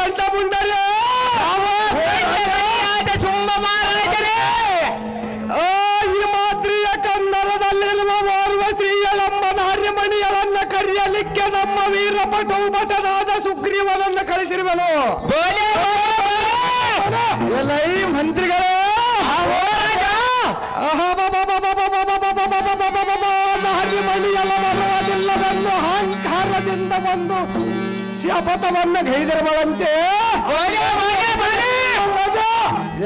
ಚಂಡ ಮುಂಡರೆ ಶುಂಭ ಮಹಾರಾಜರೇ, ಹಿಮಾದ್ರಿಯ ಕಂದರದಲ್ಲಿರುವ ಓರ್ವ ಸ್ತ್ರೀಯಳಮ್ಮ ನಾರ್ಯಮಣಿಯರನ್ನ ಕರೆಯಲಿಕ್ಕೆ ನಮ್ಮ ವೀರ ಪಟೋಪಟನಾದ ಸುಗ್ರೀವನನ್ನು ಕಳಿಸಿರುವನು. ಎಲ್ಲ ಈ ಮಂತ್ರಿಗಳೇ ನಾರ್ಯಮಣಿಯಲ್ಲ ಬರುವುದಿಲ್ಲವೆಂದು ಅಹಂಕಾರದಿಂದ ಒಂದು ಶಪಥವನ್ನು ಗೈದಿರುವಂತೆ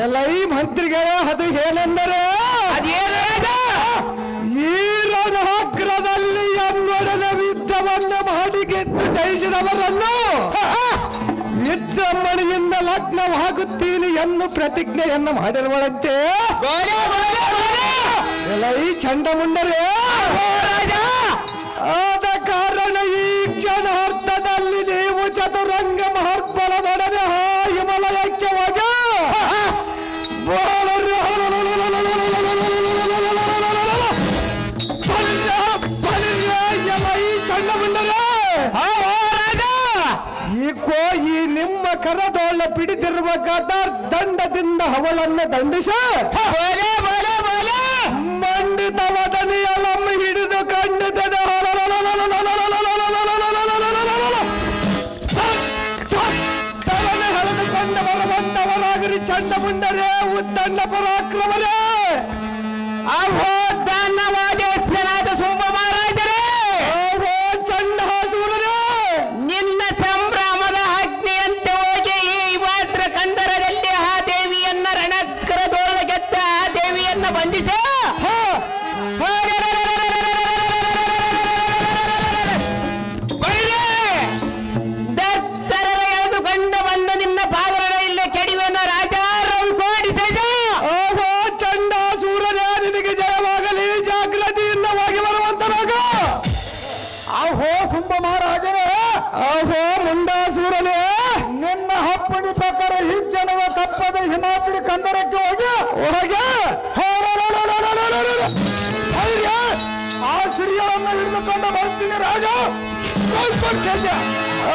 ಎಲ್ಲ ಈ ಮಂತ್ರಿಗಳೇ ಅದು ಏನೆಂದರೆ ಈ ರಣಾಗ್ರದಲ್ಲಿ ಎನ್ನೊಡನೆ ಯುದ್ಧವನ್ನು ಮಾಡಿ ಗೆದ್ದು ಜಯಿಸಿದವರನ್ನು ವಿದ್ರಮಣಿಯಿಂದ ಲಗ್ನವಾಗುತ್ತೀನಿ ಎಂದು ಪ್ರತಿಜ್ಞೆಯನ್ನು ಮಾಡಿರುವಂತೆ ಎಲ್ಲ ಈ ಚಂಡಮುಂಡರೇ ಆದ ಕಾರಣ ಈ ಕ್ಷಣಾರ್ಥದಲ್ಲಿ ನೀವು ಚತುರಂಗ ಮಹರ್ಬಲದೊಡನೆ ಹಿಮಾಲಯಕ್ಕೆ ಹೋಗ ಈ ನಿಮ್ಮ ಕರದೋಳ ಪಿಡಿದಿರುವ ಗದಾರ್ ದಂಡದಿಂದ ಅವಳನ್ನು ದಂಡಿಸ ಮಂಡಿತ ವದನಿಯಲಮ್ಮ ಹಿಡಿದು ಖಂಡಿತದ ಹಳೆದುಕೊಂಡು ಬರುವಂತವರಾಗರಿ ಚಂಡಮುಂಡರೇ ಉದ್ದಂಡ ಪರಾಕ್ರಮರೇ ಅಹೋ ಧನ್ಯವಾದೇಶ್ವರಾದ ಶುಂಭ ಮಹಾರಾಜರೇ, ಅಹೋ ಚಂಡಾಸೂರರೇ, ನಿನ್ನ ಸಂಭ್ರಮದ ಆಜ್ಞೆಯಂತೆ ಹೋಗಿ ಈ ಮಾತ್ರ ಕಂದರದಲ್ಲಿ ಆ ದೇವಿಯನ್ನ ರಣಕ್ರದೋಳ ಗೆದ್ದ ಆ ದೇವಿಯನ್ನ ಬಂಧಿಸ ದತ್ತರರ ಎಳೆದುಕೊಂಡು ಬಂದ ನಿನ್ನ ಪಾದರಣ ಇಲ್ಲೇ ಕೆಡಿವೆನ ರಾಜ ರೌಕೋಡಿಸಿದ. ಓಹೋ ಚಂಡಾಸೂರನೇ, ನಿನಗೆ ಜಯವಾಗಲಿ, ಜಾಗೃತಿಯಿಂದ ಹೋಗಿ ಬರುವಂತನಾಗ. ಆಹೋ ಶುಂಭ ಮಹಾರಾಜರೇ, ಓಹೋ ಮುಂಡಾಸೂರನೇ, ನಿನ್ನ ಹಪ್ಪಣಿ ಪ್ರಕಾರ ಹಿಜ್ಜನವ ತಪ್ಪದ ಹಿಮಾದ್ರಿ ಕಂದರಕ್ಕೆ ಹೋಗಿ ಆ ಸ್ತ್ರೀಯನ್ನು ಹಿಡಿದುಕೊಂಡು ಬರ್ತೀನಿ ರಾಜ.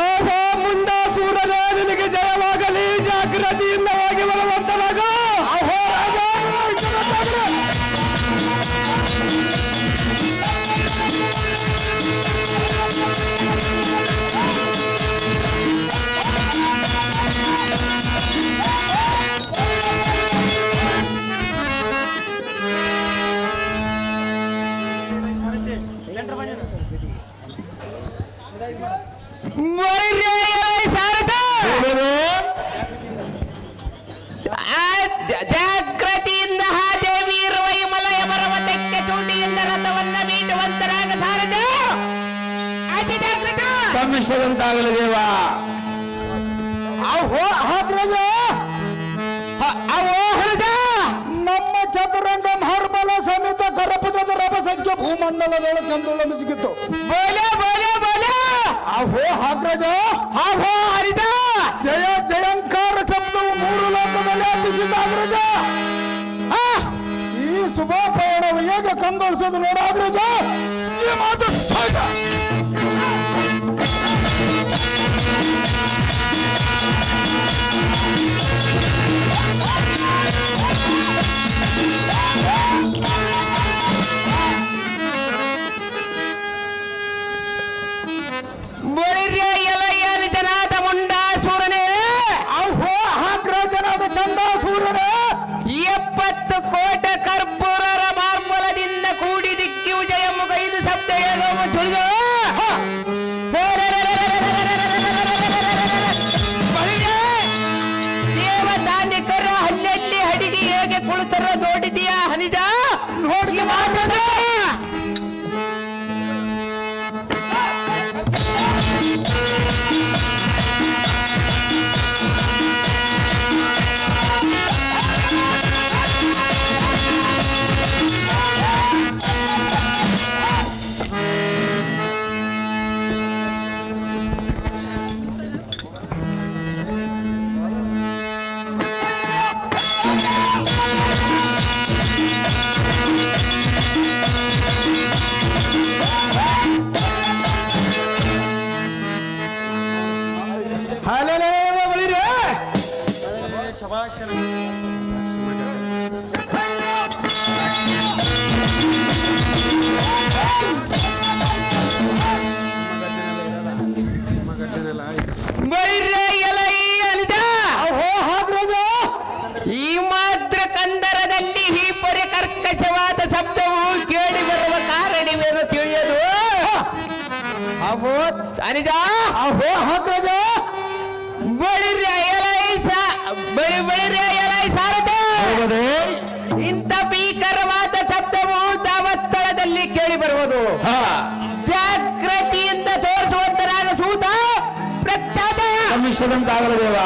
ಓಹೋ ಮುಂಡಾಸೂರನೇ, ನಿನಗೆ ಜಯವಾಗಲಿ, ಜಾಗೃತಿಯಿಂದ ಹೋಗಿ ಬರುವಂತನಾಗ. ಆಹೋ ರಾಜ, ಜಾಗೃತಿಯಿಂದ ಆ ದೇವಿ ಇರುವ ಹಿಮಲಯ ಪರ್ವತಕ್ಕೆ ಚೂಟಿಯಿಂದ ರಥವನ್ನ ಮೀಟುವಂತರಾಗ ಸಾರದ ಅತಿ ಜಾಗೃತ ತಮ್ಮಿಷ್ಟದಂತಾಗಲಿ ದೇವ. ಆಹೋ ಹಾಗ್ರಜ, ಅವೋ ಹೃದ ನಮ್ಮ ಚತುರಂಗ ಮಹರ್ಬಲ ಸಮೇತ ಕರಪುಟದ ರಭಸಕ್ಕೆ ಭೂಮಂಡಲದೊಳಗೆ ಕಂದುಳನ್ನು ಸಿಕ್ಕಿತ್ತು. ಬೋಲೆ ಬೋಲೆ ಬೋಲೆ ಆಹೋ ಹಾಗ್ರಜ, ಅವೋ ಹರಿದ ಜಯ ಜಯಂಕಾರ ಶಬ್ದವು ಮೂರು ಲೋಕದಲ್ಲಿ ಹಬ್ಬಿಸಿದ ಅಗ್ರಜ. ಈ ಶುಭಾಪಯಣವು ಹೇಗೆ ಕಂಗೊಳಿಸೋದು ನೋಡ ಅಗ್ರಜ. ಈ ಮಾತು ಸಾಗ. ಬೋಳಿರ್ಯ ಎಲಯ್ಯನ ಜನಾದ ಮುಂಡಾಸೂರನೇ, ಆಹೋ ಹಾಗ್ರಜನಾದ ಚಂಡಾಸೂರನೇ, 70 ಕೋಟ ಕರ್ಪೂರರ ಮಾರ್ಮಲದಿಂದ ಕೂಡಿ ದಿಕ್ಕಿಯು ಜಯ ಬೈರ್ಯ ಎಲೈ ಅನಿದ. ಅಹೋ ಹಾಗ್ರಜ ಈ ಮಾತ್ರ ಕಂದರದಲ್ಲಿ ಈ ಪರಿ ಕರ್ಕಶವಾದ ಶಬ್ದವು ಕೇಳಿ ಬರುವ ಕಾರಣವೇನು ತಿಳಿಯದು. ಅವೋ ಅನಿದ. ಅಹೋ ಹಾಗ್ರಜ ಬಳಿರ್ಯ ಎಲೈ ಸಾರದೆ. ಇಂಥ ಭೀಕರವಾದ ಶಬ್ದವು ದಾವಸ್ಥಳದಲ್ಲಿ ಕೇಳಿ ಬರುವುದು. ಜಾಗೃತಿಯಿಂದ ತೋರಿಸುವಂತನಾಗ ಸೂತ ಪ್ರಖ್ಯಾತ ಮಿಶ್ರದಂತಾಗಲದೇವ.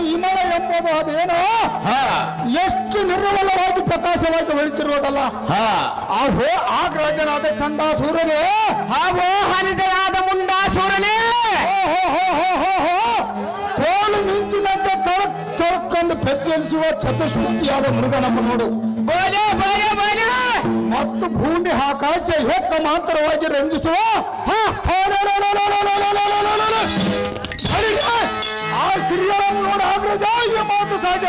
ಹಿಮಳ ಎಂಬುದು ಅದೇನೋ ಎಷ್ಟು ನಿರ್ಮಲವಾಗಿ ಪ್ರಕಾಶವಾಗಿ ಹೊಳಿತಿರುವುದಲ್ಲ. ಅಹೋ ಆಗ್ರಜನಾದ ಚಂಡಾಸೂರನೇ. ಹಾಗೋ ಹನಿದನಾದ ಮುಂಡಾಸೂರನೇ. ಕೋಲು ಮಿಂಚಿನಂತೆ ತೊಳಕೊಂಡು ಪೆಚ್ಚರಿಸುವ ಚತುಷ್ಮೂರ್ತಿಯಾದ ಮೃಗನಮ್ಮ ನೋಡು. ಬೋಲೆ ಬೋಲೆ ಬೋಲೆ. ಮತ್ತು ಭೂಮಿ ಆಕಾಶ ಏಕಮಾತ್ರವಾಗಿ ರಂಜಿಸುವ ಆ ಸ್ತ್ರೀಯರನ್ನು ನೋಡ ಆಗ್ರಜ ಈ ಮಾತು ಸಹಜ.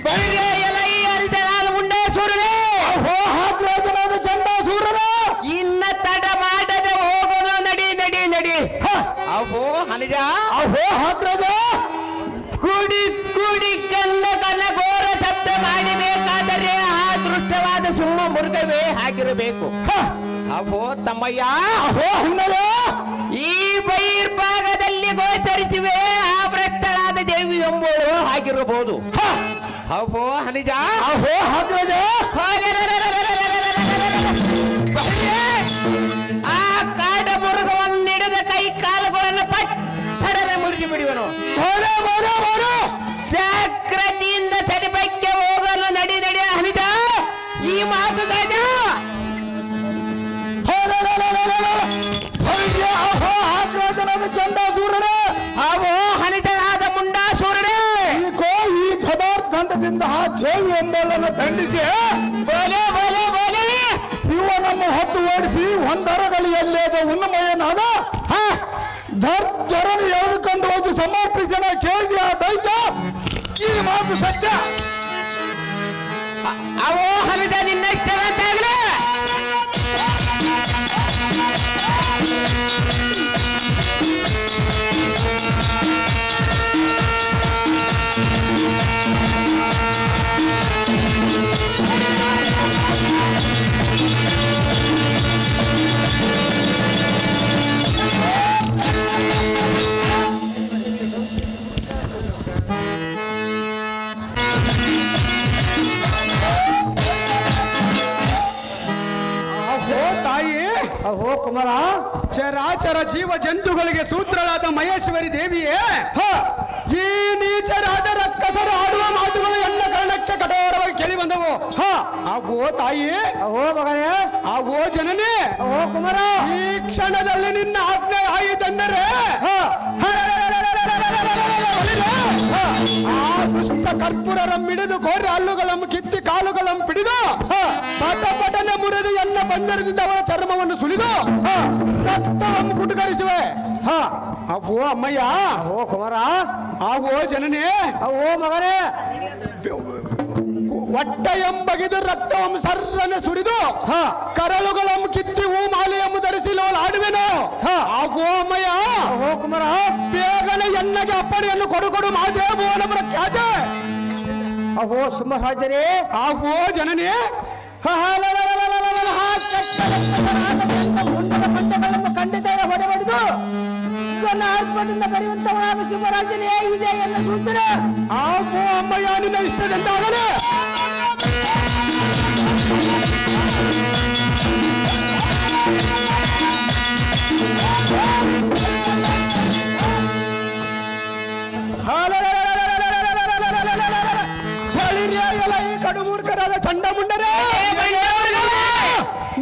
ಬಳಿರ್ಯ ಎಲೈ ಹನಿದನಾದ ಮುಂಡಾಸೂರನೇ. ಅಹೋ ಆಗ್ರಜನಾದ ಚಂಡಾಸೂರನೇ. ಇನ್ನ ತಡ ಮಾಡದೆ ಹೋಗೋನು ನಡಿ ನಡಿ ನಡಿ. ಅಹೋ ಹನಿಜ. ಅಹೋ ಆಗ್ರಜ ಕುಡಿ ಕುಡಿ ಕನ್ನ ಘೋರ ಶಬ್ದ ಮಾಡಬೇಕಾದರೆ ಆ ದೃಷ್ಟವಾದ ಸಿಂಹ ಮೃಗವೇ ಆಗಿರಬೇಕು. ಅಹೋ ತಮ್ಮಯ್ಯ. ಅಹೋ ಹಣ್ಣಯ್ಯ. ಈ ಬಹಿರ್ಭಾಗದಲ್ಲಿ ಗೋಚರಿಸಿವೆ ಆ ಭ್ರಷ್ಟಳಾದ ದೇವಿ ಎಂಬುದು ಆಗಿರಬಹುದು. ಅಹೋ ಹನಿಜ. ಅಹೋ ಆಗ್ರಜ ಆ ಕಾಡ ಮೃಗವನ್ನು ಹಿಡಿದ ಕೈ ಕಾಲುಗಳನ್ನು ಪಟ್ಟಡನೆ ಮುರಿದು ಬಿಡುವನು. ಜಾಗೃತಿಯಿಂದ ಸರಿಪಕ್ಕೆ ಹೋಗಲು ನಡಿ ನಡಿ ಹನಿಜ. ಈ ಮಾತು ಸಹಜ. ಆಗ್ರಜನಾದ ಚಂಡಾಸೂರನೇ. ಅವೋ ಹನಿಜನಾದ ಮುಂಡಾಸೂರನೇ. ಈ ಗದಾರ್ದಂಡದಿಂದ ಆ ದೇವಿ ಎಂಬಳನ್ನು ದಂಡಿಸಿ ಬೋಲೆ ಬೋಲೆ ಬೋಲೆ. ಶಿವನನ್ನು ಹೊತ್ತು ಓಡಿಸಿ ಒಂದರಗಳಿಯಲ್ಲೇದ ಉನ್ನಮಯನಾದ ಧರ್ಜರನ್ನು ಎಳೆದುಕೊಂಡು ಹೋಗಿ ಸಮರ್ಪಿಸನ ಕೇಳಿದ ಆ ದೈತ್ಯ. ಈ ಮಾತು ಸತ್ಯ. ಅವೋ ಹನಿಜ ನಿನ್ನಷ್ಟಂತಾಗಲೇ. ಅಹೋ ಕುಮಾರ. ಚರಾಚರ ಜೀವ ಜಂತುಗಳಿಗೆ ಸೂತ್ರಳಾದ ಮಹೇಶ್ವರಿ ದೇವಿಯೇ, ಈ ನೀಚರಾದ ರಕ್ಕಸರು ಆಡುವ ಮಾತುಗಳು ಎಲ್ಲ ಕಾರಣಕ್ಕೆ ಕಠೋರವಾಗಿ ಕೇಳಿ ಬಂದವು. ಅವೋ ತಾಯಿ. ಅಹೋ ಮಗನೇ. ಅವೋ ಜನನೇ. ಅಹೋ ಕುಮಾರ. ಈ ಕ್ಷಣದಲ್ಲಿ ನಿನ್ನ ಆಜ್ಞೆ ಆಯಿತೆಂದರೆ ಆ ದುಷ್ಟ ಕರ್ಪೂರರನ್ನು ಹಿಡಿದು ಗೋರೆ ಹಲ್ಲುಗಳನ್ನು ಕಿತ್ತಿ ಕಾಲುಗಳನ್ನು ಪಿಡಿದು ಪಟ ಪಟನೆ ಮುರಿದು ಎಲ್ಲ ಬಂಜರದಿಂದ ಅವರ ಚರ್ಮವನ್ನು ಸುಲಿದು ರಕ್ತವನ್ನು ಕುಟುಕರಿಸುವೆ. ಅವೋ ಅಮ್ಮಯ್ಯ. ಅಹೋ ಕುಮಾರ. ಅವೋ ಜನನೇ. ಅಹೋ ಮಗನೇ. ಒಟ್ಟ ಎಂಬಗಿದು ರಕ್ತವನ್ನು ಸರ್ರನೆ ಸುರಿದು ಕರಳುಗಳನ್ನು ಕಿತ್ತಿ ಹೂ ಮಾಲೆಯನ್ನು ಧರಿಸಿ ಆಡುವೆನು. ಆಗೋ ಅಮ್ಮಯ್ಯ. ಅಹೋ ಕುಮಾರ. ಬೇಗನೆ ಎನ್ನಗೆ ಅಪ್ಪಣೆಯನ್ನು ಕೊಡು ಮಾದೇ ಭುವನಪುರ ಖ್ಯಾತೆ. ಅಹೋ ಸಿಂಹರಾಜರೇ. ಆಗೋ ಜನನೇ. ಮುಂದಿನ ಮಂಡಗಳನ್ನು ಖಂಡಿತ ಹೊಡೆಬಡಿದು ಅರ್ಪಣೆಯಿಂದ ಕರೆಯುವಂತವನಾದ ಸಿಂಹರಾಜನೇ ಇದೆ ಎನ್ನ ಸೂಚನೆ. ಆಗೋ ಅಮ್ಮಯ್ಯ ನಿನ್ನ ಇಷ್ಟದಂತಾಗಲೇ. ಕಡುಮೂರ್ಖರಾದ ಚಂಡಮುಂಡರೇ,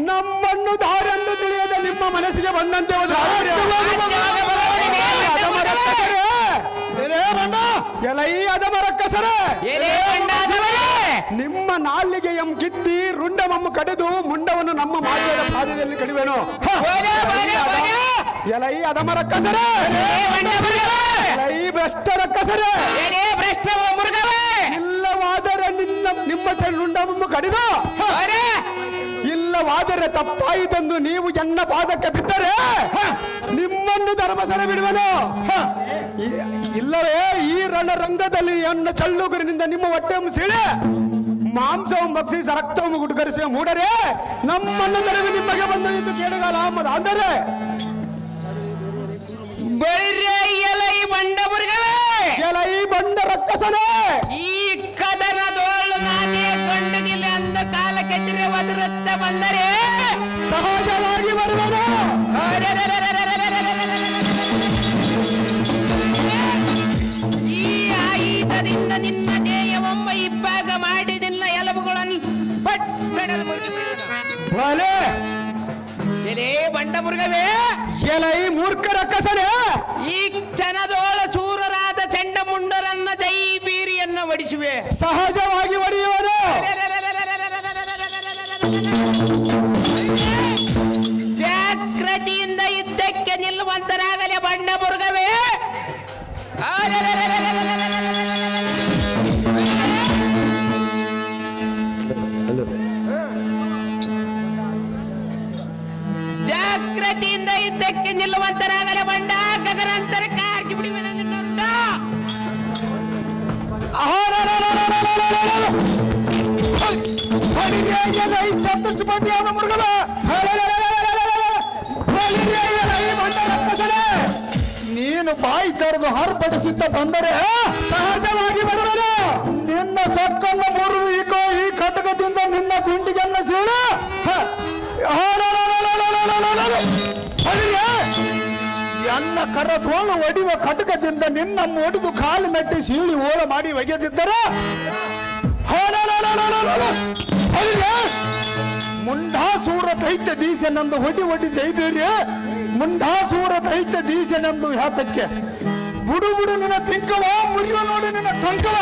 ನಮ್ಮನ್ನು ದಾರೆಂದು ತಿಳಿಯದ ನಿಮ್ಮ ಮನಸ್ಸಿಗೆ ಬಂದಂತೆ ಎಲೈ ಅದಮರ ಕಸರೆ ಎಲೆ ಬಂಡಾಸವೇ ನಿಮ್ಮ ನಾಲಿಗೆ ಎಂ ಕಿತ್ತಿ ರುಂಡಮಮ್ಮ ಕಡಿದು ಮುಂಡವನ್ನು ನಮ್ಮ ಮಾತೆಯ ಪಾದದಲ್ಲಿ ಕಡಿವೆನು ಎಲೈ ಅದಮರ ಕಸರೆ ಎಲೈ ಭ್ರಷ್ಟರ ಕಸರೆ ಎಲೆ ಭ್ರಷ್ಟ ಮೃಗವೇ ಇಲ್ಲವಾದರೆ ನಿಮ್ಮ ರುಂಡಮಮ್ಮ ಕಡಿದು ಇಲ್ಲವಾದರೆ ತಪ್ಪಾಯಿತೆಂದು ನೀವು ಎನ್ನ ಪಾದಕ್ಕೆ ಬಿದ್ದರೆ ನಿಮ್ಮನ್ನು ಧರ್ಮಸರ ಬಿಡುವನು ಇಲ್ಲವೇ ಈ ರಣರಂಗದಲ್ಲಿ ಎನ್ನ ಚಳ್ಳುಗುರಿನಿಂದ ನಿಮ್ಮ ಹೊಟ್ಟೆ ಸೀಳೆ ಮಾಂಸವನ್ನು ಭಕ್ಷಿಸಿ ರಕ್ತವನ್ನು ಗುಡ್ಕರಿಸುವ ಮೂಡರೆ ನಮ್ಮನ್ನು ತರವಿ ನಿಮಗೆ ಬಂದಿದ್ದು ಕೇಳುಗಾಲ ಅಂದರೆ ಎಲೈ ಬಂಡ ಮೃಗವೇ ಎಲೈ ಬಂಡ ರಕ್ಕಸನೇ ಈ ಕದನದೋಳು ನಾನೇ ಗಂಡುಗಿಲ್ಲ ಅಂದ ಕಾಲ ಕೆತ್ತಿರೆ ಒದರುತ್ತ ಬಂದರೆ ಸಹಜವಾಗಿ ಬರುವುದು ಈ ಆಯುಧದಿಂದ ನಿನ್ನ ದೇಹವೊಮ್ಮ ಇಬ್ಬಾಗ ಮಾಡಿ ನಿನ್ನ ಎಲುಬುಗಳನ್ನು ಪಟ್ಟಣದ ಭಲೆ ಎಲೇ ಬಂಡ ಮೃಗವೇ ಎಲೈ ಮೂರ್ಖ ರಕ್ಕಸನೇ ಈ ಕ್ಷಣದೋಳ ಚೂರರಾದ ಚಂಡ ಮುಂಡರನ್ನ ಜೈ ಬೀರಿಯನ್ನ ಒಡಿಸುವೆ ಸಹಜವಾಗಿ ಒಡೆಯುವರು ಜಾಗೃತಿಯಿಂದ ಯುದ್ಧಕ್ಕೆ ನಿಲ್ಲುವಂತನಾಗಲೇ ಬಂಡ ಮೃಗವೇ ಜಾಗೃತಿಯಿಂದ ಯುದ್ಧಕ್ಕೆ ನಿಲ್ಲುವಂತನಾಗಲೇ ಬಂಡ ಗಗನಾಂತರ ಕಾರ್ಗಿ ಬಿಡುವೆ ಚತುಷ್ಪತಿಯಾದ ಮೃಗವ ನೀನು ಬಾಯಿ ತೆರೆದು ಹಾರ್ಪಡಿಸುತ್ತ ಬಂದರೆ ಸಹಜವಾಗಿ ಬರುವರು ನಿನ್ನ ಸೊಕ್ಕನ್ನು ಮುರಿದು ಈ ಕಟಕದಿಂದ ನಿನ್ನ ಗುಂಡಿಗೆನ್ನ ಸೀಳು ಎನ್ನ ಕರದ್ರೋಳು ಒಡಿಯುವ ಕಟಕದಿಂದ ನಿನ್ನ ಒಡಿದು ಕಾಲು ಮೆಟ್ಟಿ ಸೀಳಿ ಓಳ ಮಾಡಿ ಒಗೆದಿದ್ದರೆ ಮುಂಡಾಸೂರ ದೈತ್ಯ ದೀಸೆನೆಂದು ಹೊಡಿ ಜೈಬೇರಿ ಮುಂಡಾಸೂರ ದೈತ್ಯ ದೀಸೆನೆಂದು ಹ್ಯಾತಕ್ಕೆ ಬುಡು ನಿನ್ನ ಪಿಂಕವ ಮುರಿಯುವ ನೋಡಿ ನಿನ್ನ ಟೊಂಕವ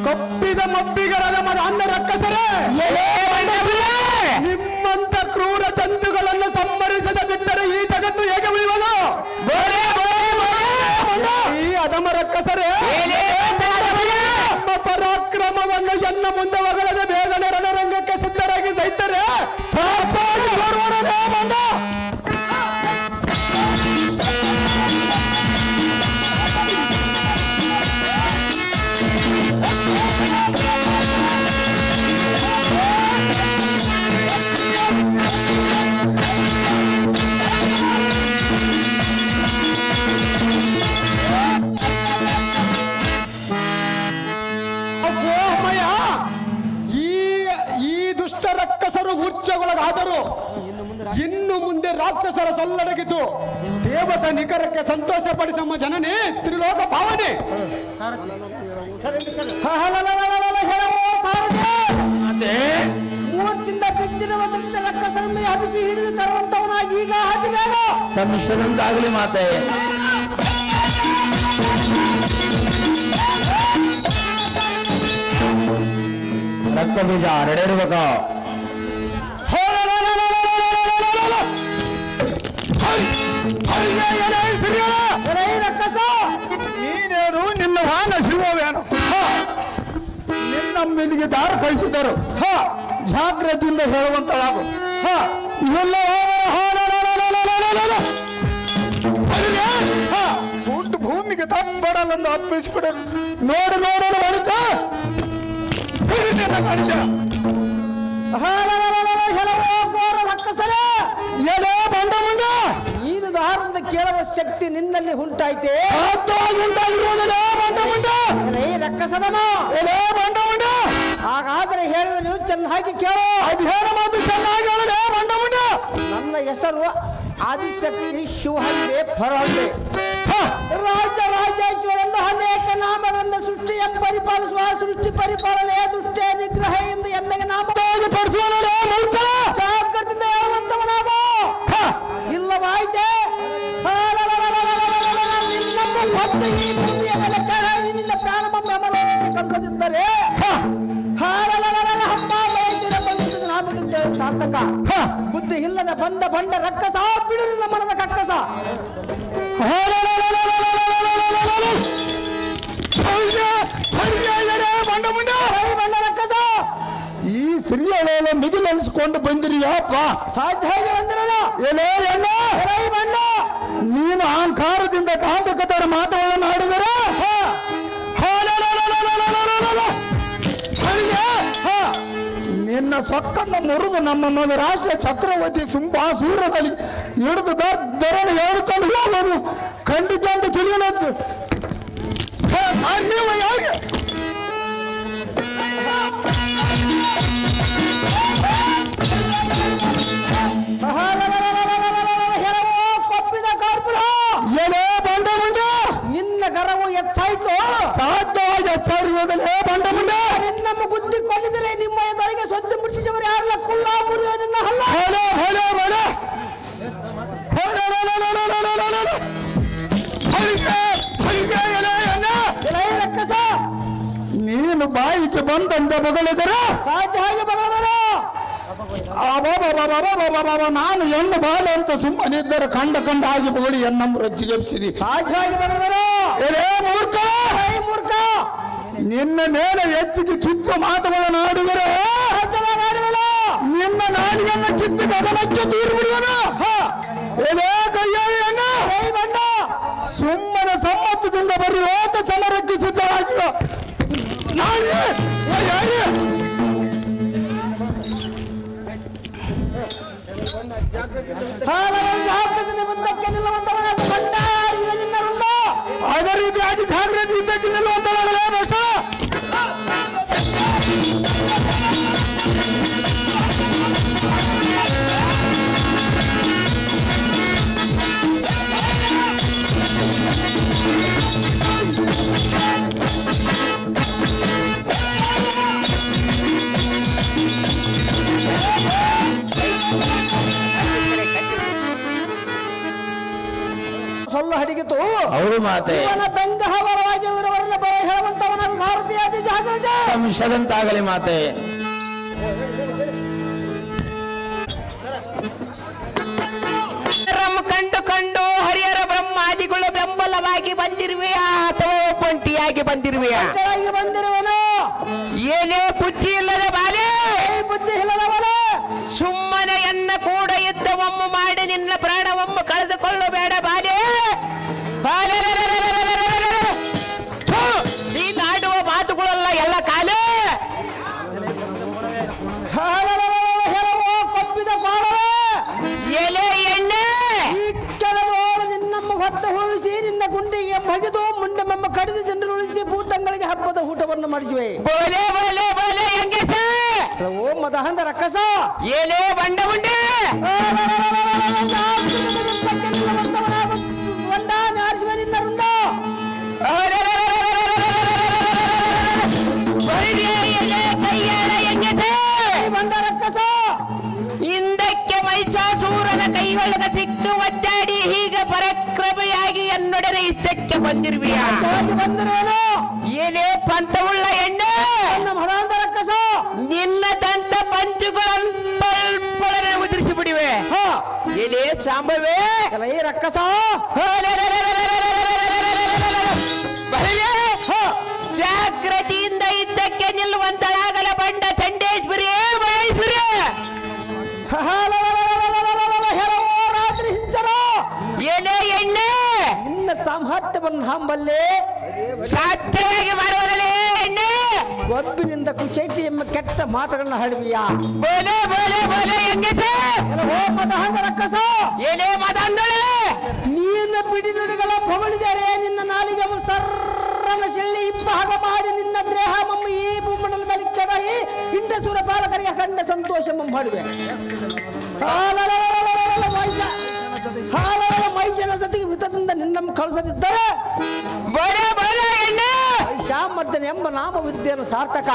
ಕಪ್ಪಿದ ಮಬ್ಬಿಗರದ ಮದ ಅನ್ನ ರಕ್ಕಸರೇ ನಿಮ್ಮಂತ ಕ್ರೂರ ಜಂತುಗಳನ್ನು ಸಂಹರಿಸದ ಬಿಟ್ಟರೆ ಈ ಜಗತ್ತು ಹೇಗೆ ಉಳಿಯುವುದು ಈ ಅಧಮ ರಕ್ಕಸರೇ ಪರಾಕ್ರಮವನ್ನು ಎನ್ನ ಮುಂದೆ ಹೊಗಳದೆ ಬೇಗನೆ ರಣರಂಗಕ್ಕೆ ಸಿದ್ಧರಾಗಿ ದೈತ್ಯರೇ ಸಾಕ್ಷಾತ್ ಹೊರಡಲೇ ಬಂದ ಮೂರ್ಛೆಗೊಳಗಾದರು ಇನ್ನು ಮುಂದೆ ರಾಕ್ಷಸರ ಸಲ್ಲಡಗಿತು ದೇವತ ನಿಖರಕ್ಕೆ ಸಂತೋಷ ಪಡಿಸಮ್ಮ ಜನನೇ ತ್ರಿಲೋಕ ಭಾವನೆ ಮೂರ್ಚಿಂದ ಬಿದ್ದಿರುವ ದುಷ್ಟ ರಕ್ಕಸರನ್ನು ಹಬಿಸಿ ಹಿಡಿದು ತರುವಂತವನಾಗಿ ಈಗ ಹಾಕಿದಾಗ ತಮ್ಮಿಷ್ಟದಂತಾಗಲಿ ಮಾತೆ ರಕ್ತ ಬೀಜ ರೆಡಿರ್ಬೇಕ ನೀನೇನು ನಿನ್ನ ವಾಹನ ಶಿವವೇನು ನಿನ್ನ ಮೇಲಿಗೆ ದಾರ ಕಳಿಸಿದರು ಜಾಗ್ರತೆಯಿಂದ ಹೇಳುವಂತಳಾಗು ಇವೆಲ್ಲ ಗುಂಡು ಭೂಮಿಗೆ ತಪ್ಪಡಲೆಂದು ಅಪ್ಪಿಸಿಬಿಡ ನೋಡಲು ಬರುತ್ತ ರಕ್ಕಸರ ಎಲೆ ಬಂಡ ಮುಂಡ ನೀನು ದಾರದ ಕೇಳುವ ಶಕ್ತಿ ನಿನ್ನಲ್ಲಿ ಉಂಟಾಯ್ತೆ ಉಂಟಾಗಿರುವುದಲ್ಲ ಬಂಡ ಮುಂಡ ರಕ್ಕಸದಮ ಎಲೆ ಬಂಡ ಮುಂಡ ಹಾಗಾದರೆ ಹೇಳುವ ನೀವು ಚೆನ್ನಾಗಿ ಕೇಳೋ ಅಧ್ಯಯನ ಮಾತು ಚೆನ್ನಾಗಿ ಹೇಳದೆ ಬಂಡ ಮುಂಡ ನನ್ನ ಹೆಸರು ಆದಿಶಕ್ತಿ ಶಿವಹಲ್ಲೆ ಹೊರಹಲ್ಲೆ ರಾಜರಾಜೇಶ್ವರೆಂದು ಅನೇಕ ನಾಮಗಳಿಂದ ಸೃಷ್ಟಿಯ ಪರಿಪಾಲಿಸುವ ಸೃಷ್ಟಿ ಪರಿಪಾಲನೆಯ ದುಷ್ಟೇ ನಿಗ್ರಹ ಎಂದು ಎಂದಿಗೆ ನಾಮ ಜಾಗೃತಿಯಿಂದ ಹೇಳುವಂತವನಾಗೋ ಇಲ್ಲವಾಯ್ತೆ ಬಂದು ಈ ಭೂಮಿಯ ಮೇಲೆ ಕೆಳಗೆ ನಿನ್ನ ಪ್ರಾಣವೊಮ್ಮೆ ಅಮರವಾಗಿ ಕಳಿಸದಿದ್ದರೆ ಹಂಬ ಬಯಸಿದ ಬಂದಿದ್ದು ನಾನು ನಿಂತೇಳಿ ಸಾರ್ಥಕ. ಬುದ್ಧಿ ಇಲ್ಲದ ಬಂದ ಬಂಡ ರಕ್ಕಸ ಬಿಡು ನಿನ್ನ ಮನದ ಕಕ್ಕಸ. ಬಂಡ ರಕ್ಕಸ ಈ ಸ್ತ್ರೀಯಳೆಲ್ಲ ಮಿಗಿಲನಿಸ್ಕೊಂಡು ಬಂದಿರಿಯಪ್ಪ. ಸಾಧ್ಯ ಹೇಗೆ ಬಂದಿರೋಣ ಎಲೆ ಎಣ್ಣ ಬಂಡ ನೀನು ಅಹಂಕಾರದಿಂದ ಕಾಂಬಕತರ ಮಾತುಗಳನ್ನು ಆಡಿದರೆ ನಿನ್ನ ಸೊಕ್ಕನ್ನು ಮುರಿದು ನಮ್ಮ ರಾಜ್ಯ ಚಕ್ರವರ್ತಿ ಸೂರ್ಯದಲ್ಲಿ ಹಿಡಿದು ದರನ್ನು ಹೇಳಿಕೊಂಡು ಹೋಗೋದು ಖಂಡಿತ ಅಂತ ತಿಳಿಯಲದ್ದು. ಹೇಗೆ ಕೊಪ್ಪಿದ ಕಾರ್ಪುರ ಎಲೆ ಬಂಡ ಮುಂಡ ನಿನ್ನ ಗರವು ಹೆಚ್ಚಾಯ್ತು. ಸಾಧ್ಯವಾಗಿ ಹೆಚ್ಚಾಗಿರುವುದಲ್ಲೇ ಬಂಡ ಮುಂಡ ನಿನ್ನಮ್ಮ ಬುದ್ಧಿ ಕೊಲ್ಲಿದರೆ ನಿಮ್ಮ ಎದುರಿಗೆ ಸೊದ್ದು ಮುಟ್ಟಿದವರು ಯಾರಲ್ಲ ಕುಳ್ಳ ಮುರಿಯ ನಿನ್ನ ಹಲ್ಲ. ರಕ್ಕಸ ನೀನು ಬಾಯಿಗೆ ಬಂದಂತ ಬಗಳಿದರೆ ಸಾಧ್ಯ ಹಾಗೆ ಬಗಳವರು ನಾನು ಹೆಣ್ಣು ಬಾಲ ಅಂತ ಸುಮ್ಮನಿದ್ದರೆ ಕಂಡ ಆಗಿ ಬಗಳಿ ಎನ್ನಮ್ಮ ರೊಚ್ಚಿಗೆಪ್ಸಿದಿ. ಸಾಧ್ಯವಾಗಿ ಬಗಳವರು ಎಲೇ ಮೂರ್ಖ ಮೂರ್ಖ ನಿನ್ನ ಮೇಲೆ ಹೆಚ್ಚಿಗೆ ಚುಚ್ಚ ಮಾತುಗಳನ್ನು ಆಡಿದರೆ ನಿನ್ನ ನಾಲಿಗೆಯನ್ನು ಕಿತ್ತು ಗಗನಕ್ಕೆ ದೂರ ಬಿಡುವನು. ಎಲೇ ಕೈಯಾಳಿಯನ್ನ ಸುಮ್ಮನೆ ಸಮ್ಮತದಿಂದ ಬರೀ ಓತ ಸಮರಕ್ಕೆ ಸಿದ್ಧವಾಗಿರುವ ಮುದ್ದಕ್ಕೆ ನಿಲ್ಲುವಂತವನಾದ ಭಂಡಾರಿ ನಿನ್ನ ರುಂಡ. ಅದೇ ರೀತಿಯಾಗಿ ಜಾಗೃತಿ ಇದ್ದಕ್ಕೆ ನಿಲ್ಲುವಂತವಾಗಲೇ ಭ್ರಷ್ಟ. ಸೊಲ್ಲ ಹಡಿಗಿತು ಅವರು ಮಾತೆ ಇವನ ಬೆಂಗ ಹವರವಾಗಿ ಇವರವರನ್ನ ಬರ ಹೇಳುವಂತವನಾದ ಸಾರಥಿಯಾದಿ ಜಾಗ್ರತೆ ವಂಶದಂತಾಗಲಿ ಮಾತೆ. ಕಂಡು ಹರಿಹರ ಬ್ರಹ್ಮಾದಿಗಳು ಬೆಂಬಲವಾಗಿ ಬಂದಿರುವೆಯಾ ಅಥವಾ ಒಬ್ಬಂಟಿಯಾಗಿ ಬಂದಿರುವೆಯಾ? ಬಂದಿರುವನು ಏನೇ ಬುದ್ಧಿ ಇಲ್ಲದ ಬಾಲೆ, ಬುದ್ಧಿ ಇಲ್ಲದವನು ಸುಮ್ಮನೆ ಎನ್ನ ಕೂಡ ಯುದ್ಧವೊಮ್ಮು ಮಾಡಿ ನಿನ್ನ ಪ್ರಾಣವೊಮ್ಮು ಕಳೆದುಕೊಳ್ಳಬೇಡ ಬಾಲೆ. ನೀನು ಆಡುವ ಮಾತುಗಳೆಲ್ಲ ಎಲ್ಲ ಕಾಲೇ ಕೊಪ್ಪಿದ ಬಾಳವೇ ಎಲೆ ಎಣ್ಣೆ ಈ ಕೆಲದೋಳು ನಿನ್ನಮ್ಮ ಹೊತ್ತು ಹೋಲಿಸಿ ನಿನ್ನ ಗುಂಡಿಗೆ ಮಗಿದು ಮುಂಡೆ ಮೆಮ್ಮ ಕಡಿದು ಜನರು ಉಳಿಸಿ ಭೂತಂಗಳಿಗೆ ಹಬ್ಬದ ಊಟವನ್ನು ಮಾಡಿಸುವೆ. ಬೋಲೆ ಬೋಲೆ ಬೋಲೆ ಹೆಂಗೆ ಓ ಮದಹಂದ ರಕ್ಕಸ ಎಲೆ ಬಂಡ ಮುಂಡೆ ಬಂಡ ನಾರಿಸುವ ನಿನ್ನ ರುಂಡ. ಬಂಡ ರಕ್ಕಸ ಹಿಂದಕ್ಕೆ ಮೈಸಾಸೂರನ ಕೈಯೊಳಗ ಸಿಕ್ಕು ಒದ್ದಾಡಿ ಹೀಗೆ ಪರಾಕ್ರಮಿಯಾಗಿ ಎನ್ನೊಡನೆ ಇಷ್ಟಕ್ಕೆ ಬಂದಿರುವೆಯಾ? ಬಂದಿರುವನು ಏನೇ ಪಂಥವುಳ್ಳ ಎಣ್ಣೆ ನಮ್ಮ ಹದಾಂತ ರಕ್ಕಸ ನಿನ್ನ ದಂತ ಪಂಚುಗಳನ್ನು ಉದುರಿಸಿ ಬಿಡಿವೆ. ಏನೇ ಸಾಂಬವೇ ಈ ರಕ್ಕಸ ಜಾಗೃತಿಯಿಂದ ಇದ್ದಕ್ಕೆ ನಿಲ್ಲುವಂತಳಾಗಲ ಬಂಡ ಚಂಡೇಶ್ವರಿ ಮಹೇಶ್ವರಿ. ರಾತ್ರಿ ಹಿಂಸರ ಏನೇ ಎಣ್ಣೆ ನಿನ್ನ ಸಾಮರ್ಥ್ಯವನ್ನು ಹಂಬಲ್ಲೇ ಸಾಧ್ಯವಾಗಿ ಮಾಡುವರಲೇ ಎಣ್ಣೆ ಒಬ್ಬಿನಿಂದ ಕುಚೇಟಿ ಎಂಬ ಕೆಟ್ಟ ಮಾತುಗಳನ್ನ ಹಡಿವಿಯಾ? ಬೋಲೆ ಬೋಲೆ ಬೋಲೆ ಹೆಂಗೆ ಮದಹಂಗ ರಕ್ಕಸ ಏನೇ ಮದಂದಳೆ ನೀನು ಬಿಡಿ ನುಡಿಗಳ ಹೊಗಳಿದರೆ ನಿನ್ನ ನಾಲಿಗೆ ಸರ್ರನ ಶಿಳ್ಳಿ ಇಬ್ಬಾಗ ಮಾಡಿ ನಿನ್ನ ದೇಹ ಮಮ್ಮ ಈ ಭೂಮಂಡಲ ಮೇಲೆ ಕೆಡಹಿ ಇಂಡ ಸೂರ ಪಾಲಕರಿಗೆ ಕಂಡ ಸಂತೋಷ ಮಾಡುವೆ. ಮೈಜನ ಜೊತೆಗೆ ವಿತದಿಂದ ನಿನ್ನಮ್ಮ ಕಳಿಸದಿದ್ದರೆ ಬೋಲೆ ಬೋಲೆ ಎಣ್ಣೆ ಶ್ಯಾಮರ್ಧನ ಎಂಬ ನಾಮವಿದ್ಯೆಯನ್ನು ಸಾರ್ಥಕ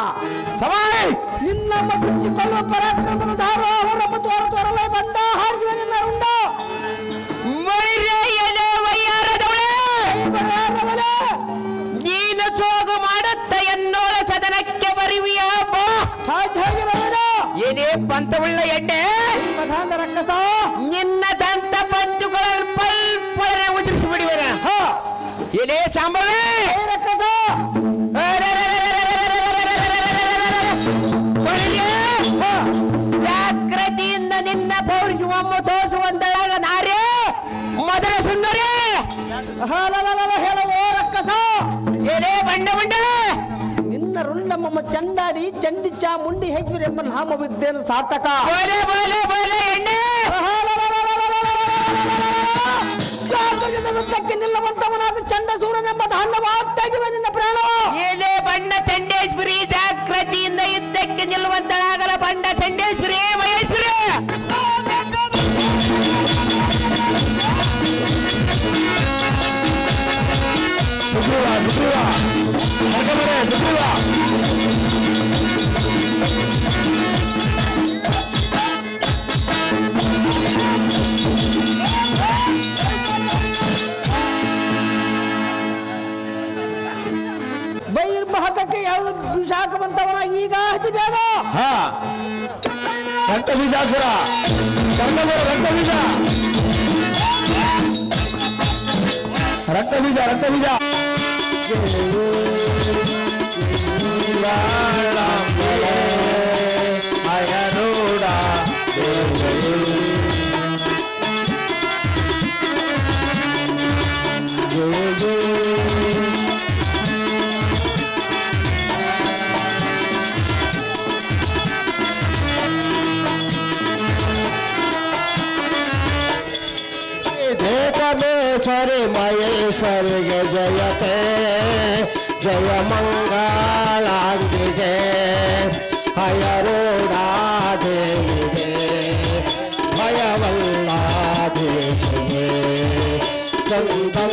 ನಿನ್ನಮ್ಮ ಬಿಚ್ಚಿಕೊಳ್ಳುವ ಪರಾಕ್ರಮನು ಧಾರ ಹೊರಮ್ಮ ತೋರ ತೋರಲೇ ಬಂಡ ಹಾರಿಸುವ ನಿನ್ನ ರುಂಡ. ಎಲೆ ವಯ್ಯಾರದವಳೆ ದಂತವುಳ್ಳ ಎಣ್ಣೆ ಮಧಾಂಧ ರಕ್ಕಸ ನಿನ್ನ ದಂತ ಪಂಚುಗಳನ್ನು ಪಲ್ಪನೆ ಉದುರಿಸಿ ಬಿಡುವರ ಇದೇ ಸಾಂಬವೇ ಏ ರಕ್ಕಸ ಜಾಗ್ರತೆಯಿಂದ ನಿನ್ನ ಪೌರುಷವನ್ನು ತೋರಿಸುವಂತಳಾಗ ನಾರೇ ಮೊದಲ ಸುಂದರಿ ಹೇಳವೋ ರಕ್ಕಸ ಎಲೆ ಬಂಡ ಬಂಡ ನಿನ್ನ ರುಂಡಮ್ಮ ಚಂಡಾಡಿ ಚಂಡಿ ಚಾಮುಂಡಿ ಹೆಜ್ವಿರ ಎಂಬ ನಾಮವಿದ್ದೇನು ಸಾರ್ಥಕ ಬೋಲೆ ಬೋಲೆ ಬೋಲೆ ಎಣ್ಣೆ ಚಾತುರ್ಯದ ವೃತ್ತಕ್ಕೆ ನಿಲ್ಲುವಂತವನಾಗ ಚಂಡಸೂರನೆಂಬ ಧಾನ್ಯವಾದ್ದಾಗಿವೆ ನಿನ್ನ ಪ್ರಾಣವ ಎಲೆ ಬಣ್ಣ ಚಂಡೇಶ್ವರಿ ಜಾಗೃತಿಯಿಂದ ಯುದ್ಧಕ್ಕೆ ನಿಲ್ಲುವಂತಳಾಗಲ ಬಂಡ ಚಂಡೇಶ್ವರಿ ಮಹೇಶ್ವರಿ ಬಹಿರ್ಭಾಗಕ್ಕೆ ಯಾವುದು ವಿಶಾಖ ಬಂತವನ ಈಗ ಅತಿ ಬೇಗ ರಕ್ತ ಬೀಜಾಸುರ ರಕ್ತ ಬೀಜ ರಕ್ತ ಬೀಜ ರಕ್ತ ಬೀಜ ಅಯನೂಡ ಏಕಮೇಶ್ವರಿ ಮಹೇಶ್ವರಿಗೆ ಜಯತೆ ಜಯ ಮಂಗಳಾಂಗಿಗೆ ಹಯರೋಡಾದೇವಿಗೆ ಭಯವಲ್ಲಾದೇಶಿಗೆ ಚಂದಂದ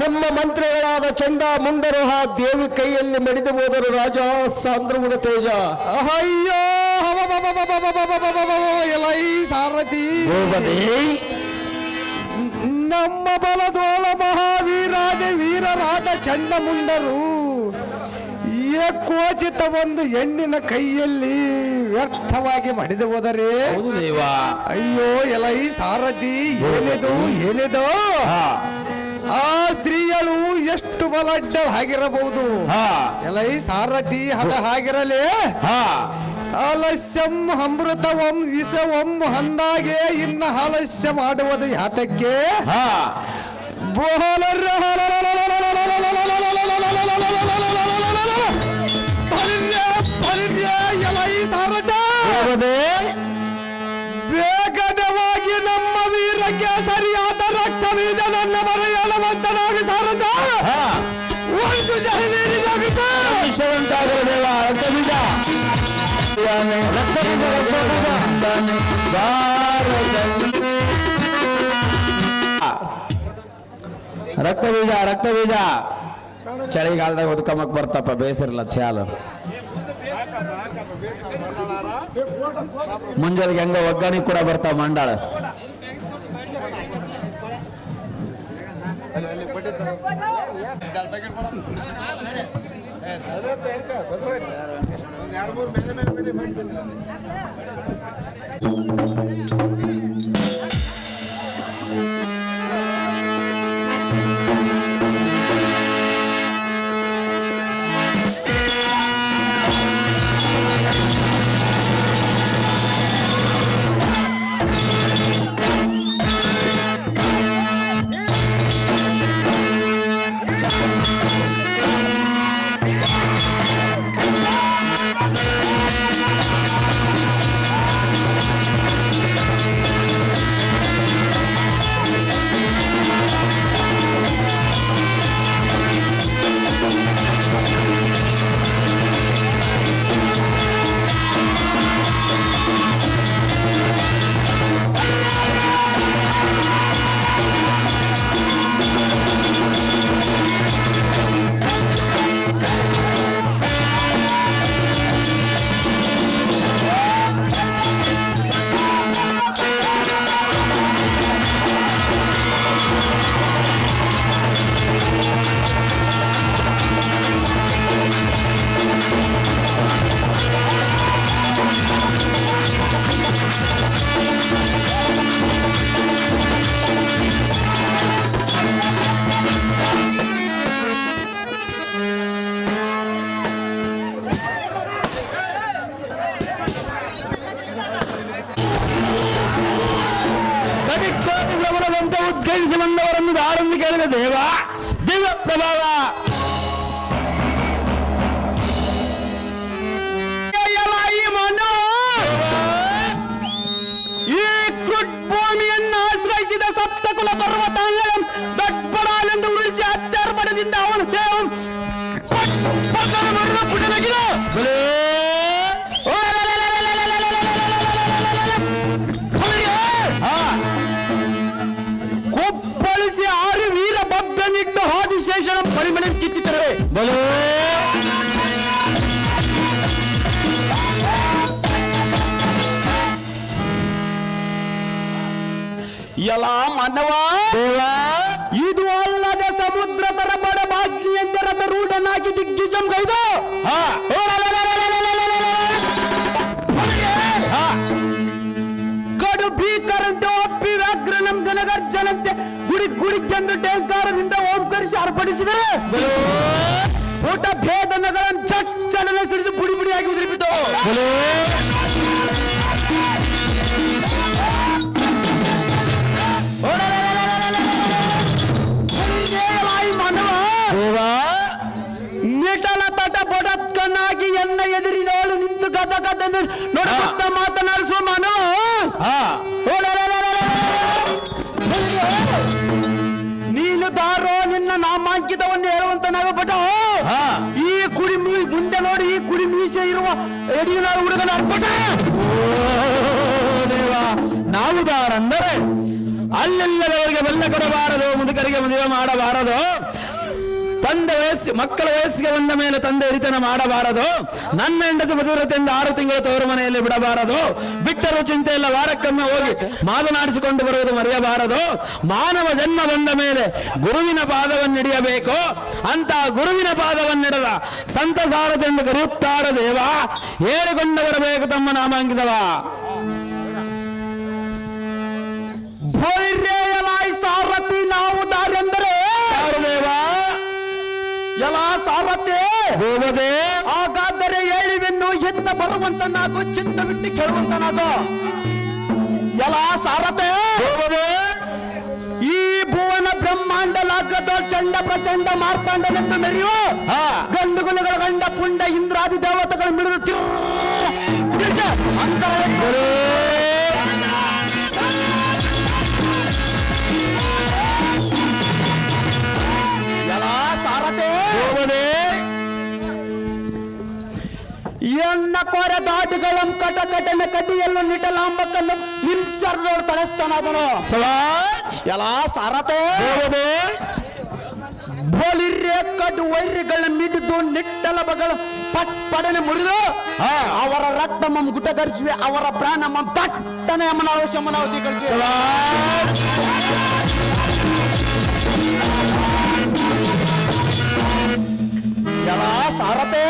ನಮ್ಮ ಮಂತ್ರಿಗಳಾದ ಚಂಡ ಮುಂಡರು ಆ ದೇವಿ ಕೈಯಲ್ಲಿ ಮಡಿದು ಹೋದರು ರಾಜ ಸಾಂದ್ರಗುಣ ತೇಜ ಅಯ್ಯೋ ಎಲೈ ಸಾರಥಿ ನಮ್ಮ ಬಲದೋಳ ಮಹಾವೀರಾದ ವೀರರಾದ ಚಂಡಮುಂಡರು ಕೋಚಿತ ಒಂದು ಹೆಣ್ಣಿನ ಕೈಯಲ್ಲಿ ವ್ಯರ್ಥವಾಗಿ ಮಡಿದು ಹೋದರೆ ಅಯ್ಯೋ ಎಲೈ ಸಾರಥಿ ಏನಿದು ಏನಿದು ಆ ಸ್ತ್ರೀಯಳು ಎಷ್ಟು ಬಲಡ್ಡಳಾಗಿರಬಹುದು ಎಲೈ ಸಾರಥಿ ಅದ ಹಾಗಿರಲೇ ಆಲಸ್ಯಂ ಅಮೃತವಂ ವಿಷವಂ ಅಂದಾಗೆ ಇನ್ನ ಆಲಸ್ಯ ಮಾಡುವುದು ಯಾತಕ್ಕೆ ಎಲೈ ಸಾರಥ ಬೇಗನವಾಗಿ ನಮ್ಮ ವೀರಕ್ಕೆ ಸರಿಯಾದ ರಕ್ತ ಬೀಜ ನನ್ನ ಮರೆಯಲವಂತನಾಗಿ ಸಾರದ ಒಂದು ಜಹನೀರಿ ಜಗತ್ತ ರಕ್ತ ಬೀಜ ರಕ್ತ ಬೀಜ ರಕ್ತ ಬೀಜ ಚಳಿಗಾಲದಾಗ ಒದ್ಕಮಕ್ ಬರ್ತಪ್ಪ ಬೇಸರಿಲ್ಲ ಚಾಲು ಮುಂಜಾನೆಗೆ ಹೆಂಗ ಒಗ್ಗರಣೆ ಕೂಡ ಬರ್ತಾವ ಮಂಡಾಳ ಪ್ರಬಲದಂತೆ ಉದ್ಘಾಟಿಸಿ ಬಂದವರನ್ನು ದಾರನ್ನು ಕೇಳಿದ ದೇವ ದಿವ್ಯ ಪ್ರಭಾವ ಈ ಭೂಮಿಯನ್ನು ಆಶ್ರಯಿಸಿದ ಸಪ್ತಕುಲ ಪರ್ವತಾಂಗಳ ದಟ್ಪಡಾಲೆಂದು ಉಳಿಸಿ ಅತ್ಯರ್ಪಣದಿಂದ ಅವನು ಕೊಪ್ಪಳಿಸಿ ಆರು ವೀರ ಬಬ್ಬನಿಟ್ಟು ಆದಿಶೇಷನ ಪರಿಮಳ ಕಿತ್ತಿತ್ತರೆ ಬಲೋ ಎಲ್ಲ ಮಾನವ ಇದು ಅಲ್ಲದೆ ಸಮುದ್ರ ತರ ಬಡ ಬಾಗ್ಲಿಯಂತೆ ರಥ ರೂಢನಾಗಿ ದಿಗ್ವಿಜಂ ಗೈದು ಕಡು ಭೀಕರಂತೆ ಒಪ್ಪಿ ವ್ಯಾಘ್ರನಂ ಗನಗರ್ಜನಂತೆ ಗುಡಿ ಗುಡಿ ಚಂದ್ರ ಟೇಂಕಾರದಿಂದ ಓಂಕರಿಸಿ ಅರ್ಪಣಿಸಿದರೆ ಊಟ ಭೇದನಗಳನ್ನು ಚಚ್ಚಲನೆ ಸಿಡಿದು ಪುಡಿ ಪುಡಿಯಾಗಿ ಉದುರಿಬಿದ್ದು ನಿಟಲ ತಟ ಬಡಕ್ಕನಾಗಿ ಎನ್ನ ಎದುರಿನವಳು ನಿಂತು ಗದ ಗದ ನೋಡುತ್ತ ಮಾತನಾಡಿಸುವ ಮಾನವ ನೀನು ದಾರೋ ನಿನ್ನ ನಾಮಾಂಕಿತವನ್ನು ಹೇಳುವಂತನಾಗಪಟ್ಟ ಈ ಕುಡಿ ಮುಂದೆ ನೋಡಿ ಈ ಕುಡಿ ಮೀಸೆ ಇರುವ ಎಡಿನ ಹುಡುಗನ ಅರ್ಪಟ ದೇವ ನಾವು ದಾರಂದರೆ ಅಲ್ಲೆಲ್ಲದವರಿಗೆ ಬೆಲ್ಲ ಕೊಡಬಾರದು ಮುದುಕರಿಗೆ ಮದುವೆ ಮಾಡಬಾರದು ತಂದೆ ಮಕ್ಕಳ ವಯಸ್ಸಿಗೆ ಬಂದ ಮೇಲೆ ತಂದೆ ಹಿರಿತನ ಮಾಡಬಾರದು ನನ್ನ ಹೆಂಡತಿ ಮಧುರತೆಯಿಂದ 6 ತಿಂಗಳು ತವರು ಮನೆಯಲ್ಲಿ ಬಿಡಬಾರದು ಬಿಟ್ಟರು ಚಿಂತೆ ಇಲ್ಲ ವಾರಕ್ಕೊಮ್ಮೆ ಹೋಗಿ ಮಾತನಾಡಿಸಿಕೊಂಡು ಬರುವುದು ಮರೆಯಬಾರದು ಮಾನವ ಜನ್ಮ ಬಂದ ಮೇಲೆ ಗುರುವಿನ ಪಾದವನ್ನು ಹಿಡಿಯಬೇಕು ಅಂತ ಗುರುವಿನ ಪಾದವನ್ನಿಡದ ಸಂತ ಸಾರಥೆಂದು ಕರೆಯುತ್ತಾರ ದೇವ ಹೇಳಿಕೊಂಡು ಬರಬೇಕು ತಮ್ಮ ನಾಮಾಂಕಿತವ ಸಾರಥಿ ನಾವು ದಾರೆಂದರೆ ಯಾರು ದೇವ ಎಲ್ಲ ಸಾರಥಿ ದೇವದೇ ಹಾಗಾದರೆ ಹೇಳಿವೆನ್ನು ಎತ್ತ ಬರುವಂತನಾಗು ಚಿತ್ತ ಬಿಟ್ಟು ಕೇಳುವಂತನಾಗು ಎಲ್ಲ ಸಾರಥಿ ದೇವದೇ ಈ ಭುವನ ಬ್ರಹ್ಮಾಂಡ ಲಾಗದ ಚಂಡ ಪ್ರಚಂಡ ಮಾರ್ತಾಂಡನೆಂದು ಮೆರೆಯುವ ಗಂಡುಗುಲಗಳ ಗಂಡ ಪುಂಡ ಇಂದ್ರಾದಿ ದೇವತೆಗಳು ಮಿಡಿದು ಅಂತ ಎನ್ನ ಕೊರ ದಾಟುಗಳಂ ಕಟಕಟನ ಕಡ್ಡಿಯಲ್ಲೂ ನಿಟಲಾಂಬಕ್ಕನ್ನು ಹಿಂಸರದೋಳು ತಳಸ್ತಾನದನು ಎಲ್ಲ ಸಾರಥೆ ಬೋಲಿರ್ರೆ ಕಡ್ಡು ವೈರ್ಯಗಳ ಮಿಡಿದು ನಿಟ್ಟಲ ಬಗಳ ಪಡನೆ ಮುರಿದು ಅವರ ರಕ್ತ ಮಮ್ ಗುಟಗರ್ಜುವೆ ಅವರ ಪ್ರಾಣ ಮಮ್ ಪಟ್ಟನೆ ಅಮನಾವತಿ ಕಳಿಸಿ ಎಲ್ಲ ಸಾರಥೆ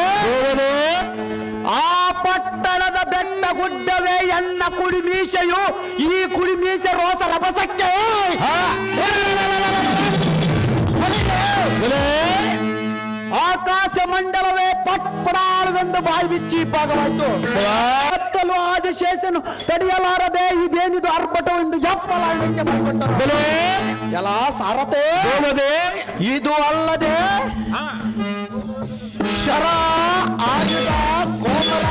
ಆ ಪಟ್ಟಣದ ಬೆಟ್ಟ ಗುಡ್ಡವೇ ಎನ್ನ ಕುಡಿಮೀಸೆಯು ಈ ಕುಡಿಮೀಸೆ ರೋಸ ರಭಸಕ್ಕೆ ಆಕಾಶ ಮಂಡಲವೇ ಪಟ್ಪಡಾಳುವೆಂದು ಬಾಯಿ ಬಿಚ್ಚಿ ಭಾಗವಾಯಿತು. ಕತ್ತಲು ಆದಿಶೇಷನು ತಡೆಯಲಾರದೆ ಇದೇನಿದು ಆರ್ಭಟವೆಂದು ಜಪ್ಪಲಾಂಗೆ ಮಾಡಿಕೊಂಡರು. ಎಲ್ಲ ಸಾರಥೆ ಇದು ಅಲ್ಲದೆ ಶರ ಆಯುಧ ಕೋಮಲ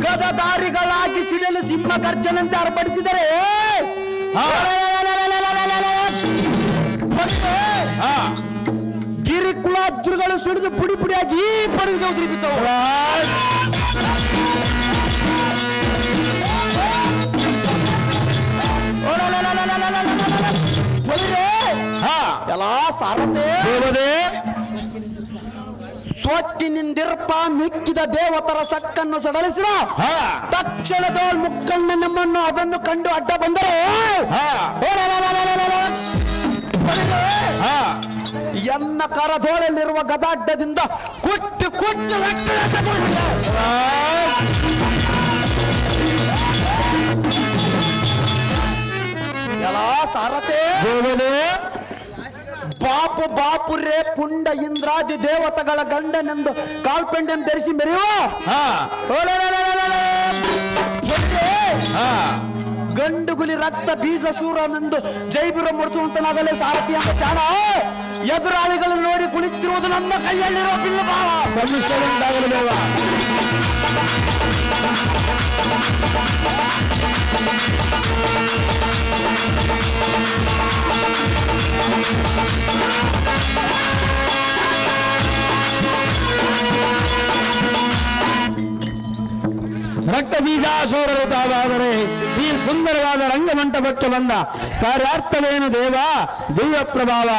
ಗದಧಾರಿಗಳಾಗಿ ಸಿಡಲು ಸಿಂಹ ಗರ್ಜನಂತೆ ಅರ್ಪಡಿಸಿದರೆ ಗಿರಿಕುಲಾದ್ರುಗಳು ಸುಡಿದು ಪುಡಿ ಪುಡಿಯಾಗಿ ಪಡೆದು ಬಿದ್ದವು. ಎಲ್ಲ ಸಾರಥೆ ಸ್ವತ್ತಿನಿಂದಿರ್ಪ ಮಿಕ್ಕಿದ ದೇವತರ ಸಕ್ಕನ್ನು ಸಡಲಿಸಿದ ತಕ್ಷಣದ ಮುಕ್ಕಣ್ಣ ನಮ್ಮನ್ನು ಅದನ್ನು ಕಂಡು ಅಡ್ಡ ಬಂದರೆ ಎನ್ನ ಕರದೋಳಲ್ಲಿರುವ ಗದಾಡ್ಡದಿಂದ ಕುಟ್ಟು ಕುಟ್ಟು ಎಲ್ಲ ಸಾರಥೆ ಬಾಪು ಬಾಪು ರೇ ಪುಂಡ ಇಂದ್ರಾದಿ ದೇವತೆಗಳ ಗಂಡನೆಂದು ಕಾಲ್ಪೆಂಡನ್ನು ಧರಿಸಿ ಮೆರೆಯುವ ಗಂಡುಗುಲಿ ರಕ್ತ ಬೀಜ ಸೂರನೆಂದು ಜೈಬುರ ಮುಡಿಸುವಂತನಾಗಲೇ ಸಾರಥಿ ಎಂಬ ಚಾಣ ಎದುರಾಳಿಗಳನ್ನು ನೋಡಿ ಕುಳಿತಿರುವುದು ನಮ್ಮ ಕೈಯಲ್ಲಿರುವ ಬಿಲ್ಲು ಭಾವ ರಕ್ತ ಬೀಜಾಸೂರರು ತಾವಾದರೆ ಈ ಸುಂದರವಾದ ರಂಗಮಂಟಪಕ್ಕೆ ಬಂದ ಕಾರ್ಯಾರ್ಥವೇನು ದೇವ ದಿವ್ಯ ಪ್ರಭಾವ.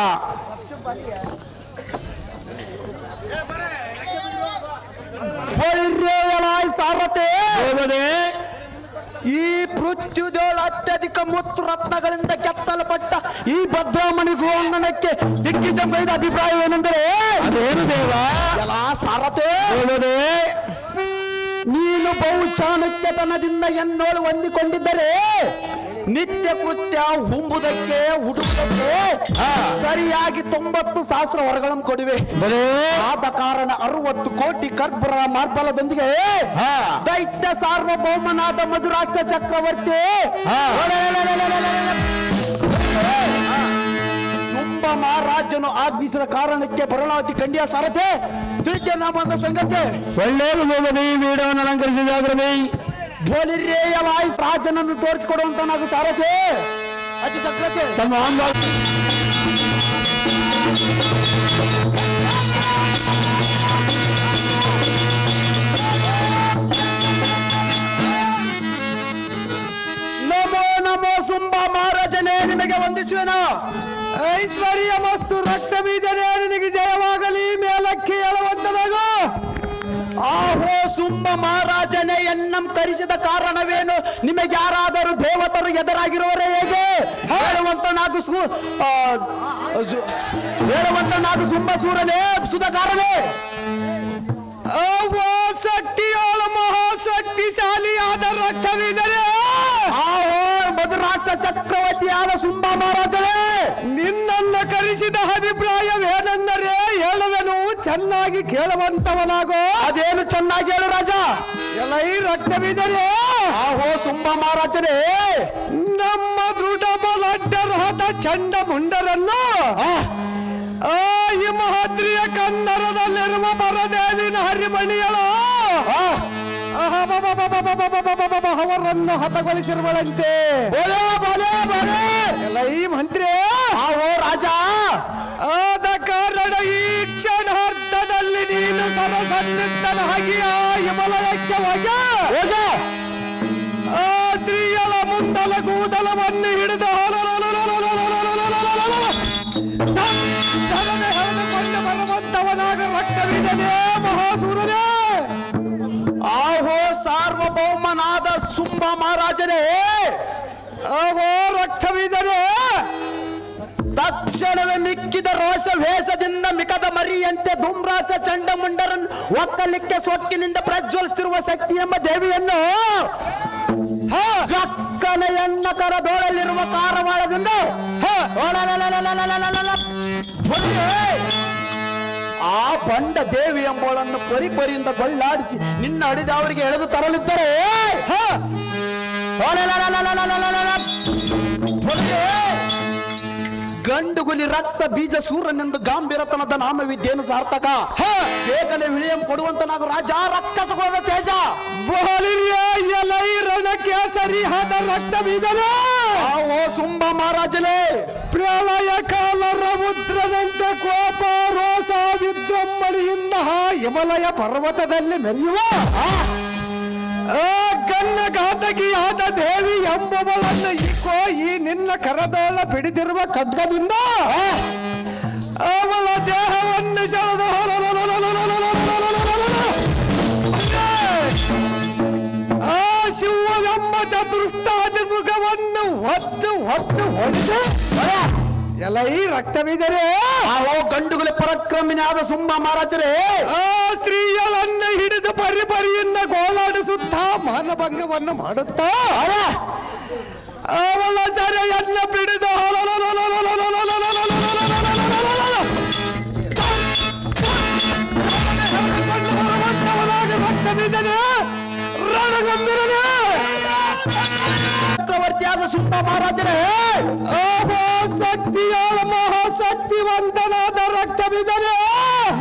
ಸಾರಥೆ ಈ ಪೃಥ್ವಿದೋಳ ಅತ್ಯಧಿಕ ಮುತ್ತು ರತ್ನಗಳಿಂದ ಕೆತ್ತಲ್ಪಟ್ಟ ಈ ಭದ್ರಾಮಣಿ ಗೋಂಗಣಕ್ಕೆ ದಿಗ್ವಿಜಯದ ಅಭಿಪ್ರಾಯವೇನೆಂದರೆ ಅದೇನು ದೇವ ಎಲ್ಲ ಸಾರಥೆ ನೀನು ಬಹು ಚಾಣಕ್ಯತನದಿಂದ ಎನ್ನೋಳು ಹೊಂದಿಕೊಂಡಿದ್ದರೆ ನಿತ್ಯ ಕೃತ್ಯ ಹುಂಬುದಕ್ಕೆ ಹುಡುಕುವುದಕ್ಕೆ ಸರಿಯಾಗಿ 90 ಸಹಸ್ರ ವರಗಳನ್ನು ಕೊಡುವೆ. ಆದ ಕಾರಣ 60 ಕೋಟಿ ಕರ್ಪೂರ ಮಾರ್ಬಲದೊಂದಿಗೆ ದೈತ್ಯ ಸಾರ್ವಭೌಮನಾದ ಮಧುರಾಷ್ಟ್ರ ಚಕ್ರವರ್ತಿ ಶುಂಭ ಮಹಾರಾಜನು ಆಜ್ಞಿಸಿದ ಕಾರಣಕ್ಕೆ ಬರಲಾವತಿ ಖಂಡಿಯ ಸಾರಥೆ ತಿಳಿದ ನಾಮದ ಸಂಗತಿ ಒಳ್ಳೆಯದು ಹೋಗದೆ ಈ ವೀಡವನ್ನು ಅಲಂಕರಿಸಿದಾಗ್ರದೆ ಬೋಲಿರೇಯಲಾಯ್ ರಾಜನನ್ನು ತೋರಿಸಿಕೊಡುವಂತ ನಾವು ಸಾರಥಿ ಅತಿ ಚಕ್ರತೆ ತಮ್ಮ ನಮೋ ನಮೋ ಶುಂಭ ಮಹಾರಾಜನೇ ನಿಮಗೆ ವಂದಿಸುವೆನು. ಐಶ್ವರ್ಯ ಮತ್ತು ರಕ್ತ ಬೀಜನೇ ನಿನಗೆ ಜಯವಾಗಲಿ. ಮೇಲಕ್ಕೆ ಹೇಳುವಂತನಾಗು. ಆಹೋ ಶುಂಭ ಮಹಾರಾಜನೇ ಎನ್ನಂ ಕರೆಸಿದ ಕಾರಣವೇನು? ನಿಮಗೆ ಯಾರಾದರೂ ದೇವತರು ಎದುರಾಗಿರುವರೇ ಹೇಗೆ? ಹೇಳುವಂತ ನಾಗು ಶುಂಭ ಸೂರನೇ ಸುಧಕಾರನೇ ಶಕ್ತಿಯೋಳ ಮಹಾಶಕ್ತಿಶಾಲಿಯಾದ ರಕ್ತ ಬೀಜನೇ ಆಹೋ ಮಧುರಾಷ್ಟ್ರ ಚಕ್ರವರ್ತಿಯಾದ ಶುಂಭ ಮಹಾರಾಜನೇ ನಿನ್ನನ್ನು ಕರೆಸಿದ ಅಭಿಪ್ರಾಯವೇನೆಂದರೆ ಹೇಳುವೆನು, ಚೆನ್ನಾಗಿ ಕೇಳುವಂತವನಾಗೋ. ಅದೇನು ಚೆನ್ನಾಗಿ ಹೇಳು ರಾಜ. ಎಲೈ ರಕ್ತ ಬೀಜನೇ ಆಹೋ ಶುಂಭ ಮಹಾರಾಜನೇ ನಮ್ಮ ದೃಢ ಬಲಡ್ಡರಾದ ಚಂಡ ಮುಂಡರನ್ನು ಹಿಮಹದ್ರಿಯ ಕಂದರದಲ್ಲಿರುವ ಪರದೇವಿನ ಹರಿಮಣಿಯಳು ಅವರನ್ನು ಹತಗೊಳಿಸಿರುವಳಂತೆ. ಎಲೈ ಮಂತ್ರಿ ಆಹೋ ರಾಜ ಆದ ಕಾರಣ ಈ ಕ್ಷಣಾರ್ಧದಲ್ಲಿ ನೀನು ಸರಸನ್ನಿದ್ದನಾಗಿ ಆ ಹಿಮಲಯಕ್ಕೆ ಹೋಗಿ ಆ ಸ್ತ್ರೀಯಳ ಮುಂದಲ ಕೂದಲವನ್ನು ಹಿಡಿದು ಎಳೆದುಕೊಂಡು ಬರುವಂತವನಾಗ ರಕ್ತವಿದನೇ ಮಹಾಸೂರನೇ. ಆಹೋ ಸಾರ್ವಭೌಮನಾದ ಶುಂಭ ಮಹಾರಾಜನೇ ಆಹೋ ರಕ್ತಬೀಜನೇ ತಕ್ಷಣವೇ ಮಿಕ್ಕಿದ ರೋಷ ವೇಷದಿಂದ ಮಿಕದ ಮರಿಯಂತೆ ಧೂಮ್ರಾಜ ಚಂಡಮುಂಡರನ್ನು ಒಕ್ಕಲಿಕ್ಕೆ ಸೊಕ್ಕಿನಿಂದ ಪ್ರಜ್ವಲಿಸುತ್ತಿರುವ ಶಕ್ತಿ ಎಂಬ ದೇವಿಯನ್ನು ಅಕ್ಕನೆಯನ್ನ ಕರದೋಳಲಿರುವ ಕಾರವಾಳದಿಂದ ಆ ಬಂಡ ದೇವಿ ಎಂಬುವಳನ್ನು ಪರಿಪರಿಯಿಂದ ಗೊಳ್ಳಾಡಿಸಿ ನಿನ್ನ ಅಡಿದ ಅವರಿಗೆ ಎಳೆದು ತರಲಿದ್ದರೆ ಗಂಡುಗುಲಿ ರಕ್ತ ಬೀಜ ಸೂರ್ಯನೆಂದು ಗಾಂಭೀರತನದ ನಾಮವಿದ್ದೇನು ಸಾರ್ಥಕ ಬೇಗನೆ ವಿಳಿಯಂ ಕೊಡುವಂತನಾಗ ರಾಜ ರಕ್ಕಸಗೋದ ತೇಜ ರಣ ಕೇಸರಿ ಹದ ರಕ್ತ ಬೀಜನ ಓ ಸುಂಬ ಮಹಾರಾಜಲೇ ಪ್ರಳಯ ಕಾಲ ರಮುದ್ರನಂತೆ ಕೋಪ ರೋಸ ವಿದ್ರಂಬಳಿಯಿಂದ ಹಿಮಲಯ ಪರ್ವತದಲ್ಲಿ ಮೆರೆಯುವ ಗಣ್ಣ ಘಾತಕಿಯಾದ ದೇವಿ ಎಂಬುವಳನ್ನು ಇಕ್ಕೋ ಈ ನಿನ್ನ ಕರದೋಳ ಬಿಡಿದಿರುವ ಖಡ್ಗದಿಂದ ಅವಳ ದೇಹವನ್ನು ಸೆಳೆದು ಆ ಶಿವವೆಂಬ ಚತುಷ್ಟಾದಿಮೃಗವನ್ನು ಹೊತ್ತು ಹೊಡಿಸಿ ಎಲ್ಲ ಈ ರಕ್ತ ಬೀಜರೇ ಓ ಗಂಡುಗಳ ಪರಾಕ್ರಮಿನಾದ ಸುಮ್ಮ ಮಹಾರಾಜರೇ ಆ ಸ್ತ್ರೀಯಳನ್ನು ಹಿಡಿದು ಪರಿಪರಿಯಿಂದ ಗೋಳಾಡಿಸುತ್ತಾ ಮಾನಭಂಗವನ್ನು ಮಾಡುತ್ತಾ ಅವಳ ಸೆರೆಯನ್ನು ಬಿಡಿದು ರಕ್ತ ಬೀಜನೇ ರಣಗಂಭೀರನೇ ಚಕ್ರವರ್ತಿಯಾದ ಸುಮ್ಮ ಮಹಾರಾಜರೇ ಶಕ್ತಿಯಾಳ ಮಹಾಶಕ್ತಿವಂತನಾದ ರಕ್ತ ಬೀಜನೇ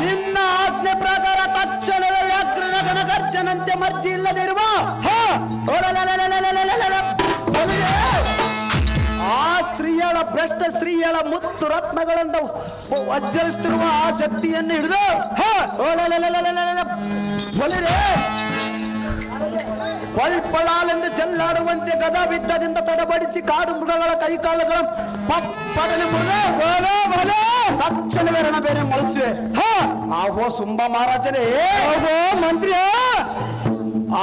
ನಿನ್ನ ಆಜ್ಞೆ ಪ್ರಕಾರ ತಕ್ಷಣವೇ ವ್ಯಾಘ್ರನ ಗರ್ಜನಂತೆ ಮರ್ಜಿ ಇಲ್ಲದಿರುವ ಆ ಸ್ತ್ರೀಯಳ ಭ್ರಷ್ಟ ಸ್ತ್ರೀಯಳ ಮುತ್ತು ರತ್ನಗಳಿಂದ ವಜ್ರಿಸುತ್ತಿರುವ ಆ ಶಕ್ತಿಯನ್ನು ಹಿಡಿದು ಪಳ್ಪಳಾಲೆಂದು ಚೆಲ್ಲಾಡುವಂತೆ ಗದಾ ಬಿದ್ದದಿಂದ ತಡಬಡಿಸಿ ಕಾಡು ಮೃಗಗಳ ಕೈಕಾಲುಗಳ ಪಡನೆ ತಕ್ಷಣವೇ ರಣ ಬೇರೆ ಮೊಳಗಿಸುವೆ ಆಹೋ ಸುಂಬ ಮಹಾರಾಜನೇ ಆಹೋ ಮಂತ್ರಿಯ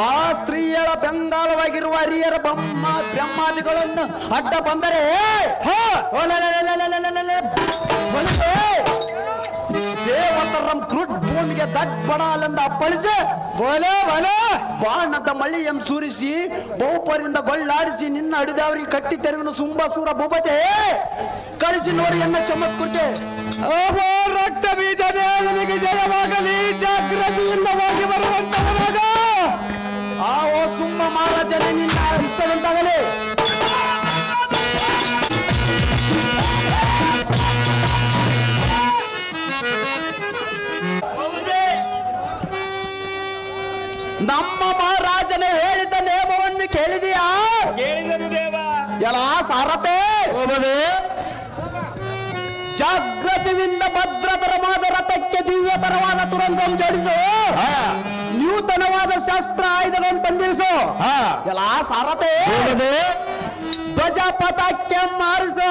ಆ ಸ್ತ್ರೀಯರ ಬೆಂಗಾಲವಾಗಿರುವ ಹಿರಿಯರ ಬ್ರಹ್ಮಾದಿಗಳನ್ನು ಅಡ್ಡ ಬಂದರೆ ದೇವತರಂ ಕ್ರುಡ್ ಭೂಮಿಗೆ ದಡ್ಬಡಾಲೆಂದು ಅಪ್ಪಳಿಸಿ ಬಾಣದ ಮಳಿಯಂ ಸುರಿಸಿ ಬಹುಪರಿಂದ ಗೊಳ್ಳಾಡಿಸಿ ನಿನ್ನ ಅಡಿದವರಿಗೆ ಕಟ್ಟಿ ತೆರವಿನ ಸುಂಬಸೂರ ಭೂಪತೆ ಕಳಿಸಿ ನೋಡಿ ಎನ್ನ ಚಮತ್ಕೃತೆ ಓಹೋ ರಕ್ತ ಬೀಜನೇ ನಿನಗೆ ಜಯವಾಗಲಿ ಜಾಗೃತಿಯಿಂದ ಹೋಗಿ ಬರುವಂತವನಾಗ ಆ ಓ ಸುಮ್ಮ ಮಹಾರಾಜನೇ ನಿನ್ನ ಇಷ್ಟದಂತಾಗಲಿ ನಮ್ಮ ಮಹಾರಾಜನೇ ಹೇಳಿದ ನೇಮವನ್ನು ಕೇಳಿದೆಯಾ? ಕೇಳಿದನು ದೇವ. ಎಲ್ಲ ಸಾರತೆ ಜಾಗೃತಿಯಿಂದ ಭದ್ರತರವಾದ ರಥಕ್ಕೆ ದಿವ್ಯತರವಾದ ತುರಂಗಂ ಜೋಡಿಸು, ನೂತನವಾದ ಶಸ್ತ್ರ ಆಯುಧಗಳನ್ನು ತಂದಿರಿಸು. ಎಲ್ಲ ಸಾರತೆ ಧ್ವಜ ಪತಾಕೆ ಮಾರಿಸು,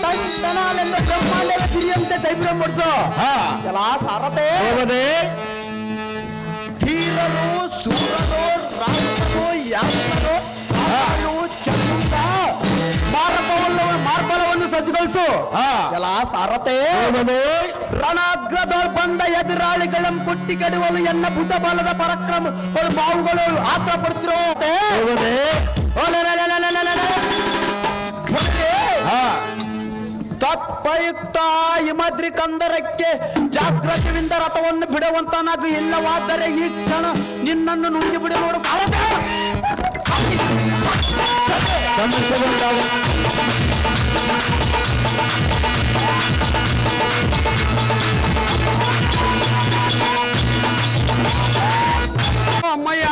ತಂತನಾಲೆಂದು ಬ್ರಹ್ಮಾಂಡದ ಸಿರಿಯಂತೆ ಚೈಬ್ರಂ ಕೊಡಿಸು. ಎಲ್ಲ ಸಾರತೆ ಧೀರರು ಸೂರರು ರಾಜರು ಯಾರು ಚಂದ ಮಾರ್ಬಲವನ್ನು ಸಜ್ಜುಗೊಳಿಸು. ಎಲ್ಲ ಸಾರತೆ ರಣಾಗ್ರದೊಳ್ ಬಂದ ಎದುರಾಳಿಗಳನ್ನು ಕುಟ್ಟಿ ಕೆಡುವಲು ಎನ್ನ ಭುಜ ಬಲದ ಪರಾಕ್ರಮ ಬಾವುಗಳು ಆತ್ರ ಪಡ್ತಿರೋ ತತ್ಪಯುಕ್ತ ಹಿಮದ್ರಿ ಕಂದರಕ್ಕೆ ಜಾಗೃತಿಯಿಂದ ರಥವನ್ನು ಬಿಡುವಂತನಾಗು. ಇಲ್ಲವಾದರೆ ಈ ಕ್ಷಣ ನಿನ್ನನ್ನು ನುಂಗಿ ಬಿಡಿ ನೋಡು ಸಾರತೆ. ಅಮ್ಮಯ್ಯ,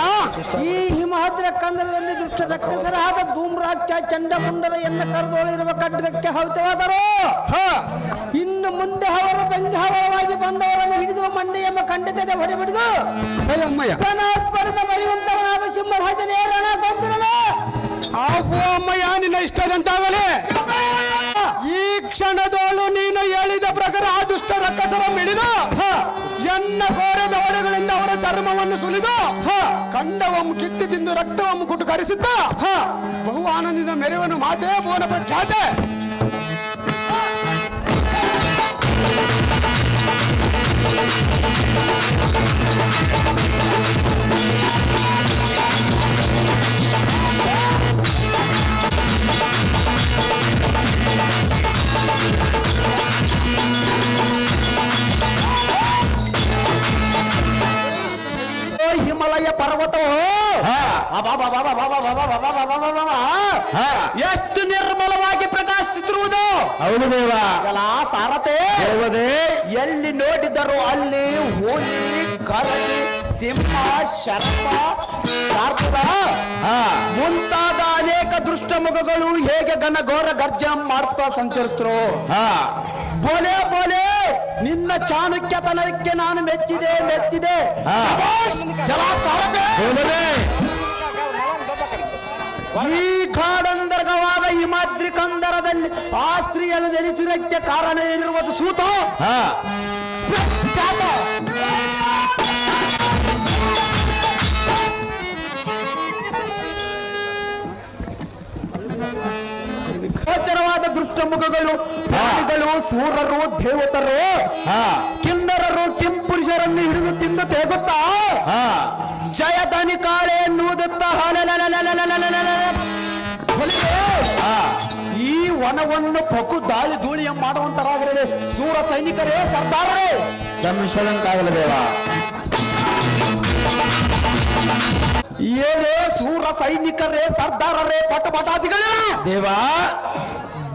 ಈ ಹಿಮಹದ್ರ ಕಂದರದಲ್ಲಿ ದುಷ್ಟ ರಕ್ಕಸರಾದ ಧೂಮ್ರಾಕ್ಷ ಚಂಡಮುಂಡರ ಎನ್ನ ಕರೆದೋಳಿರುವ ಖಡ್ಗಕ್ಕೆ ಹೌತವಾದರು. ಇನ್ನು ಮುಂದೆ ಅವರು ಬೆಂಗಾವರವಾಗಿ ಬಂದವರನ್ನು ಹಿಡಿದು ಮಂಡಿ ಎಂಬ ಖಂಡಿತದ ಹೊಡೆಬಿಡಿದು ಕನಾರ್ಪಣದ ಮರಿವಂತವನಾದ ಸಿಂಹರಾಜನೇ ರಣ ಗೊಂಬಿರನ. ಆಫು ಅಮ್ಮಯ್ಯ, ನಿನ್ನ ಇಷ್ಟದಂತಾಗಲಿ. ಈ ಕ್ಷಣದೋಳು ನೀನು ಹೇಳಿದ ಪ್ರಕಾರ ಆ ದುಷ್ಟ ರಕ್ಕಸರ ಮಿಡಿದು ಎನ್ನ ಘೋರದ ಹೊಡೆಗಳಿಂದ ಅವರ ಚರ್ಮವನ್ನು ಸುಲಿದು ಖಂಡವಂ ಕಿತ್ತಿ ತಿಂದು ರಕ್ತವಂ ಕುಟ್ಟು ಕರಿಸುತ್ತ ಬಹು ಆನಂದದಿಂದ ಮೆರೆವನು ಮಾತೇ ಭುವನ ಪ್ರಖ್ಯಾತೆ. ಹಿಮಾಲಯ ಪರ್ವತವು ಹಾ. ಎಷ್ಟು ನಿರ್ಮಲವಾಗಿ ಪ್ರಕಾಶಿಸುತ್ತಿರುವುದು. ಹೌದು ದೇವ. ಎಲ್ಲ ಸಾರತೆ ದೇವದೇ. ಎಲ್ಲಿ ನೋಡಿದರು ಅಲ್ಲಿ ಹುಲಿ, ಕರಡಿ, ಸಿಂಹ, ಸರ್ಪ, ಶಾರ್ಪದ ಹಾ. ಮುಂತಾದ ಅನೇಕ ದುಷ್ಟ ಮುಖಗಳು ಹೇಗೆ ಘನಘೋರ ಗರ್ಜನ ಮಾಡ್ತಾ ಸಂಚರಿಸ್ತರು. ಹಾ. ಬೋಲೆ ಬೋಲೆ ನಿನ್ನ ಚಾಣಕ್ಯತನಕ್ಕೆ ನಾನು ಮೆಚ್ಚಿದೆ. ಹಾ. ಶಭಾಷ್! ಎಲ್ಲ ಸಾರತೆ ದೇವದೇ. ಈ ಕಾಡಂದರ್ಗವಾದ ಹಿಮಾದ್ರಿ ಕಂದರದಲ್ಲಿ ಆ ಸ್ತ್ರೀಯನ್ನು ನೆಲೆಸಿರಕ್ಕೆ ಕಾರಣ ಏನಿರುವುದು ಸೂತ. ಹಾ. ಪ್ರಖ್ಯಾತ. ಗೋಚರವಾದ ದುಷ್ಟ ಮುಖಗಳು, ಪ್ರಾಣಿಗಳು, ಸೂರರು, ದೇವತರು, ಹಾ. ಕಿನ್ನರರು, ಕಿಂಪುರುಷರನ್ನು ಹಿಡಿದು ತಿಂದು ತೇಗುತ್ತಾ ಹಾ. ಜಯಧನಿ ಕಾಳೆ ಎನ್ನುವುದತ್ತ ಹಾ. ಈ ವನವನ್ನು ಪಕು ದಾಳಿ ಧೂಳಿಯ ಮಾಡುವಂತರಾಗಿರಲಿ ಸೂರ ಸೈನಿಕರೇ, ಸರ್ದಾರರೇ. ಧರ್ಮಿಸದಂತಾಗಲಿ ದೇವ. ಏನೇ ಸೂರ ಸೈನಿಕರೇ, ಸರ್ದಾರರೇ, ಪಟಪಟಾದಿಗಳೇ, ದೇವ.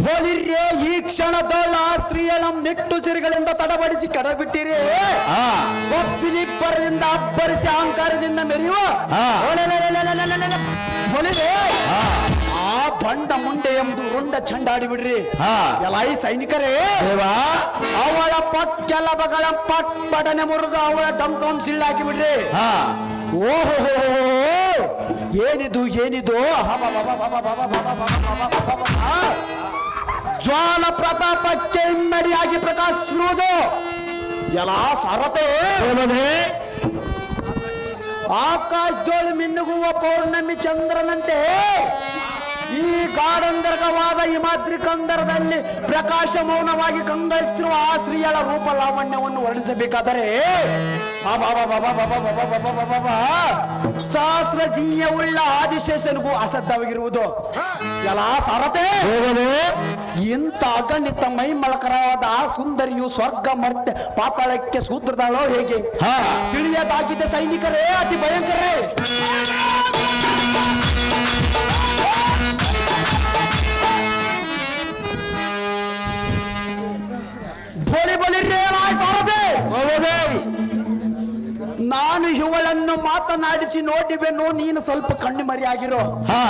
ಬೋಲಿರ್ಯೇ ಈ ಕ್ಷಣದೊಳ ಸ್ತ್ರೀಯಳ ನಿಟ್ಟುಸಿರುಗಳಿಂದ ತಡಬಡಿಸಿ ಕೆಡಬಿಟ್ಟಿರಿ. ಹಾ. ಒಬ್ಬಿನಿಬ್ಬರಿಂದ ಅಬ್ಬರಿಸಿ ಅಹಂಕಾರದಿಂದ ಮೆರೆಯುವ ಹಾ. ಬೋಲಿರೇ, ಹಾ. ಆ ಬಂಡ ಮುಂಡೆ ಎಂಬುದು ರುಂಡ ಚಂಡಾಡಿ ಬಿಡ್ರಿ. ಹಾ. ಎಲ್ಲ ಈ ಸೈನಿಕರೇ, ದೇವ. ಅವಳ ಪಕ್ಕೆಲಬಗಳ ಪಟ್ಪಡನೆ ಮುರಿದು ಅವಳ ಡಂಕಂ ಸಿಳ್ಳಾಕಿ ಬಿಡ್ರಿ. ಹಾ. ಓಹೋ, ಏನಿದು ಜ್ವಾಲ ಪ್ರತಾಪಕ್ಕೆ ಇಮ್ಮಡಿಯಾಗಿ ಪ್ರಕಾಶಿಸುವುದು. ಎಲ್ಲ ಸಾರತೆ ದೇವದೇ. ಆಕಾಶದೋಳು ಮಿನ್ನುಗುವ ಪೌರ್ಣಮಿ ಚಂದ್ರನಂತೆ ಈ ಗಾಢಂದರ್ಗವಾದ ಹಿಮಾದ್ರಿ ಕಂದರದಲ್ಲಿ ಪ್ರಕಾಶ ಮೌನವಾಗಿ ಕಂಗೊಳಿಸುತ್ತಿರುವ ಆ ಸ್ತ್ರೀಯಳ ರೂಪ ಲಾವಣ್ಯವನ್ನು ವರ್ಣಿಸಬೇಕಾದರೆ ಸಹಸ್ರ ಜೀಯವುಳ್ಳ ಆದಿಶೇಷನಿಗೂ ಅಸಾಧ್ಯವಾಗಿರುವುದು. ಎಲ್ಲ ಸಾರತೆ ದೇವದೇ. ಇಂಥ ಅಗಣಿತ ಮೈಮಳಕರವಾದ ಆ ಸುಂದರಿಯು ಸ್ವರ್ಗ ಮರ್ತ್ಯ ಪಾತಾಳಕ್ಕೆ ಸೂತ್ರದಾಳೋ ಹೇಗೆ ಹಾ. ತಿಳಿಯದಾಗಿದೆ ಸೈನಿಕರೇ, ಅತಿ ಭಯಂಕರೇ. ದೇವದೇ. ನಾನು ಇವಳನ್ನು ಮಾತನಾಡಿಸಿ ನೋಡಿವೆನು, ನೀನು ಸ್ವಲ್ಪ ಕಣ್ಣು ಮರಿಯಾಗಿರೋ. ಹಾ.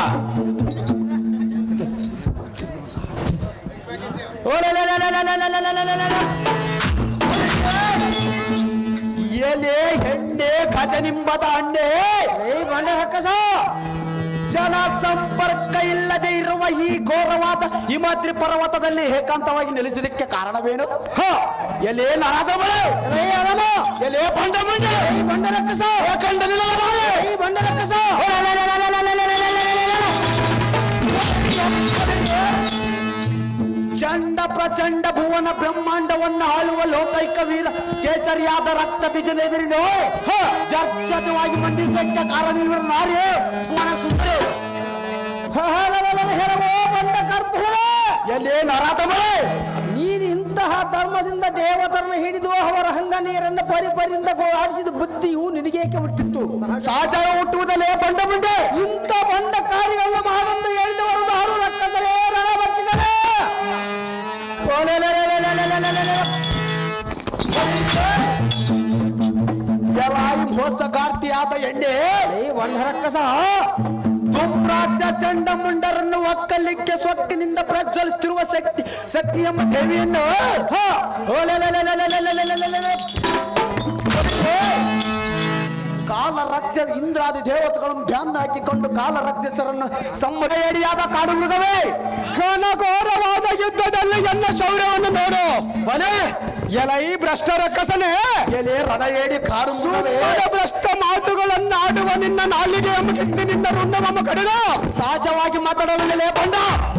ಎಲೆ ಹೆಣ್ಣೆ ಗಜನಿಂಬದ ಹಣ್ಣೆ, ಜನ ಸಂಪರ್ಕ ಇಲ್ಲದೆ ಇರುವ ಈ ಘೋರವಾದ ಹಿಮಾದ್ರಿ ಪರ್ವತದಲ್ಲಿ ಏಕಾಂತವಾಗಿ ನೆಲೆಸಲಿಕ್ಕೆ ಕಾರಣವೇನು? ಎಲೆ ನರದವಳೆ, ಎಲೆ ಬಂಡ ಮುಂಡೆ, ಏಕಂಡ ನಿಲ್ಲಬಾರದೆ. ಚಂಡ ಪ್ರಚಂಡ ಭುವನ ಬ್ರಹ್ಮಾಂಡವನ್ನು ಆಳುವ ಲೋಕೈಕ ವೀರ ಕೇಸರಿಯಾದ ರಕ್ತ ಬೀಜನೆದುರಿನೋ ಜರ್ಜತವಾಗಿ ಮಂಡಿಸಕ್ಕೆ ಕಾರಣ ಇವರು ನಾರಿ ಭುವನ ಸುಂದರಿ. ಎಲ್ಲಿ ನರಾತಮಳೆ, ನೀನು ಇಂತಹ ಧರ್ಮದಿಂದ ದೇವತರನ್ನು ಹಿಡಿದು ಅವರ ಹಂಗ ನೀರನ್ನು ಪರಿಪರಿಂದ ಆಡಿಸಿದ ಬುದ್ಧಿಯು ನಿನಗೇಕೆ ಹುಟ್ಟಿತ್ತು? ಸಹಜ ಹುಟ್ಟುವುದಲ್ಲೇ ಬಂಡ ಮುಂಡೆ. ಇಂಥ ಬಂಡ ಕಾರ್ಯಗಳನ್ನು ಮಾಡಂದು ಹೇಳಿದವರು ದಾರು ರಕ್ಕದರೆ ರಣಬಚ್ಚಿದರೆ ಜಲಾಯಿ ಮೋಸಗಾರ್ತಿಯಾದ ಎಣ್ಣೆ ಬಂಡ ರಕ್ಕಸ ಧೂಮ್ರಾಜ ಚಂಡ ಮುಂಡರನ್ನು ಒಕ್ಕಲಿಕ್ಕೆ ಸೊಕ್ಕಿನಿಂದ ಪ್ರಜ್ವಲಿಸುತ್ತಿರುವ ಶಕ್ತಿ ಎಂಬ ದೇವಿಯನ್ನು ಕಾಲ ರಕ್ಷ ಇಂದ್ರಾದಿ ದೇವತೆಗಳನ್ನು ಧ್ಯಾನ ಹಾಕಿಕೊಂಡು ಕಾಲ ರಕ್ಷಸರನ್ನು ಸಂಹರಿಯಾದ ಕಾಡು ಮೃಗವೇ, ಘನಘೋರವಾದ ಯುದ್ಧದಲ್ಲಿ ಎಲ್ಲ ಶೌರ್ಯವನ್ನು ನೋಡು. ಎಲ ಈ ಭ್ರಷ್ಟ ರಕ್ಕಸನೇ, ಎಲೆ ರಣ ಏಡಿ ಕಾಡು ಮೃಗವೇ, ಭ್ರಷ್ಟ ಮಾತುಗಳನ್ನು ಆಡುವ ನಿನ್ನ ನಾಲಿಗೆ ಎಂಬ ರುಂಡವನ್ನು ಕಡಿದ ಸಹಜವಾಗಿ ಮಾತಾಡೋದಲ್ಲೇ ಬಂದ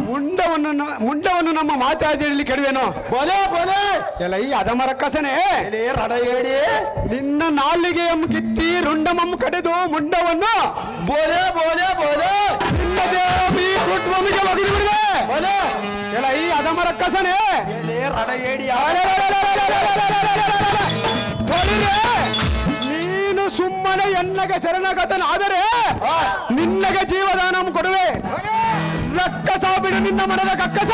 ಮುಂಡವನ್ನು ನಮ್ಮ ಮಾತಾಡಿ ಕೆಡುವೆನು. ಎಲ ಈ ಅಧಮ ರಕ್ಕಸನೇ, ಎಲೆ ರಣ ಏಡಿ ನಿನ್ನ ನಾಲಿಗೆ ಎಂಬ ಕಿತ್ತಿ ರುಂಡಮಮ್ಮ ಕಡೆದು ಮುಂಡವನ್ನು ನಿನ್ನ ದೇವಿ ಕುಟುಂಬಕ್ಕೆ ಒಗೆದು ಬಿಡುವೆ. ಎಲ್ಲ ಈ ಅಧಮ ರಕ್ಕಸನೇ, ನೀನು ಸುಮ್ಮನೆ ಎನ್ನಗೆ ಶರಣಗತನಾದರೆ ನಿನ್ನಗೆ ಜೀವದಾನ ಕೊಡುವೆ. ರಕ್ಕಸ ಬಿಡು ನಿನ್ನ ಮನದ ಕಕ್ಕಸ.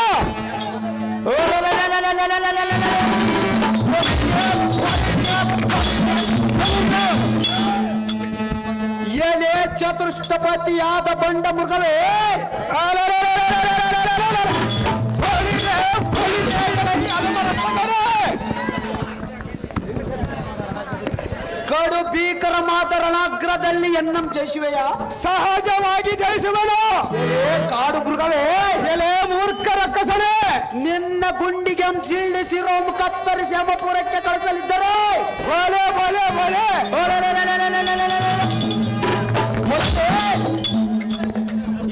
ಏನೇ ಚತುಷ್ಟಪತಿಯಾದ ಬಂಡ ಮೃಗವೇ, ಕಡು ಭೀಕರ ಮಾತ ರಣಾಗ್ರದಲ್ಲಿ ಎನ್ನಂ ಜಯಿಸುವೆಯ? ಸಹಜವಾಗಿ ಜಯಿಸುವನು. ಕಾಡು ಮೃಗವೇ, ಎಲೆ ಮೂರ್ಖ ರಕ್ಕಸನೇ, ನಿನ್ನ ಗುಂಡಿಗೆ ಸೀಳಿಸಿರೋ ಕತ್ತರಿಸಿ ಯಮಪುರಕ್ಕೆ ಕಳಿಸಲಿದ್ದರು. ಒಲೆ ಒಲೆ ಒಲೆ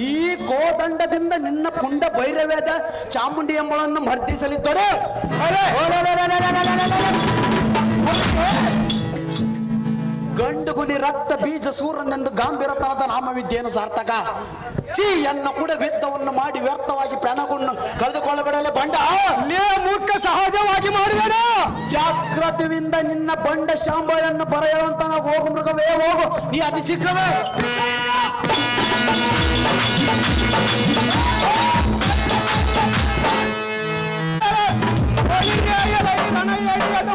ಈ ಕೋದಂಡದಿಂದ ನಿನ್ನ ಪುಂಡ ಭೈರವೇದ ಚಾಮುಂಡಿ ಎಂಬಳನ್ನು ಮರ್ದಿಸಲಿದ್ದರು. ಗಂಡು ಗುದಿ ರಕ್ತ ಬೀಜ ಸೂರನೆಂದು ಗಾಂಭೀರತನದ ನಾಮವಿದ್ಯೇನು ಸಾರ್ಥಕ? ಚೀ ಎನ್ನ ಕೂಡ ಯುದ್ಧವನ್ನು ಮಾಡಿ ವ್ಯರ್ಥವಾಗಿ ಪ್ರಾಣವನ್ನು ಕಳೆದುಕೊಳ್ಳಬೇಡಲೇ ಬಂಡ. ಲೇ ಮೂರ್ಖ, ಸಹಜವಾಗಿ ಮಾಡಿದನು. ಜಾಗೃತಿಯಿಂದ ನಿನ್ನ ಬಂಡ ಶಾಂಬಳನ್ನು ಬರೆಯುವಂತ ಹೋಗು ಮೃಗವೇ ಹೋಗು, ನೀ ಅತಿ ಸಿಕ್ಕವೇ.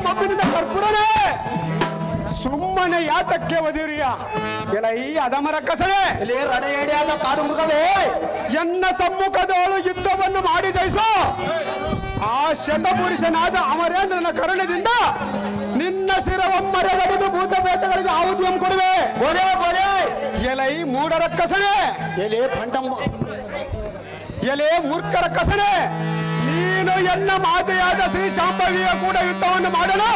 ಮಗುವಿನ ಕರ್ಪೂರನೇ, ಸುಮ್ಮನೆ ಯಾತಕ್ಕೆ ಒದಿರಿಯ? ಎಲ ಈ ಅದಮರ ಕಸನೆ, ರಣೇಡಿಯಾದ ಕಾಡು ಮೃಗವೇ, ಎನ್ನ ಸಮ್ಮುಖದವಳು ಯುದ್ಧವನ್ನು ಮಾಡಿ ಜಯಿಸು. ಆ ಶತಪುರುಷನಾದ ಅಮರೇಂದ್ರನ ಕರುಣದಿಂದ ನಿನ್ನ ಶಿರವಮ್ಮರೆಗಡಿದು ಭೂತ ಪ್ರೇತಗಳಿಗೆ ಆಹುತಿಯಂ ಕೊಡುವೆ. ಎಲೈ ಮೂಢರ ಕಸನೆ, ಎಲೆ ಭಂಡಮ್ಮ, ಎಲೆ ಮೂರ್ಖರ ಕಸನೆ, ನೀನು ಎನ್ನ ಮಾತೆಯಾದ ಶ್ರೀ ಶಾಂಭವಿಯ ಕೂಡ ಯುದ್ಧವನ್ನು ಮಾಡಲು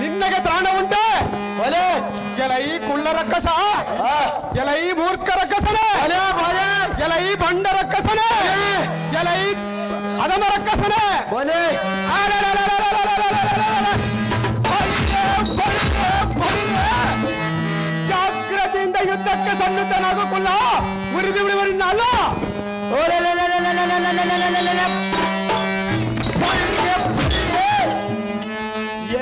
ನಿನ್ನಗೆ ತ್ರಾಣ ಉಂಟೆ? ಎಲೈ ಕುಳ್ಳರ ಕಸ, ಎಲೈ ಮೂರ್ಖರ ಕಸನೆ, ಎಲೈ ಬಂಡರ ಕಸನೆ, ಎಲೈ ಅದಮರ ಕಸನೆ. ಜಾಗ್ರತೆಯಿಂದ ಯುದ್ಧಕ್ಕೆ ಸನ್ನದ್ಧನಾಗಕ್ಕಲ್ಲ, ಮುರಿದು ಬಿಡುವರಿನ್ನ ಅಲ್ಲ.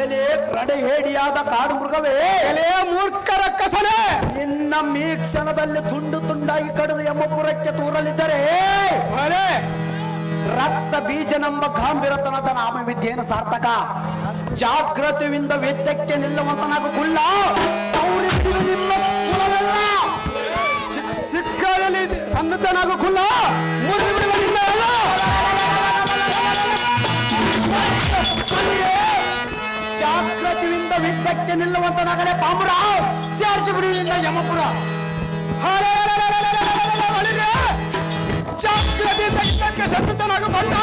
ಎಲೆ ರಣಹೇಡಿಯಾದ ಕಾಡು ಮೃಗವೇ, ಎಲೆ ಮೂರ್ಖರ ಕಸನೆ, ಇನ್ನ ಈ ಕ್ಷಣದಲ್ಲಿ ತುಂಡು ತುಂಡಾಗಿ ಕಡಿದು ಯಮಪುರಕ್ಕೆ ತೂರಲಿದ್ದರೆ ರಕ್ತ ಬೀಜನೆಂಬ ಗಾಂಭೀರತನದ ನಾಮವಿದ್ಯೇನು ಸಾರ್ಥಕ? ಜಾಗೃತಿಯಿಂದ ವೇದ್ಯಕ್ಕೆ ನಿಲ್ಲುವಂತನಾಗ ಕುಳ್ಳ ಸಿಕ್ಕದಲ್ಲಿ ಸನ್ನದ್ಧನಾಗಕ್ಕಲ್ಲ, ಮುರಿದು ಬಿಡುವರಿನ್ನ ಅಲ್ಲ. ಜಾಗೃತಿಯಿಂದ ಯುದ್ಧಕ್ಕೆ ನಿಲ್ಲುವಂತನಾಗಲೇ ಪಾಮುರ ಸೇರಿಸಿ ಬಿಡುವುದರಿಂದ ಯಮಪುರ. ಜಾಗ್ರತೆಯಿಂದ ಯುದ್ಧಕ್ಕೆ ಸನ್ನದ್ಧನಾಗ ಬಂದ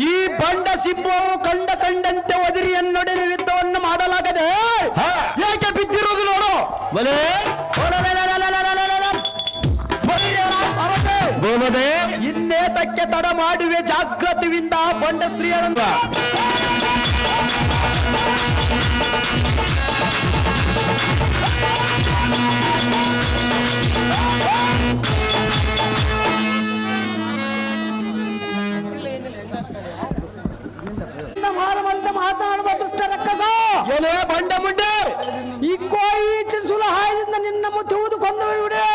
ಈ ಬಂಡ ಸಿಂಹವು ಕಂಡಂತೆ ಒದಿರಿ ಎನ್ನೊಡನೆ ಯುದ್ಧವನ್ನು ಮಾಡಲಾಗದೆ ಯಾಕೆ ಬಿದ್ದಿರುವುದು ನೋಡು. ಇನ್ನೇತಕ್ಕೆ ತಡ ಮಾಡುವೆ ಜಾಗೃತಿಯಿಂದ ಬಂಡ ಸ್ತ್ರೀಯರನ್ನು. ಮಾತನಾಡುವ ದುಷ್ಟ ರಕ್ಕಸ, ಎಲೆ ಬಂಡ ಮುಂಡೆ, ಈ ಕೋಯಿ ಸುಲಹಾಯದಿಂದ ನಿನ್ನ ಮುತ್ತುವುದು ಕೊಂದು ಬಿಡುವೆ.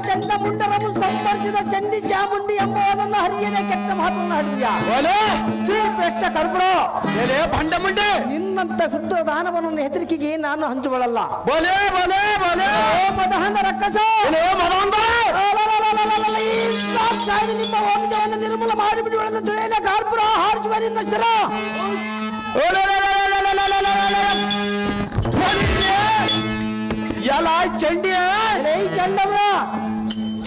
ಚಂಡ ಮುಂಡರನ್ನು ಸಂಪರ್ಕಿಸಿದ ಚಂಡಿ ಚಾಮುಂಡಿ ಎಂಬುದನ್ನು ಹರಿಯದೆ ಕೆಟ್ಟ ಮಾತನ್ನು ಹರಿಯ ಶ್ರೀಕೃಷ್ಣ ಕರ್ಪುರ. ಎಲೆ ಬಂಡ ಮುಂಡೆ, ನಿನ್ನಂತ ಶುದ್ಧ ದಾನವನ್ನು ಹೆದರಿಕೆಗೆ ನಾನು ಹಂಚುಕೊಳ್ಳಲ್ಲ. ಮದಹಂದ ರಕ್ಕಸ, ನಿಮ್ಮ ವಂಶವನ್ನು ನಿರ್ಮೂಲ ಮಾಡಿಬಿಡುವ ತಿಳಿಯಲ ಕಾರ್ಪುರ ಹಾರಿಸುವ ನಿನ್ನ ಶಿರ. ಎಲ್ಲ ಚಂಡಿಯ ಚಂಡಮುಂಡ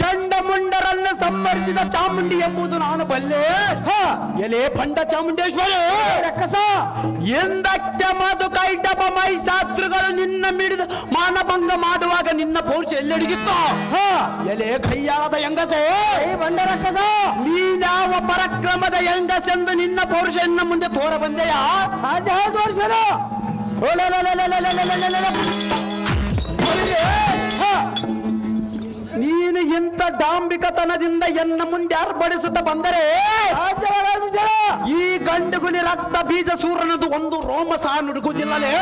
ಚಂಡಮುಂಡರನ್ನು ಸಂಬಂಧ ಧರಿಸಿದ ಚಾಮುಂಡಿ ಎಂಬುದು ನಾನು ಬಲ್ಲೆ ಎಲೆ ಭಂಡ ಚಾಮುಂಡೇಶ್ವರಿ ರಕ್ಕಸ ಎಂದಕ್ಕೆ ಮಧು ಕೈಟಪ ಮೈಸಾತ್ರುಗಳು ನಿನ್ನ ಮಿಡಿದು ಮಾನಭಂಗ ಮಾಡುವಾಗ ನಿನ್ನ ಪೌರುಷ ಎಲ್ಲೆಡಗಿತ್ತು ಎಲೆ ಕೈಯಾದ ಹೆಂಗಸೆ ಏ ಬಂಡ ರಕ್ಕಸ ನೀನಾವ ಪರಾಕ್ರಮದ ಹೆಂಗಸೆಂದು ನಿನ್ನ ಪೌರುಷ ಇನ್ನ ಮುಂದೆ ತೋರ ಬಂದೆಯ ಸಾಧ್ಯ ತೋರಿಸ್ಬೇಡ ನೀನು ಇಂಥ ಡಾಂಬಿಕತನದಿಂದ ಎನ್ನ ಮುಂದೆ ಅರ್ಪಡಿಸುತ್ತ ಬಂದರೆ ಈ ಗಂಡುಗುಲಿ ರಕ್ತ ಬೀಜ ಸೂರ್ಯನದು ಒಂದು ರೋಮ ಸಹ ನುಡುಗುವುದಿಲ್ಲಲೇ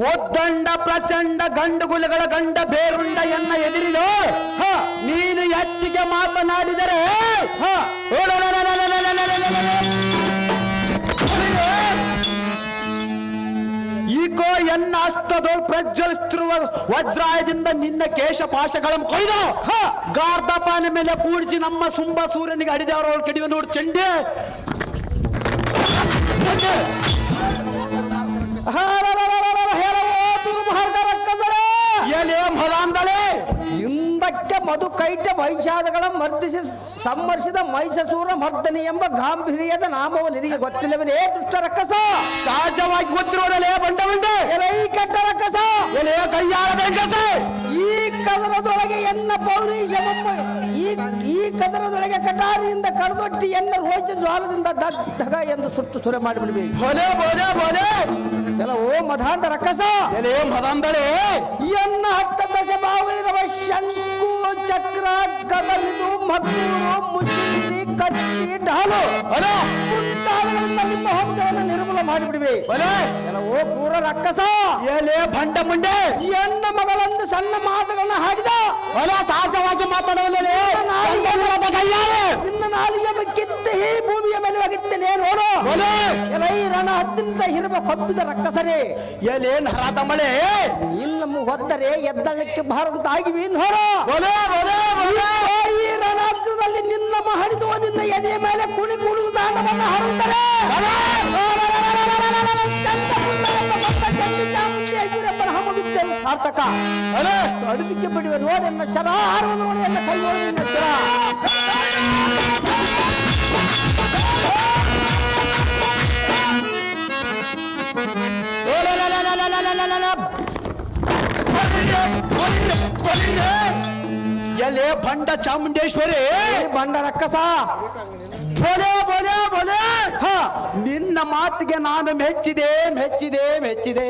ಒದ್ದಂಡ ಪ್ರಚಂಡ ಗಂಡುಗುಲಿಗಳ ಗಂಡ ಬೇರುಂಡ ಎನ್ನ ಎದುರಿಲು ನೀನು ಹೆಚ್ಚಿಗೆ ಮಾತನಾಡಿದರೆ ಈಗೋ ಎನ್ನ ಅಷ್ಟದೋಳು ಪ್ರಜ್ವಲಿಸುತ್ತಿರುವ ವಜ್ರಾಯದಿಂದ ನಿನ್ನ ಕೇಶಪಾಶಗಳನ್ನು ಕೊಯ್ದು ಗಾರ್ಧಪಾನ ಮೇಲೆ ಕೂಡಿಸಿ ನಮ್ಮ ಸುಂಬ ಸೂರ್ಯನಿಗೆ ಅಡಿದವರವಳು ಕಡಿಮೆ ನೋಡಿ ಚಂಡಿ ಹಿಂದಕ್ಕೆ ಮಧು ಕೈಟ ಮಹಿಷಾದಗಳ ಮರ್ದಿಸಿ ಸಂವರ್ಷಿದ ಮಹಿಷಸೂರ ಮರ್ದನಿ ಎಂಬ ಗಾಂಭೀರ್ಯದ ನಾಮವು ನಿನಗೆ ಗೊತ್ತಿಲ್ಲವೇ ದುಷ್ಟ ರಕ್ಕಸ ಸಹಜವಾಗಿ ಗೊತ್ತಿರೋದಲ್ಲೇ ಬಂಡ ಬಂಡೆ ಈ ಕೆಟ್ಟ ರಕ್ಕಸ ಎಲೆ ಕೈಯಾಳದ ಹೆಂಗಸ ಈ ಕದರದೊಳಗೆ ಎನ್ನ ಪೌರೀಶಮಮ್ಮ ಈ ಕದರದೊಳಗೆ ಕಟಾರಿಯಿಂದ ಕಡದೊಟ್ಟಿ ಎನ್ನ ರೋಚ ಜ್ವಾಲದಿಂದ ದಗ್ಧಗ ಎಂದು ಸುಟ್ಟು ಸುರೆ ಮಾಡಿಬಿಡ್ಬೇಕು ಬೋಲೆ ಬೋಲೆ ಬೋಲೆ ಎಲ್ಲ ಓ ಮಧಾಂತ ರಕ್ಕಸ ಎಲೆ ಮದಂದಳೆ ಎನ್ನ ಹಟ್ಟ ದಶ ಬಾವುಗಳಿರುವ ಶಂಕು ಚಕ್ರ ಕದಲಿದು ಮದ್ದೂರು ಮುಸುರಿ ಕತ್ತಿ ಢಾಲು ಮುಂತಾದಗಳಿಂದ ನಿಮ್ಮ ವಂಶವನ್ನು ನಿರ್ಮೂಲ ಮಾಡಿಬಿಡುವೆ ಎಲ್ಲ ಓ ಪೂರ ರಕ್ಕಸ ಎಲೆ ಭಂಡ ಮುಂಡೆ ಎನ್ನ ಮಗಳೊಂದು ಸಣ್ಣ ಮಾತುಗಳನ್ನ ಹಾಡಿದ ಹೊಲ ಸಹಜವಾಗಿ ಮಾತಾಡುವುದಿಲ್ಲ ನಿನ್ನ ನಾಲಿಗೆ ಕಿತ್ತೆ ಈ ಭೂಮಿಯ ಮೇಲೆ ಒಗಿತ್ತೇನೆ ನೋಡು ಎಲ್ಲ ಈ ರಣ ಹತ್ತಿನಿಂದ ಹಿರುವ ಕೊಬ್ಬಿದ ರಕ್ಕಸರೇ ಎಲೇನ್ ಹರಾದ ಮಳೆ ಇನ್ನು ಹೊತ್ತರೆ ಎದ್ದಳ್ಳಕ್ಕೆ ಬಾರದಂತಾಗಿವಿ ನೋಡು ಈ ರಣಾಗ್ರದಲ್ಲಿ ನಿನ್ನ ಮಹಡಿದು ನಿನ್ನ ಎದೆಯ ಮೇಲೆ ಕುಣಿ ಕುಣಿದು ದಾಂಡವನ್ನು ಹಾಡುತ್ತಾರೆ ಸಾರ್ಥಕ ಅಡುಗೆ ಬಿಡುವ ನೋಡಿ ಎನ್ನ ಶರ ಹಾರುವುದು ನೋಡಿ ಎನ್ನ ಕೈ ನೋಡಿ ನಿನ್ನ ಶರ ಎಲೆ ಭಂಡ ಚಾಮುಂಡೇಶ್ವರಿ ಬಂಡ ರಕ್ಕಸ ಬೋಲೆ ಬೋಲೆ ಬೋಲೆ ನಿನ್ನ ಮಾತಿಗೆ ನಾನು ಮೆಚ್ಚಿದೆ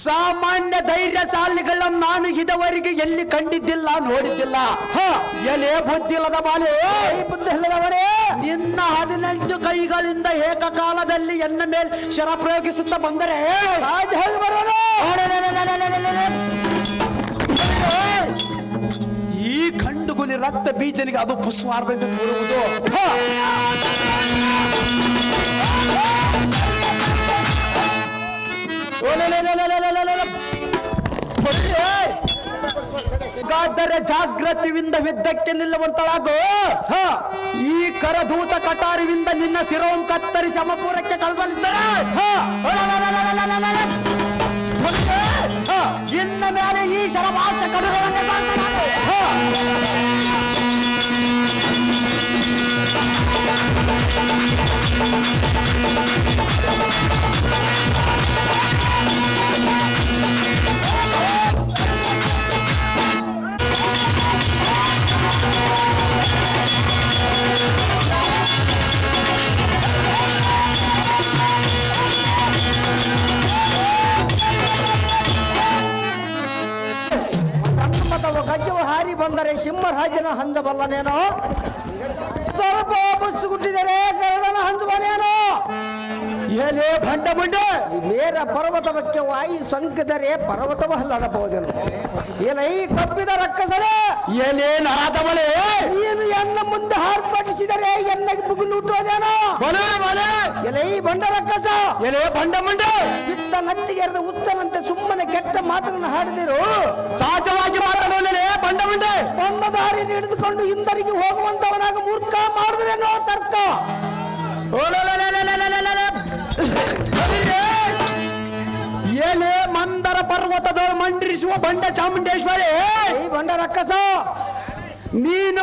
ಸಾಮಾನ್ಯ ಧೈರ್ಯಶಾಲಿಗಳನ್ನು ನಾನು ಇದುವರೆಗೆ ಎಲ್ಲಿ ಕಂಡಿದ್ದಿಲ್ಲ ನೋಡಿದ್ದಿಲ್ಲ ಎಲೆ ಬುದ್ಧಿ ಇಲ್ಲದ ಬಾಲೆ ಬುದ್ಧಿ ಇಲ್ಲದವರೇ ನಿನ್ನ 18 ಕೈಗಳಿಂದ ಏಕಕಾಲದಲ್ಲಿ ಎನ್ನ ಮೇಲೆ ಶರ ಪ್ರಯೋಗಿಸುತ್ತಾ ಬಂದರೆ ಬರೋಣ ಈ ಗಂಡುಗುಲಿ ರಕ್ತ ಬೀಜನಿಗೆ ಅದು ಪುಷ್ಪಾರ್ಧದಿಂದ ತೋರುವುದು ಹಾಗಾದರೆ ಜಾಗೃತಿಯಿಂದ ಯುದ್ಧಕ್ಕೆ ನಿಲ್ಲುವಂತಳಾಗೋ ಈ ಕರದೂತ ಕಟಾರಿಯಿಂದ ನಿನ್ನ ಶಿರವನ್ನು ಕತ್ತರಿಸಿ ಅಮಪುರಕ್ಕೆ ಕಳಿಸಲಿದ್ದಾರೆ ಇನ್ನ ಮೇಲೆ ಈ ಶರಭಾಷ ಕರುಗಳನ್ನು ಗಜ್ಜವು ಹಾರಿ ಬಂದರೆ ಸಿಂಹರಾಜನ ಹಂದಬಲ್ಲನೇನೋ ಸ್ವಲ್ಪ ಬಸ್ಸುಗುಟ್ಟಿದರೆ ಗರುಡನ ಹಂದುವನೇನೋ ಏನೇ ಭಂಡ ಮುಂಡೆ ಮೇರ ಪರ್ವತವಕ್ಕೆ ವಾಯಿ ಸಂಕದರೆ ಪರ್ವತವ ಹಲ್ಲಡಬಹುದೇನು ಏನ ಈ ಕಬ್ಬಿದ ರಕ್ಕಸರೇ ಏನೇ ನರಾದ ಮಳೆ ನೀನು ಎನ್ನ ಮುಂದೆ ಹಾರ್ಪಡಿಸಿದರೆ ಎನ್ನಗೆ ಬುಗುಲುಟ್ಟುವುದೇನೋ ಎಲೆ ಈ ಬಂಡ ರಕ್ಕಸ ಎಲೆ ಭಂಡ ಮುಂಡೆ ಬಿತ್ತ ನತ್ತಿಗೆರೆದ ಉತ್ತನಂತೆ ಸುಮ್ಮನೆ ಕೆಟ್ಟ ಮಾತುಗಳನ್ನು ಹಾಡಿದಿರು ಸಹಜವಾಗಿ ಮಾತಾಡುವಲ್ಲೇ ಬಂಡ ಮುಂಡೆ ಒಂದ ದಾರಿ ಹಿಡಿದುಕೊಂಡು ಹಿಂದರಿಗೆ ಹೋಗುವಂತವನಾಗ ಮೂರ್ಖ ಮಾಡಿದ್ರೇನೋ ತರ್ಕ ಏನೇ ಮಂದರ ಪರ್ವತದೊಳು ಮಂಡಿಸುವ ಬಂಡ ಚಾಮುಂಡೇಶ್ವರಿ, ಈ ಬಂಡ ರಕ್ಕಸ ನೀನು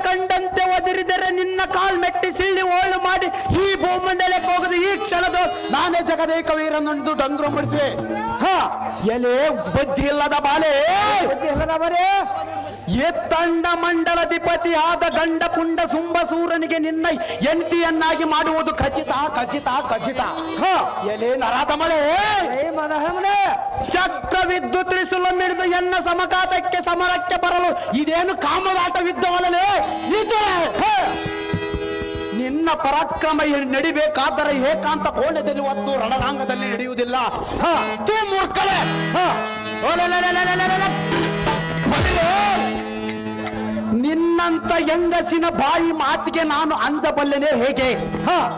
ಕಂಡಂತೆ ಒದರಿದರೆ ನಿನ್ನ ಕಾಲ್ ಮೆಟ್ಟಿ ಸಿಳ್ಳಿ ಓಳು ಮಾಡಿ ಈ ಭೂಮಂಡಲಕ್ಕೆ ಹೋಗುದು ಈ ಕ್ಷಣದ ನಾನೇ ಜಗದೇಕ ವೀರನೊಂದು ಡಂಗ್ರು ಮಾಡಿಸುವೆ. ಎಲೆ ಬುದ್ಧಿ ಇಲ್ಲದ ಬಾಲೆ, ಬುದ್ಧಿ ಇಲ್ಲದ ಬರೇ ಎತ್ತಂಡ ಮಂಡಲಧಿಪತಿ ಆದ ಗಂಡ ಪುಂಡ ಸುಂಬಸೂರನಿಗೆ ನಿನ್ನ ಹೆಂಡತಿಯನ್ನಾಗಿ ಮಾಡುವುದು ಖಚಿತ ಖಚಿತ ಖಚಿತ. ಎಲೆ ನರಾಧಮಳೆ, ಚಕ್ರವಿದ್ದು ತ್ರಿಶೂಲ ಮಿಡಿದು ಎನ್ನ ಸಮಕಾತಕ್ಕೆ ಸಮರಕ್ಕೆ ಬರಲು ಇದೇನು ಕಾಮದಾಟವಿದ್ದವಲ್ಲೇ ನಿನ್ನ ಪರಾಕ್ರಮ ನಡಿಬೇಕಾದರೆ ಏಕಾಂತ ಕೋಳ್ಯದಲ್ಲಿ ಒತ್ತು ರಣರಾಂಗದಲ್ಲಿ ನಡೆಯುವುದಿಲ್ಲ. ತೂ ಮೂರ್ಖಳೆ, ನಿನ್ನಂತ ಹೆಂಗಸಿನ ಬಾಯಿ ಮಾತಿಗೆ ನಾನು ಅಂಜಬಲ್ಲೆನೆ ಹೇಗೆ?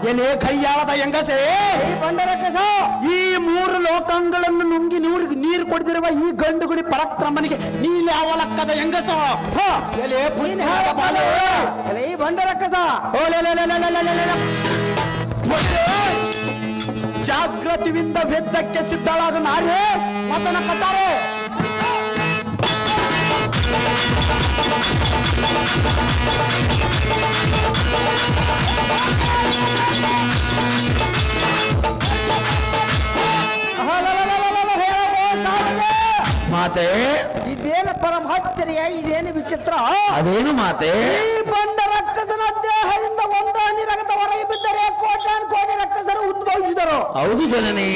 ಎಲೆ ಕೈಯಾಳದ ಹೆಂಗಸೇ, ಈ ಮೂರು ಲೋಕಗಳನ್ನು ನುಂಗಿ ನೀರು ಕೊಡ್ತಿರುವ ಈ ಗಂಡುಗುಡಿ ಪರಾಕ್ರಮನಿಗೆ ನೀಲೆ ಅವಲಕ್ಕದ ಹೆಂಗಸ. ಎಲೆ ಈ ಬಂಡ ರಕ್ಕಸ ಜಾಗೃತಿಯಿಂದ ವೆದ್ದಕ್ಕೆ ಸಿದ್ಧಳಾದ ನಾರೇ ಮತನ ಕಟ್ಟಾರೆ. ಮಾತೆ, ಇದೇನು ಪರಮಾಶ್ಚರ್ಯ, ಇದೇನು ವಿಚಿತ್ರ. ಅದೇನು ಮಾತೆ? ಈ ಬಂಡ ರಕ್ಕಸನ ದೇಹದಿಂದ ಒಂದು ಹನಿ ರಕ್ತ ಹೊರಗೆ ಬಿದ್ದರೆ ಕೋಟ್ಯಾನ್ ಕೋಟಿ ರಕ್ಕಸರು ಉದ್ಭವಿಸಿದರು. ಹೌದು ಜನನಿ,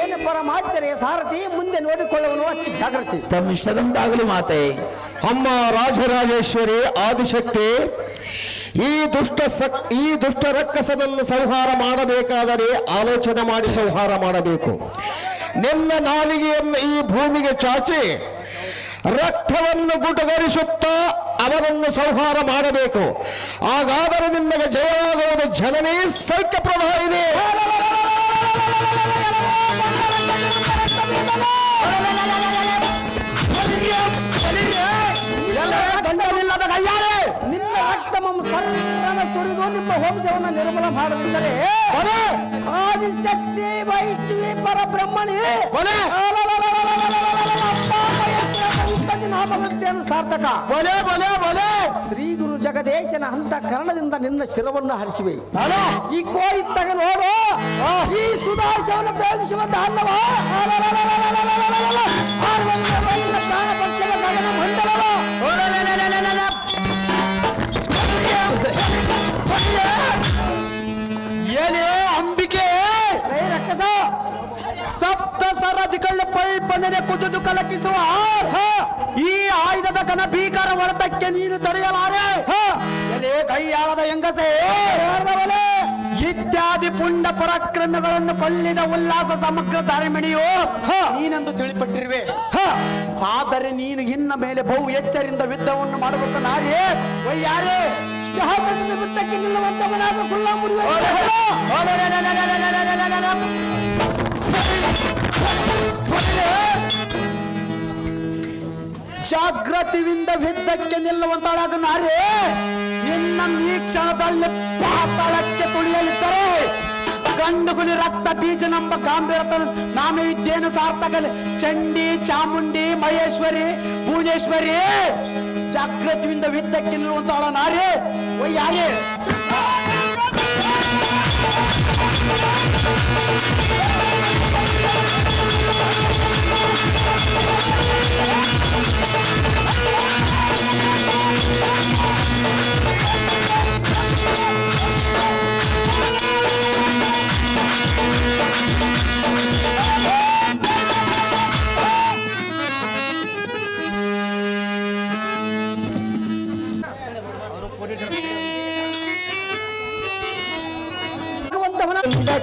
ಏನು ಪರಮಾಶ್ಚರ್ಯ ಸಾರಥಿ, ಮುಂದೆ ನೋಡಿಕೊಳ್ಳುವನು ಅತಿ ಜಾಗೃತಿ. ತಮ್ಮಿಷ್ಟದಂತಾಗಲಿ ಮಾತೆ. ಅಮ್ಮ ರಾಜರಾಜೇಶ್ವರಿ ಆದಿಶಕ್ತಿ, ಈ ದುಷ್ಟ ರಕ್ಕಸನನ್ನು ಸಂಹಾರ ಮಾಡಬೇಕಾದರೆ ಆಲೋಚನೆ ಮಾಡಿ ಸಂಹಾರ ಮಾಡಬೇಕು. ನಿನ್ನ ನಾಲಿಗೆಯನ್ನು ಈ ಭೂಮಿಗೆ ಚಾಚಿ ರಕ್ತವನ್ನು ಗುಟಗರಿಸುತ್ತಾ ಅವನನ್ನು ಸಂಹಾರ ಮಾಡಬೇಕು. ಹಾಗಾದರೆ ನಿಮಗೆ ಜಯವಾಗುವುದು ಜನನೇ ಸೌಖ್ಯಪ್ರದಾಯಿನಿ. ನಿನ್ನ ರಕ್ತಮಂ ಸರ್ವನ ಸುರಿದು ನಿಮ್ಮ ವಂಶವನ್ನು ನಿರ್ಮೂಲ ಮಾಡದಿದ್ದರೆ ಆದಿಶಕ್ತಿ ವೈಷ್ಣವಿ ಪರಬ್ರಹ್ಮಣಿ ನಾಮವೃತ್ತಿಯನ್ನು ಸಾರ್ಥಕ. ಶ್ರೀ ಗುರು ಜಗದೇಶನ ಹಂತ ಕರ್ಣದಿಂದ ನಿನ್ನ ಶಿರವನ್ನು ಹರಿಸಿವೆ. ಈ ಕೋಯಿತ್ತಾಗ ನೋಡು, ಈ ಸುಧಾಶವನ್ನು ಪ್ರಯೋಗಿಸುವ ದಾನವ ಪ್ರಾಣ ಪಕ್ಷದ ಗಗನ ಮಂಡಲವ. ಏನೇ ಅಂಬಿಕೆ, ರಕ್ಕಸ ಸಪ್ತ ಸರದಿಗಳ ಪೈಪನೆ ಕುದಿದು ಕಲಕಿಸುವ ಈ ಆಯುಧದ ಘನ ಭೀಕರ ಹೊರತಕ್ಕೆ ನೀನು ತಡೆಯಲಾರೆ. ಎಲೆ ಕೈಯಾಳದ ಹೆಂಗಸೇ, ಇತ್ಯಾದಿ ಪುಂಡ ಪರಾಕ್ರಮಗಳನ್ನು ಕೊಲ್ಲಿದ ಉಲ್ಲಾಸ ಸಮಗ್ರ ಧರ್ಮಿಣಿಯೋ ನೀನೆಂದು ತಿಳಿಪಟ್ಟಿರುವೆ. ಆದರೆ ನೀನು ಇನ್ನ ಮೇಲೆ ಬಹು ಎಚ್ಚರಿಂದ ಯುದ್ಧವನ್ನು ಮಾಡಬೇಕು ನಾರೇ. ಒಯ್ಯಾರೇ ಬಿತ್ತಕ್ಕೆ ನಿಲ್ಲುವಂತವನಾಗ ಕುಲ್ಲ ಮುರಿಯುವ ಜಾಗೃತಿಯಿಂದ ಯುದ್ಧಕ್ಕೆ ನಿಲ್ಲುವಂತಳಾಗ ನಾರೇ. ನಿನ್ನ ಈ ಕ್ಷಣದಲ್ಲಿ ಪಾತಾಳಕ್ಕೆ ತುಳಿಯಲಿದ್ದರೆ ಗಂಡುಗುಲಿ ರಕ್ತ ಬೀಜ ನಂಬ ಗಾಂಭೀರ ನಾನು ಇದ್ದೇನು ಸಾರ್ಥಕಲಿ. ಚಂಡಿ ಚಾಮುಂಡಿ ಮಹೇಶ್ವರಿ ಭುವನೇಶ್ವರಿ ಜಾಗೃತಿಯಿಂದ ಯುದ್ಧಕ್ಕೆ ನಿಲ್ಲುವಂತಳ ನಾರೇ. ಒಯ್ಯಾರೇ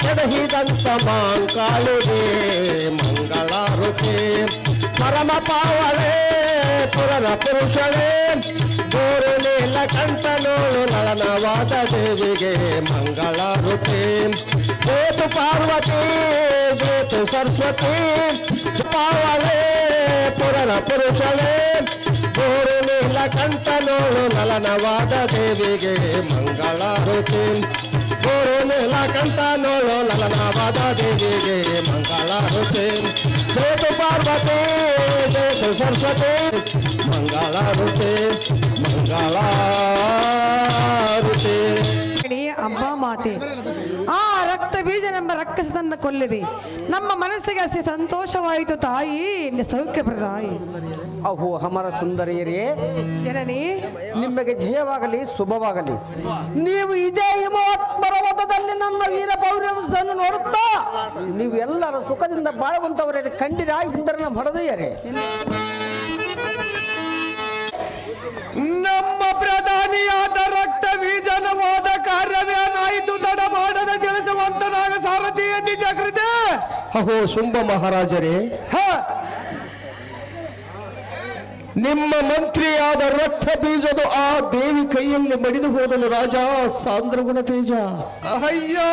ಕೆಡಹಿದಂತ ಮಾಂಕಾಳಿಗೆ ಮಂಗಳಾರುತಿ. ಪರಮ ಪಾವಳೆ ಪುರನ ಪುರುಷಳೇ, ಗೋರು ನೀಲ ಕಂಠನೋಳು ನಳನವಾದ ದೇವಿಗೆ ಮಂಗಳಾರುತಿ. ಜ್ಯೋತು ಪಾರ್ವತಿ ಜ್ಯೋತು ಸರಸ್ವತಿ, ಪಾವಳೆ ಪುರನ ಪುರುಷಳೇ, ಗೋರು ನೀಲ ಕಂಠನೋಳು ನಳನವಾದ ದೇವಿಗೆ ಮಂಗಳಾರುತಿ. ಗೋರು ನೀಲಕಂಠ ನೋಳು ಲಲನಾವಾದ ದೇವಿಗೆ ಮಂಗಳಾರತಿ ಜಯತು ಪಾರ್ವತಿ ಜಯತು ಸರಸ್ವತಿ ಮಂಗಳಾರತಿ ಮಂಗಳಾರತಿ. ಅಮ್ಮ ಮಾತೆ, ಆ ರಕ್ತ ಬೀಜನೆಂಬ ರಕ್ಕಸದನ್ನ ಕೊಲ್ಲಿದೆ. ನಮ್ಮ ಮನಸ್ಸಿಗೆ ಅತಿ ಸಂತೋಷವಾಯಿತು ತಾಯಿ, ಸೌಖ್ಯ ಪ್ರದಾಯಿ. ಅಹೋ ಹಮರ ಸುಂದರಿಯರೇ, ಜನನಿ ನಿಮಗೆ ಜಯವಾಗಲಿ, ಶುಭವಾಗಲಿ. ನೀವು ಇದೇ ಹಿಮೋತ್ಪರ್ವತದಲ್ಲಿ ನನ್ನ ವೀರ ಪೌರ್ಯವನ್ನು ನೋಡುತ್ತಾ ನೀವು ಎಲ್ಲರ ಸುಖದಿಂದ ಬಾಳುವಂತವರೇ ಕಂಡಿರ ಇಂದ್ರನ ಹೊಡೆದೆಯರೇ. ನಮ್ಮ ಪ್ರಧಾನಿಯಾದ ರಕ್ತ ಬೀಜನ ಹೋದ ಕಾರ್ಯವೇನಾಯಿತು, ತಡ ಮಾಡದ ತಿಳಿಸುವಂತನಾಗ ಸಾರಥಿಯಲ್ಲಿ ಜಾಗೃತಿ. ಅಹೋ ಶುಂಭ ಮಹಾರಾಜರೇ, ನಿಮ್ಮ ಮಂತ್ರಿಯಾದ ರಕ್ತ ಬೀಜದ ಆ ದೇವಿ ಕೈಯಲ್ಲಿ ಮಡಿದು ಹೋದನು ರಾಜ ಸಾಂದ್ರಗುಣ ತೇಜ. ಅಯ್ಯೋ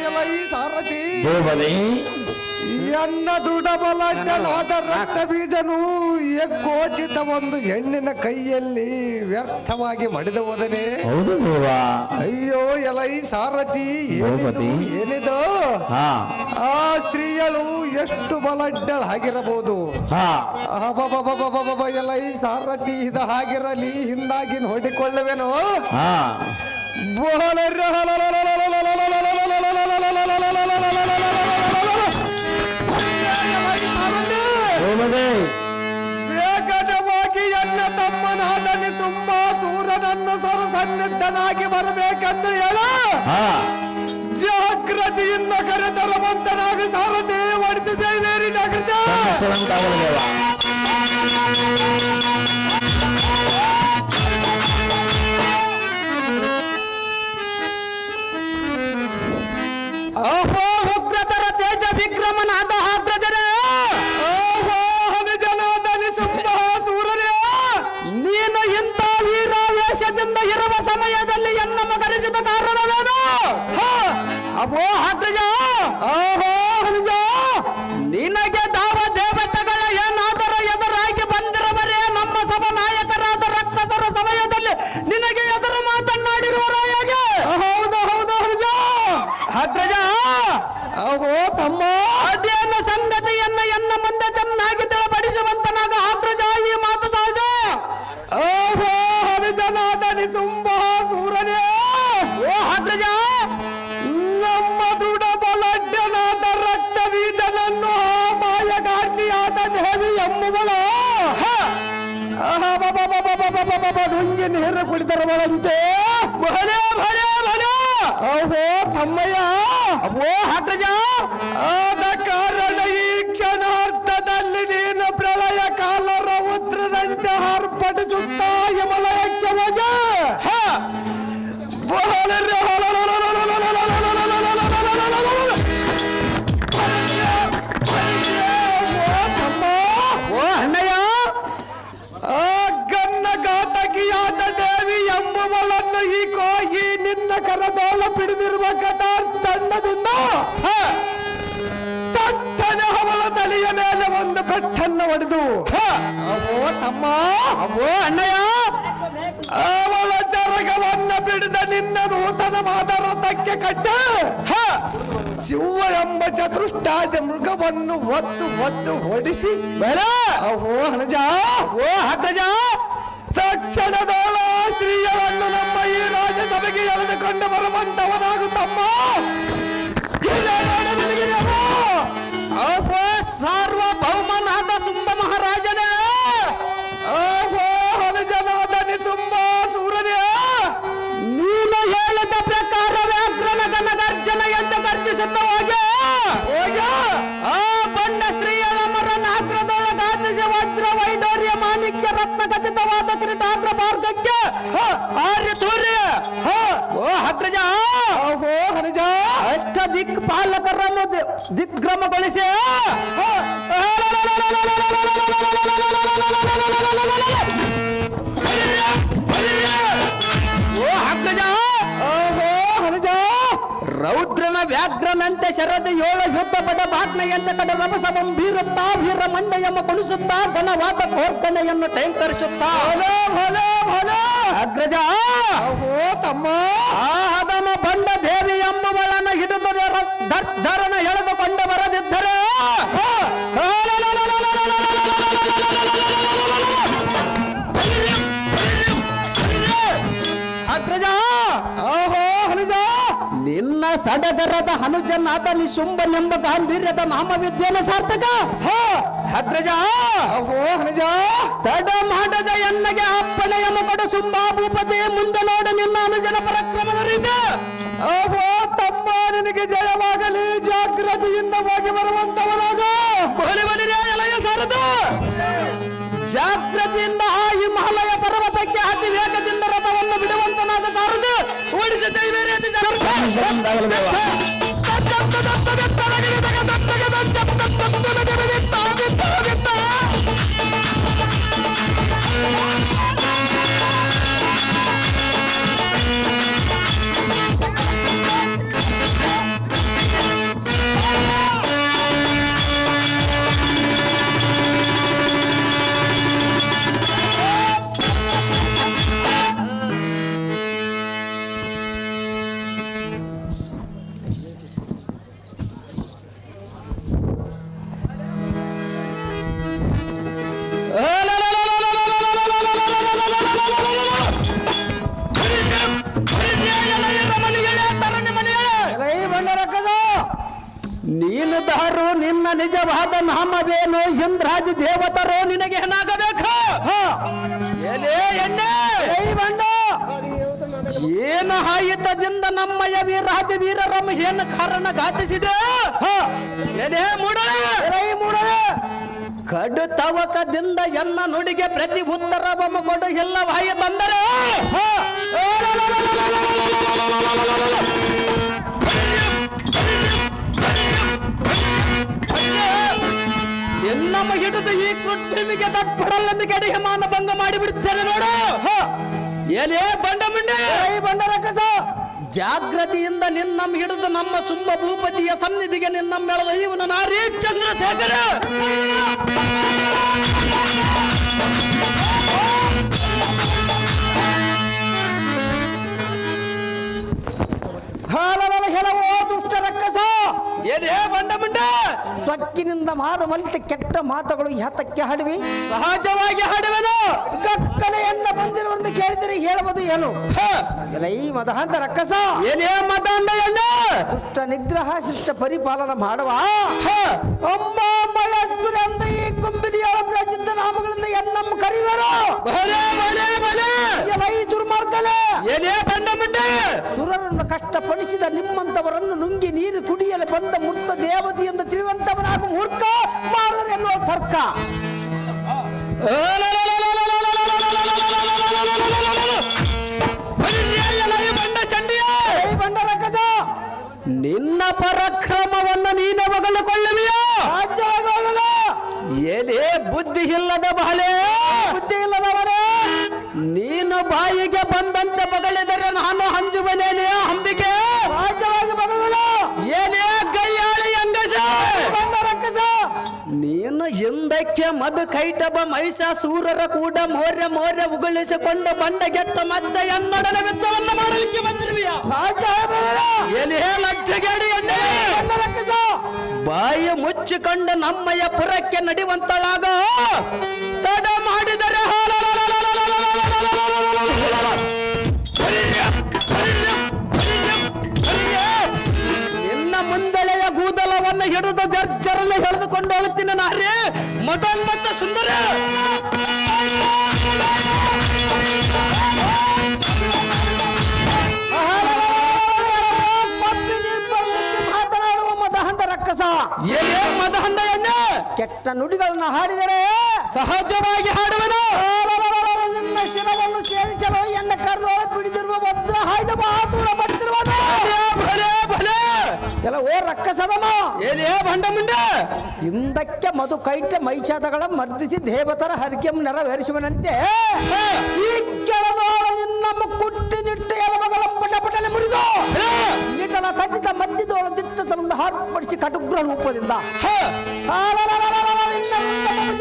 ಎಲ್ಲ ಈ ಸಾರಥಿ ಗೋವನೇ ಎನ್ನ ದುಡಬಲಡ್ಡನಾದ ರಕ್ತ ಬೀಜನು ಎಕ್ಕೋಚಿತ ಒಂದು ಹೆಣ್ಣಿನ ಕೈಯಲ್ಲಿ ವ್ಯರ್ಥವಾಗಿ ಮಡಿದು ಹೋದನೆ. ಹೌದು ದೇವ. ಅಯ್ಯೋ ಎಲ್ಲ ಈ ಸಾರಥಿ ಗೋಪತಿ. ಏನಿದು ಹಾ ಆ ಸ್ತ್ರೀಯಳು ಎಷ್ಟು ಬಲಡ್ಡಳಾಗಿರಬಹುದು. ಹಾ ಎಲ್ಲ ಈ ಸಾರಥಿ ಇದ ಹಾಗಿರಲಿ, ಹಿಂದಾಗಿ ನೋಡಿಕೊಳ್ಳುವೆನು. ಹಾ ಗೋವನೇ ವೇಗವಾಗಿ ಎನ್ನ ತಮ್ಮನಾದ ನಿಸುಂಬ ಸೂರನನ್ನು ಸರಸನ್ನಿದ್ದನಾಗಿ ಬರಬೇಕೆಂದು ಹೇಳ ಹಾ ಜಾಗೃತಿಯಿಂದ ಕರೆತರುವಂತನಾಗ ಸಾರಥಿ ಒಡಿಸಿ ಜೈವೇರಿ ಜಾಗೃತಿ. ಚರಣಕ್ಕಾಗಲಿ ದೇವ. ಅಹೋ ಉಗ್ರತರ ತೇಜ ವಿಕ್ರಮನಾದ ಹಾಗ್ರಜರೇ, ಅಹೋ ಹನುಜನಾದ ನಿಸುಂಬ ಸೂರರೇ, ನೀನು ಇಂಥ ವೀರಾವೇಶದಿಂದ ಇರುವ ಸಮಯದಲ್ಲಿ ಎನ್ನ ಮಗನಿಸಿದ ಕಾರಣವೇನು? ಅಹೋ ಹಾಗ್ರಜ, ಅಹೋ ಹನುಜ, ನಿನಗೆ ದಾವ ದೇವತೆಗಳ ಏನಾದರೂ ಎದುರಾಗಿ ಬಂದಿರುವರೇ ನಮ್ಮ ಸಭಾ ನಾಯಕರಾದ ರಕ್ಕಸರ ಸಮಯದಲ್ಲಿ ನಿನಗೆ ಎದುರು ಮಾತನಾಡಿರುವರ ಹೇಗೆ? ಹೌದು ಹೌದು ಹನುಜ. ಅಗ್ರಜ, ಅಹೋ ತಮ್ಮ, ಅದೇನು ಸಂಗತಿಯನ್ನ ಎನ್ನ ಮುಂದೆ ಚೆನ್ನಾಗಿ ತಿಳಿಪಡಿಸುವಂತನಾಗ ಅಗ್ರಜ ಈ ಮಾತು ಸಹಜ. ಓಹೋ ಹನುಜನಾದ ನಿಸುಂಬ ಸೂರನೇ, ಓ ಅಗ್ರಜ, ನಮ್ಮ ದೃಢ ಬಲಡ್ಡನಾದ ರಕ್ತ ಬೀಜನನ್ನು ಮಾಯಗಾರ್ತಿಯಾದ ದೇವಿ ಎಂಬುವಳು ನುಂಗಿ ನೀರು ಕುಡಿದರುವಳಂತೆ. ಭಲೆ ಭಲೆ ಭಲೆ. ಓಹೋ ತಮ್ಮಯ್ಯ, ಓ ಅಗ್ರಜ, ಆದ ಕಾರಣ ಈ ಕ್ಷಣಾರ್ಥದಲ್ಲಿ ನೀನು ಪ್ರಳಯ ಕಾಲ ರೌದ್ರರಂತೆ ಹಾರ್ಪಡಿಸುತ್ತಾ ಹಿಮಾಲಯಕ್ಕೆ ಹೋಗ. ಓ ಅಣ್ಣಯ್ಯ, ಆ ಗನ್ನ ಘಾತಕಿಯಾದ ದೇವಿ ಎಂಬುವಳನ್ನು ಈ ಕೋಗಿ ನಿನ್ನ ಕರದೋಳ ಪಿಡಿದಿರುವ ಕಟಾರ್ ತಂಡದಿಂದ ತಟ್ಟನೆ ಅವಳ ತಲೆಯ ಮೇಲೆ ಒಂದು ಪೆಟ್ಟನ್ನು ಹೊಡೆದು, ಅವೋ ತಮ್ಮ, ಅವೋ ಅಣ್ಣಯ್ಯ, ಅವಳ ಜರಗವನ್ನ ಬಿಡಿದ ನಿನ್ನ ನೂತನವಾದ ರಥಕ್ಕೆ ಕಟ್ಟ ಶಿವ ಎಂಬ ಚತುಷ್ಟಾದ ಮೃಗವನ್ನು ಒತ್ತು ಒತ್ತು ಹೊಡಿಸಿ ಬೇಡ. ಅವೋ ಹನುಜ, ಓ ಅಗ್ರಜ, ತಕ್ಷಣದೋಳ ಸ್ತ್ರೀಯರನ್ನು ನಮ್ಮ ಈ ರಾಜ್ಯಸಭೆಗೆ ಎಳೆದುಕೊಂಡು ಬರುವಂತವನಾಗುತ್ತಮ್ಮ. ಸಾರ್ವಭೌಮನಾದ ಸುಂಬ ಮಹಾರಾಜನೇ, ಓಹೋ ಹನುಜನಾದ ನಿಸುಂಬ ಸೂರನೇ, ನೀನು ಹೇಳಿದ ಪ್ರಕಾರ ವ್ಯಾಘ್ರನ ಗರ್ಜನ ಎಂದು ಗರ್ಜಿಸುತ್ತ ಹೋಗೆ ಆ ಬಂಡ ಸ್ತ್ರೀಯರ ಮರನ ಅಗ್ರದೊಳಗಾದಿಸಿ ವಜ್ರ ವೈಡೂರ್ಯ ಮಾಣಿಕ್ಯ ರತ್ನ ಖಚಿತವಾದ ಕಿರೀಟಾಗ್ರ ಮಾರ್ಗಕ್ಕೆ ಆರ್ಯ ತೂರ್ಯ. ಓ ಅಗ್ರಜ, ಓಹೋ ಹನುಜ, ಅಷ್ಟ ದಿಕ್ಪಾಲಕರನ್ನು ದಿಗ್ಭ್ರಮಗೊಳಿಸಿ ಓ ಅಗ್ರಜ, ಓಹೋ ಹನುಜ, ರೌದ್ರನ ವ್ಯಾಘ್ರನಂತೆ ಶರದ ಏಳು ಯುದ್ಧ ಪಡ ಬಾಗ್ನೆಯಂತ ಕಡ ರಭಸವಂ ಬೀರುತ್ತಾ ವೀರ ಮಂಡಯಮ್ಮ ಕೊಣಿಸುತ್ತಾ ಘನವಾದ ಕೋರ್ಕಣೆಯನ್ನು ಟೈಂಕರಿಸುತ್ತಾ ಅಗ್ರಜ ತಮ್ಮ ಆದಮ ಬಂಡ ದೇವಿ ಎಂಬುವಳನ್ನು ಹಿಡಿದು ಧರನ ಎಳೆದುಕೊಂಡು ಬರದಿದ್ದರೆ ಅಗ್ರಜ ನಿನ್ನ ಸಡಗರದ ಹನುಜನಾದ ನಿಶುಂಭನೆಂಬ ಗಾಂಭೀರ್ಯದ ನಾಮವಿದ್ಯೆಯನ್ನು ಸಾರ್ಥಕ ಅಗ್ರಜ ತಡ ಮಾಡದ ಎನ್ನಗೆ ಅಪ್ಪಣೆಯನ್ನು ಕೊಡು ಸುಂಬಾ ಭೂಪತಿ ಮುಂದೆ ನೋಡ ನಿನ್ನ ಅನುಜನ ಪರಾಕ್ರಮದ ರೀತಿ ತಮ್ಮ ನಿನಗೆ ಜಯವಾಗಲಿ, ಜಾಗೃತಿಯಿಂದ ಹೋಗಿ ಬರುವಂತವನಾಗ ಎಲೆಯ ಸಾರದು ಜಾಗೃತಿಯಿಂದ ಆ ಹಿಮಾಲಯ ಪರ್ವತಕ್ಕೆ ಅತಿ ವೇಗದಿಂದ ರಥವನ್ನು ಬಿಡುವಂತನಾದ ಸಾರದು ಓಡಿಸ ನೀನು ದಾರು ನಿನ್ನ ನಿಜವಾದ ನಾಮವೇನು ಇಂದ್ರಾಜ ದೇವತರು ನಿನಗೆ ಏನಾಗಬೇಕು ಏನು ಆಯಿತದಿಂದ ನಮ್ಮಯ ವೀರಾದಿ ವೀರರಮ್ಮ ಏನು ಕಾರಣ ಘಾತಿಸಿದೆ ಕಡು ತವಕದಿಂದ ಎನ್ನ ನುಡಿಗೆ ಪ್ರತಿ ಉತ್ತರವಮ್ಮ ಕೊಡು ಎಲ್ಲವಾಯಿತಂದರೆ ಎನ್ನಮ್ಮ ಹಿಡಿದು ಈ ಕೃತ್ರಿಮಿಗೆ ದಪ್ಪಡಲ್ಲಂದು ಗಡಿಗೆ ಮಾನ ಭಂಗ ಮಾಡಿಬಿಡುತ್ತೇನೆ ನೋಡು ಏನೇ ಬಂಡ ಮುಂಡೆ ಜಾಗೃತಿಯಿಂದ ನಿನ್ನಮ್ಮ ಹಿಡಿದು ನಮ್ಮ ಸುಂಬ ಭೂಪತಿಯ ಸನ್ನಿಧಿಗೆ ನಿನ್ನಮ್ಮೆಳೆದ ಇವನು ನಾರೀ ಚಂದ್ರಶೇಖರ ಕೆಲವೋ ದುಷ್ಟ ರಕ್ಕಸ ಏನೇ ಬಂಡ ಮುಂಡೆ ಸೊಕ್ಕಿನಿಂದ ಮಾರು ಮಲಿತ ಕೆಟ್ಟ ಮಾತುಗಳು ಯಾತಕ್ಕೆ ಹಾಡುವಿ? ಸಹಜವಾಗಿ ಹಾಡುವೆನು. ಕಕ್ಕನೆಯನ್ನ ಬಂದಿರುವಂತ ಕೇಳಿದರೆ ಹೇಳುವುದು ಏನು? ಎಲೈ ಮದಹಂತ ರಕ್ಕಸ ಏನೇ ಮದಾಂಧ ದುಷ್ಟ ನಿಗ್ರಹ ಶಿಷ್ಟ ಪರಿಪಾಲನ ಮಾಡುವ ಅಮ್ಮ ಮಯಸ್ಪುರಂದ ಈ ಕುಂಬಿನಿಯ ಪ್ರಸಿದ್ಧ ನಾಮಗಳಿಂದ ಎನ್ನಮ್ಮ ಕರಿವರು ಎಲೈ ದುರ್ಮಾರ್ಗನೆ ಏನೇ ಬಂಡ ಮುಂಡೆ ಸುರರನ್ನು ಕಷ್ಟಪಡಿಸಿದ ನಿಮ್ಮಂತವರನ್ನು ನುಂಗಿ ನೀರು ಕುಡಿಯಲು ಬಂದ ಮುಕ್ತ ದೇವತೆ ಎಂದು ತಿಳಿಯುವಂತವನಾಗ ಮೂರ್ಖ ಮಾಡಿದರೆ ಎನ್ನುವ ತರ್ಕ ನಿನ್ನ ಪರಾಕ್ರಮವನ್ನು ನೀನು ಹೊಗಳಿಕೊಳ್ಳುವಿಯೋ? ಏನೇ ಬುದ್ಧಿ ಇಲ್ಲದ ಬಾಲೆ, ಬುದ್ಧಿ ಇಲ್ಲದವರೇ, ನೀನು ಬಾಯಿಗೆ ಬಂದಂತೆ ಬಗಳಿದರೆ ನಾನು ಹಂಜುವನೇನೆ ಅಂಬಿಕೆ. ರಾಜ್ಯವಾಗಿ ಬಗಲುವನು ಏನೇ ಗೈಯಾಳಿ ಅಂಗಸ ರಕ್ಕಸ ನೀನು ಹಿಂದಕ್ಕೆ ಮದು ಕೈಟಬ ಮಹಿಷಾಸೂರರ ಕೂಡ ಮೋರ್ಯ ಮೋರ್ಯ ಉಗುಳಿಸಿಕೊಂಡು ಬಂಡಗೆಟ್ಟ ಮತ್ತೆ ಎನ್ನಡನ ಯುದ್ಧವನ್ನು ಮಾಡಲಿಕ್ಕೆ ಬಂದಿರುವಿಯ? ಏನೇ ಲಜ್ಜೆಗೇಡಿ ಎಣ್ಣೆ ರಕ್ಕಸ ಬಾಯಿ ಮುಚ್ಚಿಕೊಂಡು ನಮ್ಮಯ್ಯ ಪುರಕ್ಕೆ ನಡೆಯುವಂತಳಾಗ ತಡ ಮಾಡಿದರೆ ನಿನ್ನ ಮುಂದಳೆಯ ಗೂದಲವನ್ನು ಹಿಡಿದು ಜರ್ಜರನ್ನು ಎಳೆದುಕೊಂಡು ಹೋಗುತ್ತೀನಿ ನಾರೇ ಮದೋನ್ಮತ್ತ ಸುಂದರ. ಮಾತನಾಡುವ ಮದಹಂತ ರಕ್ಕಸ ಏನೇ ಮದಹಂದ ಎಣ್ಣೆ ಕೆಟ್ಟ ನುಡಿಗಳನ್ನ ಹಾಡಿದರೆ ಸಹಜವಾಗಿ ಹಾಡುವನು. ನಿನ್ನ ಶಿರವನ್ನು ಸೇರಿಸಲು ಎನ್ನ ಕರ್ಲೋಳ ಬಿಡಿದಿರುವ ವಜ್ರ ಹಾಯ್ದ ಬಹದೂರ ಪಡ್ತಿರುವುದು ಎಲ್ಲ ಓ ರಕ್ಕಸದಮ ಏನೇ ಬಂಡ ಮುಂಡೆ ಹಿಂದಕ್ಕೆ ಮಧು ಕೈಟ್ಯ ಮೈಷಾದಗಳ ಮರ್ದಿಸಿ ದೇವತರ ಹರಿಕೆ ನೆರವೇರಿಸುವನಂತೆ ಈ ಕೆಳದೋಳ ನಿನ್ನ ಮುಕ್ಕುಟ್ಟಿ ನಿಟ್ಟು ಎಲಮಗಳ ಪಟ ಪಟಲೆ ಮುರಿದು ನಿಟಲ ಕಟ್ಟಿದ ಮಧ್ಯದೊಳ ದಿಟ್ಟತನದಿಂದ ಹಾರ್ಪಡಿಸಿ ಕಟುಗ್ರ ರೂಪದಿಂದ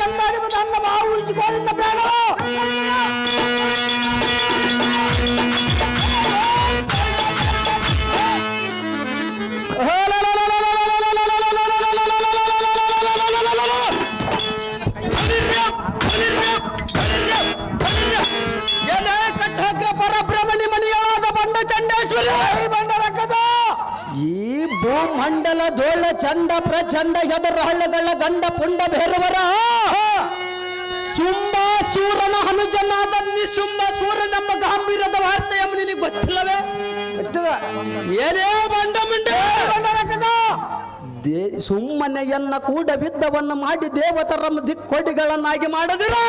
ಜಂಗಾಡಿಬದ ಅನ್ನ ಮಾವು ಉಳಿಸಿಕೊಂಡಿದ್ದ ಪ್ರಾಣವು ಪರಬ್ರಹ್ಮಣಿ ಮಣಿಯಾದ ಬಂಡ ಚಂಡೇಶ್ವರಿ ಈ ಭೂಮಂಡಲ ದೋಳ ಚಂಡ ಪ್ರಚಂಡ ಎದರ ಹಳ್ಳಗಳ ಗಂಡ ಪುಂಡ ಭೈರವರ ಶುಂಭಾಸೂರನ ಹನುಜನಾದ ನಿಶುಂಭಾಸೂರ ನಮ್ಮ ಗಾಂಭೀರ್ಯದ ವಾರ್ತೆಯ ನಿನಗೆ ಗೊತ್ತಿಲ್ಲವೇ? ಏನೇ ಬಂಡ ಮುಂಡೆ ಸುಮ್ಮನೆಯನ್ನ ಕೂಡ ಬಿದ್ದವನ್ನು ಮಾಡಿ ದೇವತರಮ್ಮ ದಿಕ್ಕೊಡಿಗಳನ್ನಾಗಿ ಮಾಡದಿರು.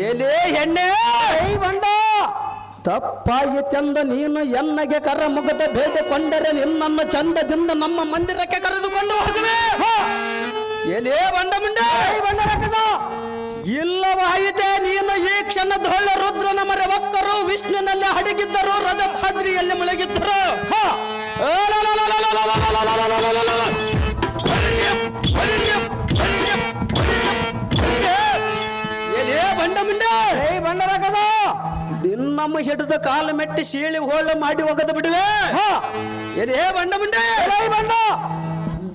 ಏನೇ ಹೆಣ್ಣೆ ಬಂಡ ತಪ್ಪಾಯಿತೆಂದ ನೀನು ಎನ್ನಗೆ ಕರ ಮುಗದ ಬೇಡಿಕೊಂಡರೆ ನಿನ್ನನ್ನು ಚಂದದಿಂದ ನಮ್ಮ ಮಂದಿರಕ್ಕೆ ಕರೆದುಕೊಂಡು ಹೋಗುವೆ. ಏನೇ ಬಂಡ ಮುಂಡೆ ಇಲ್ಲವಾಯಿತೆ ನೀನು ಈ ಕ್ಷಣ ಧೋಳ ರುದ್ರನ ಮರೆ ಒಕ್ಕರು ವಿಷ್ಣುನಲ್ಲಿ ಅಡಗಿದ್ದರು ರಜತಾದ್ರಿಯಲ್ಲಿ ಮುಳುಗಿದ್ದರು. ಏನೇ ಬಂಡ ಮುಂಡೆ ಬಂಡರಾಗದ ನಿನ್ನಮ್ಮ ಹಿಡಿದ ಕಾಲು ಮೆಟ್ಟಿ ಶೀಳಿ ಹೋಳ ಮಾಡಿ ಒಗದು ಬಿಡುವೆ. ಏನೇ ಬಂಡ ಮುಂಡೆ ಬಂಡ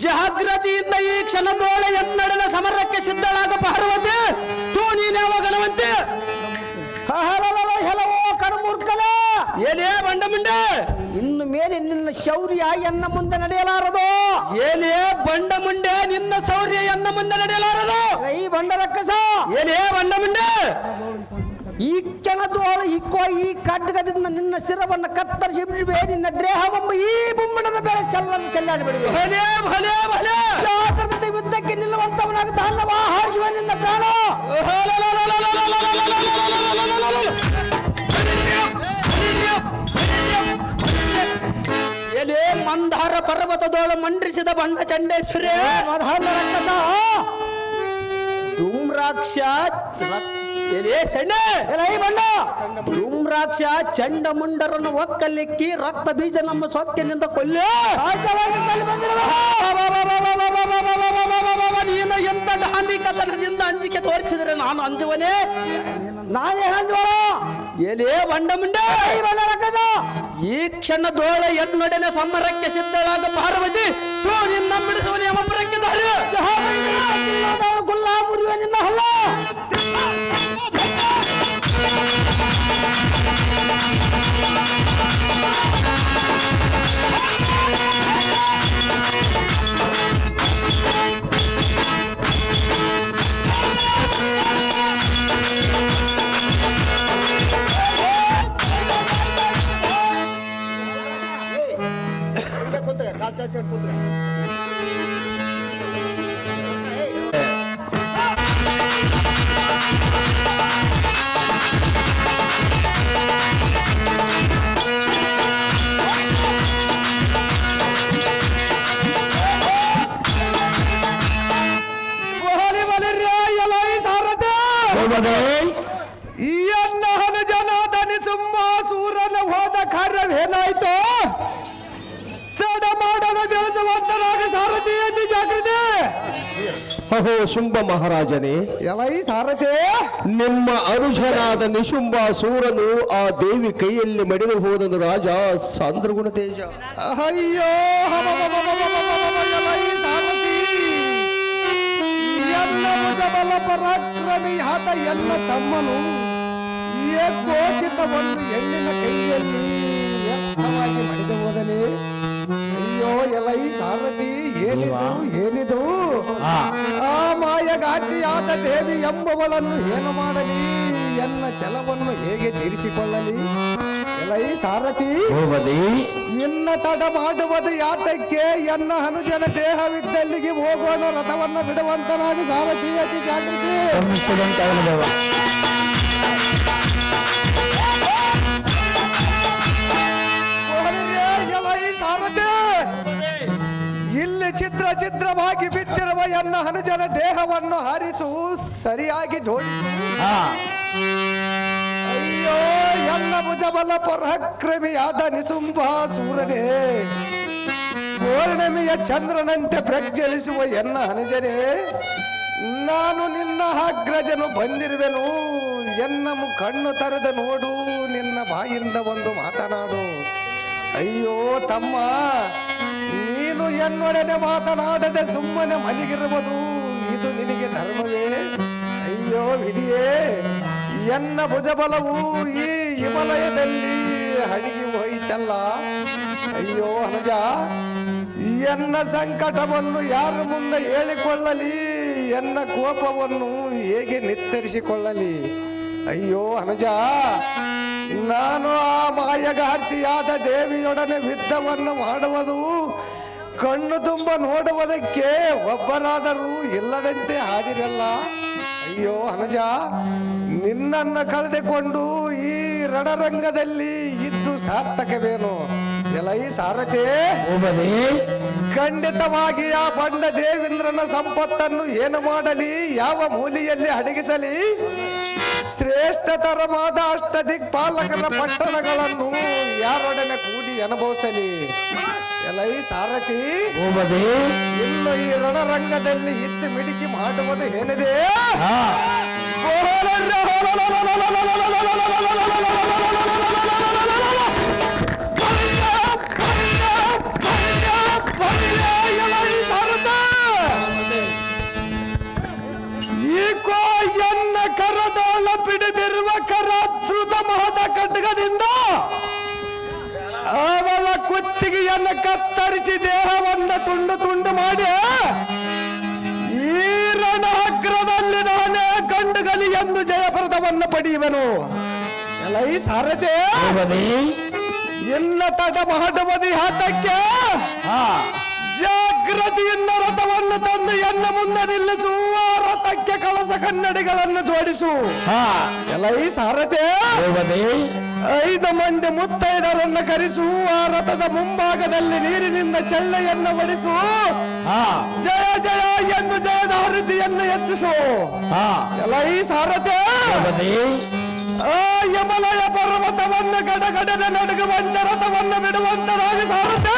ಜಾಗೃತಿಯಿಂದ ಈ ಕ್ಷಣದೋಳ ಎನ್ನಡನ ಸಮರಕ್ಕೆ ಸಿದ್ಧಳಾಗ ಪಾರ್ವತಿ ತೂ ನೀನೇ ಹೋಗಲವಂತೆ. ಹೆಲವೋ ಕಡುಮೂರ್ಖನ ಏನೇ ಬಂಡ ಮುಂಡೆ ಇನ್ನು ಮೇಲೆ ನಿನ್ನ ಶೌರ್ಯ ಎನ್ನ ಮುಂದೆ ನಡೆಯಲಾರದು. ಏನೇ ಬಂಡ ಮುಂಡೆ ನಿನ್ನ ಶೌರ್ಯ ಎನ್ನ ಮುಂದೆ ನಡೆಯಲಾರದು. ಈ ಬಂಡ ರಕ್ಕಸ ಏನೇ ಬಂಡ ಮುಂಡೆ ಈ ಕ್ಷಣದೋಳ ಇಕ್ಕೋ ಈ ಖಡ್ಗದಿಂದ ನಿನ್ನ ಶಿರವನ್ನು ಕತ್ತರಿಸಿ ಬಿಡುವೆ. ನಿನ್ನ ದೇಹವೊಮ್ಮ ಈ ಬುಮ್ಮಣದ ಮೇಲೆ ಚೆಲ್ಲಾಡಿ ಬಿಡುವೆ. ಭಲೆ ಭಲೆ ಭಲೆ ಆತನದ ಯುದ್ಧಕ್ಕೆ ನಿಲ್ಲುವಂತವನಾಗ ತಾಂಡವ ಹಾರಿಸುವ ನಿನ್ನ ಪ್ರಾಣ. ಎಲೆ ಮಂದಾರ ಪರ್ವತದೋಳ ಮಂಡ್ರಿಸಿದ ಬಂಡ ಚಂಡೇಶ್ವರಿ ಧೂಮ್ರಾಕ್ಷ ಎಲೆ ಸೆಣ್ಣೆ ಧೂಮ್ರಾಕ್ಷ ಚಂಡ ಮುಂಡರನ್ನು ಒಕ್ಕಲಿಕ್ಕಿ ರಕ್ತ ಬೀಜ ನಮ್ಮ ಸೊಕ್ಕಿನಿಂದ ಕೊಲ್ಲೆ. ನೀನು ಎಂತ ಡಾಂಬಿಕತನದಿಂದ ಅಂಜಿಕೆ ತೋರಿಸಿದ್ರೆ ನಾನು ಅಂಜುವನೇ? ನಾನೇ ಅಂಜುವ ಎಲೆ ಬಂಡ ಮುಂಡೆ ಈ ಕ್ಷಣ ದೋಳ ಎನ್ನೊಡನೆ ಸಮರಕ್ಕೆ ಸಿದ್ಧಳಾಗ ಪಾರ್ವತಿ ತೂ ನಿನ್ನ ಬಿಡಿಸುವನೇ ಒಬ್ಬರಕ್ಕೆ ಗುಲ್ಲ ಮುರಿಯುವ ನಿನ್ನ ಹಲ್ಲ. ಈ ಅನ್ನ ಜನಾದ ನಿಸುಂಬಾಸೂರನ ಹೋದ ಕಾರ್ಯವೇನಾಯ್ತು? ತಡ ಮಾಡದ ಬೆಳೆಸುವಂತನಾಗ ಸಾರಥಿಯಲ್ಲಿ ಜಾಗೃತಿ. ಅಹೋ ಶುಂಭ ಮಹಾರಾಜನೇ, ಎಲೈ ಸಾರಥಿ ನಿಮ್ಮ ಅನುಜನಾದ ನಿಶುಂಬಾಸೂರನು ಆ ದೇವಿ ಕೈಯಲ್ಲಿ ಮಡಿದು ಹೋದನು ರಾಜ ಸಾಂದ್ರಗುಣ ತೇಜ. ಅಯ್ಯೋ ಎಲೈ ಸಾರಥಿ ಎಲ್ಲ ಭುಜಬಲ ಪರಾಕ್ರಮಿ ಆತ ಎಲ್ಲ ತಮ್ಮನು ಗೋಚಿತವನ್ನು ಹೆಣ್ಣಿನ ಕೈಯಲ್ಲಿ ವ್ಯರ್ಥವಾಗಿ ಮಡಿದು ಹೋದನೆ. ಅಯ್ಯೋ ಎಲೈ ಸಾರಥಿ ಏನಿದು ಆ ಮಾಯಗಾಟಿಯಾದ ದೇವಿ ಎಂಬುವಳನ್ನು ಏನು ಮಾಡಲಿ? ಎನ್ನ ಛಲವನ್ನು ಹೇಗೆ ತೀರಿಸಿಕೊಳ್ಳಲಿ? ಎಲೈ ಸಾರಥಿ ಇನ್ನ ತಡ ಮಾಡುವುದು ಯಾತಕ್ಕೆ? ಎನ್ನ ಹನುಜನ ದೇಹವಿದ್ದಲ್ಲಿಗೆ ಹೋಗೋಣ, ರಥವನ್ನು ಬಿಡುವಂತನಾಗಿ ಸಾರಥಿ ಅತಿ ಜಾಗೃತಿ. ಇಲ್ಲಿ ಚಿತ್ರವಾಗಿ ಬಿದ್ದಿರುವ ಎನ್ನ ಹನುಜನ ದೇಹವನ್ನು ಹಾರಿಸು, ಸರಿಯಾಗಿ ಜೋಡಿಸು. ಅಯ್ಯೋ ಎನ್ನ ಭುಜ ಭುಜಬಲ ಪರಾಕ್ರಮಿಯಾದ ನಿಸುಂಬಾಸೂರನೇ, ಪೌರ್ಣಮಿಯ ಚಂದ್ರನಂತೆ ಪ್ರಜ್ವಲಿಸುವ ಎನ್ನ ಅನುಜನೇ, ನಾನು ನಿನ್ನ ಅಗ್ರಜನು ಬಂದಿರುವೆನು. ಎನ್ನ ಕಣ್ಣು ತೆರೆದ ನೋಡು, ನಿನ್ನ ಬಾಯಿಂದ ಒಂದು ಮಾತನಾಡು. ಅಯ್ಯೋ ತಮ್ಮ, ನೀನು ಎನ್ನೊಡನೆ ಮಾತನಾಡದೆ ಸುಮ್ಮನೆ ಮಲಗಿರುವುದು ಇದು ನಿನಗೆ ಧರ್ಮವೇ? ಅಯ್ಯೋ ವಿಧಿಯೇ, ಎನ್ನ ಭುಜಬಲವು ಈ ಹಿಮಾಲಯದಲ್ಲಿ ಅಡಗಿ ಹೋಯಿತಲ್ಲ. ಅಯ್ಯೋ ಅನುಜ, ಎನ್ನ ಸಂಕಟವನ್ನು ಯಾರ ಮುಂದೆ ಹೇಳಿಕೊಳ್ಳಲಿ, ಎನ್ನ ಕೋಪವನ್ನು ಹೇಗೆ ನಿತ್ತರಿಸಿಕೊಳ್ಳಲಿ? ಅಯ್ಯೋ ಅನುಜ, ನಾನು ಆ ಮಾಯಗಾರ್ತಿಯಾದ ದೇವಿಯೊಡನೆ ಯುದ್ಧವನ್ನು ಮಾಡುವುದು ಕಣ್ಣು ತುಂಬ ನೋಡುವುದಕ್ಕೆ ಒಬ್ಬರಾದರೂ ಇಲ್ಲದಂತೆ ಆದಿರಲ್ಲ. ಅಯ್ಯೋ ಅನುಜ, ನಿನ್ನನ್ನು ಕಳೆದುಕೊಂಡು ಈ ರಣರಂಗದಲ್ಲಿ ಇದ್ದು ಸಾರ್ಥಕವೇನು? ಎಲೈ ಸಾರಥಿ, ಖಂಡಿತವಾಗಿ ಆ ಬಂಡ ದೇವೇಂದ್ರನ ಸಂಪತ್ತನ್ನು ಏನು ಮಾಡಲಿ, ಯಾವ ಮೂಲೆಯಲ್ಲಿ ಅಡಗಿಸಲಿ? ಶ್ರೇಷ್ಠತರವಾದ ಅಷ್ಟದಿಕ್ಪಾಲಕರ ಪಟ್ಟಣಗಳನ್ನು ಯಾರೊಡನೆ ಕೂಡಿ ಅನುಭವಿಸಲಿ? ಎಲೈ ಸಾರಥಿ, ಇನ್ನು ಈ ರಣರಂಗದಲ್ಲಿ ಇದ್ದು ಮಿಡಿಕಿ ಮಾಡುವುದು ಏನಿದೆ? ಈಕೋ ಎನ್ನ ಕರದೋಳ ಪಿಡಿದಿರುವ ಕರಾದೃತ ಮಹದ ಖಡ್ಗದಿಂದ ಅವಳ ಕುತ್ತಿಗೆಯನ್ನು ಕತ್ತರಿಸಿ ದೇಹವನ್ನು ತುಂಡು ತುಂಡು ಮಾಡಿ ಈ ರಣಾಗ್ರದಲ್ಲಿ ನಾನೇ ಗಂಡುಗಲಿ ಎಂದು ಜಯಪ್ರದವನ್ನು ಪಡೆಯುವೆನು. ಎಲೈ ಸಾರಥಿ, ಎನ್ನ ತಡ ಮಾಡುವುದು ಹಠಕ್ಕೆ ಜಾಗೃತಿಯಿಂದ ರಥವನ್ನು ತಂದು ಎನ್ನ ಮುಂದೆ ನಿಲ್ಲಿಸುವ ರಥಕ್ಕೆ ಕಳಸ ಕನ್ನಡಿಗಳನ್ನು ಜೋಡಿಸು. ಎಲೈ ಸಾರಥಿ, 5 ಮಂದಿ ಮುತ್ತೈದರನ್ನು ಕರೆಸು. ಆ ರಥದ ಮುಂಭಾಗದಲ್ಲಿ ನೀರಿನಿಂದ ಚೆಳ್ಳೆಯನ್ನು ಹೊಡಿಸು. ಜಯ ಜಯ ಎಂದು ಜಯದ ಹೃದಯನ್ನು ಎತ್ತಿಸು. ಎಲೈ ಸಾರಥಿ, ಆ ಯಮಲಯ ಪರ್ವತವನ್ನು ಗಡಗಡನೆ ನಡುಗುವಂತ ರಥವನ್ನು ಬಿಡುವಂತರಾಗಿ ಸಾರಥಿ.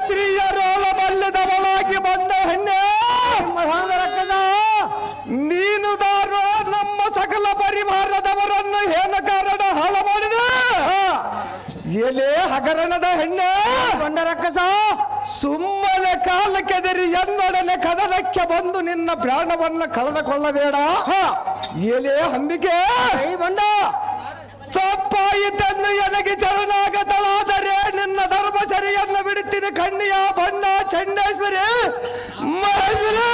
ಸ್ತ್ರೀಯರೋಳ ಬಲ್ಲದವಳಾಗಿ ಬಂದ ಹೆಣ್ಣೆ, ನೀನು ದಾರೋ ನಮ್ಮ ಸಕಲ ಪರಿವಾರದವರನ್ನು ಏನು ಕಾರಣ ಹಾಳ ಮಾಡಿದೆ? ಎಲೆ ಹಗರಣದ ಹೆಣ್ಣೆ, ರಕ್ಕಸ, ಸುಮ್ಮನೆ ಕಾಲಕ್ಕೆದರಿ ಎನ್ನೊಡನೆ ಕದನಕ್ಕೆ ಬಂದು ನಿನ್ನ ಪ್ರಾಣವನ್ನು ಕಳೆದುಕೊಳ್ಳಬೇಡ. ಎಲೆ ಅಂಬಿಕೆ, ಬಂಡ ತಪ್ಪಾಯಿತನ್ನು ಎನಗೆ ಶರಣಾಗತಳಾದರೆ ನಿನ್ನ ಧರ್ಮ ಸರಿಯನ್ನು ಬಿಡುತ್ತೀನಿ. ಕಣ್ಣಿಯ ಬಣ್ಣ ಚಂಡೇಶ್ವರಿ ಮಹೇಶ್ವರಿ.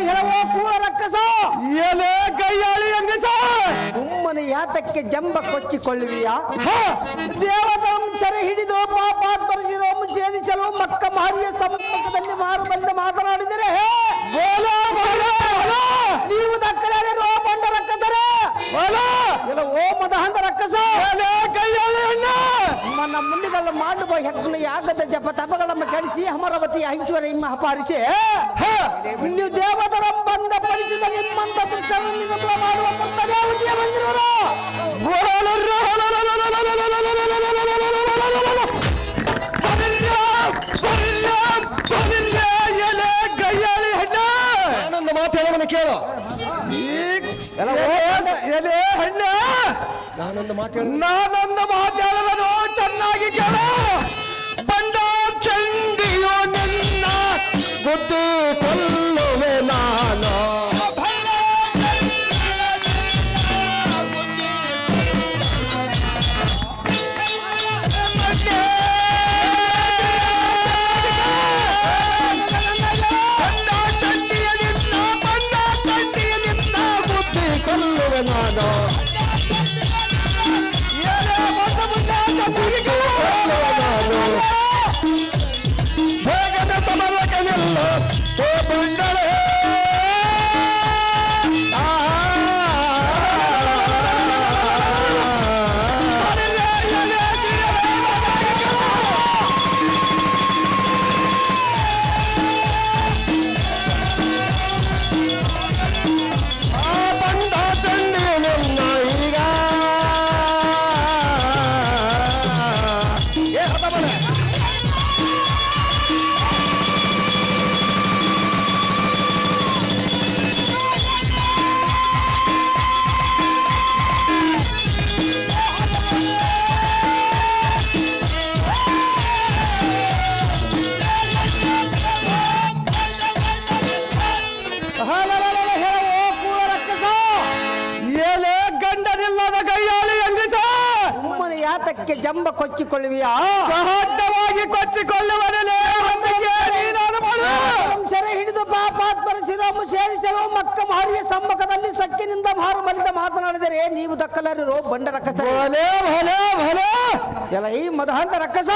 ಹೇಳವೋ ಕೂಳ ರಕ್ಕಸ, ಎಲೆ ಕೈಯಾಳಿ ಅಂಗಸ, ಸುಮ್ಮನೆ ಯಾತಕ್ಕೆ ಜಂಬ ಕೊಚ್ಚಿಕೊಳ್ಳುವಿಯಾ? ದೇವತರಂ ಸೆರೆ ಹಿಡಿದು ಪಾಪಾತ್ಮರಿಸಿರೋ ಛೇದಿಸಲು ಮಕ್ಕ ಮಾರಿಯ ಸಮ್ಮುಖದಲ್ಲಿ ಮಾರು ಬಂದು ಮಾತನಾಡಿದರೆ ನೀವು ದಕ್ಕಲಿರುವ ಬಂಡ ರಕ್ಕಸರೇ, ಓ ಮದಹಂದ ರಕ್ಕಸ, ನನ್ನ ಮುಂಡಿಗಳ ಮಾಡುವ ಹೆಗ್ಗಲ ಯಾಗದ ಜಪ ತಪಗಳನ್ನು ಕೆಡಿಸಿ ಅಮರಾವತಿಯ ಐಶ್ವರ್ಯ ನಿಮ್ಮ ಅಪಹರಿಸಿ ನೀವು ದೇವತರಂ ಭಂಗಪಡಿಸಿದ ನಿಮ್ಮಂತ ದುಷ್ಟರನ್ನು ನಿರ್ಮೂಲ ಮಾಡುವ ಮುಕ್ತ ದೇವತೆಯ ಬಂದಿರೋರು. ನಾನೊಂದು ಮಾತು ಹೇಳುವನು ಕೇಳು. ಎಲೆ ಹಣ್ಣ, ನಾನೊಂದು ಮಾತು ಹೇಳುವನು ಚೆನ್ನಾಗಿ ಕೇಳು. ಬಂಡ ಚಂಡಿಯೋ ನಿನ್ನ ಬುದ್ಧಿ ಕೊಲ್ಲುವೆ ನಾನು. ನಾನು ಅದಕ್ಕೆ ಜಂಬ ಕೊಚ್ಚಿಕೊಳ್ಳುವಿಯಾ? ಸಹಜವಾಗಿ ಕೊಚ್ಚಿಕೊಳ್ಳುವನಲೇ ಸೆರೆ ಹಿಡಿದು ಪಾಪಾತ್ಮರ ಶಿರೋಮು ಸೇರಿಸಲು ಮಕ್ಕ ಮಾರಿಯ ಸಮ್ಮುಖದಲ್ಲಿ ಸಕ್ಕಿನಿಂದ ಮಾರು ಮಲಿದ ಮಾತನಾಡಿದರೆ ನೀವು ದಕ್ಕಲರು ಬಂಡ ರಕ್ಕಸ ಎಲ್ಲ ಈ ಮದಹಂತ ರಕ್ಕಸ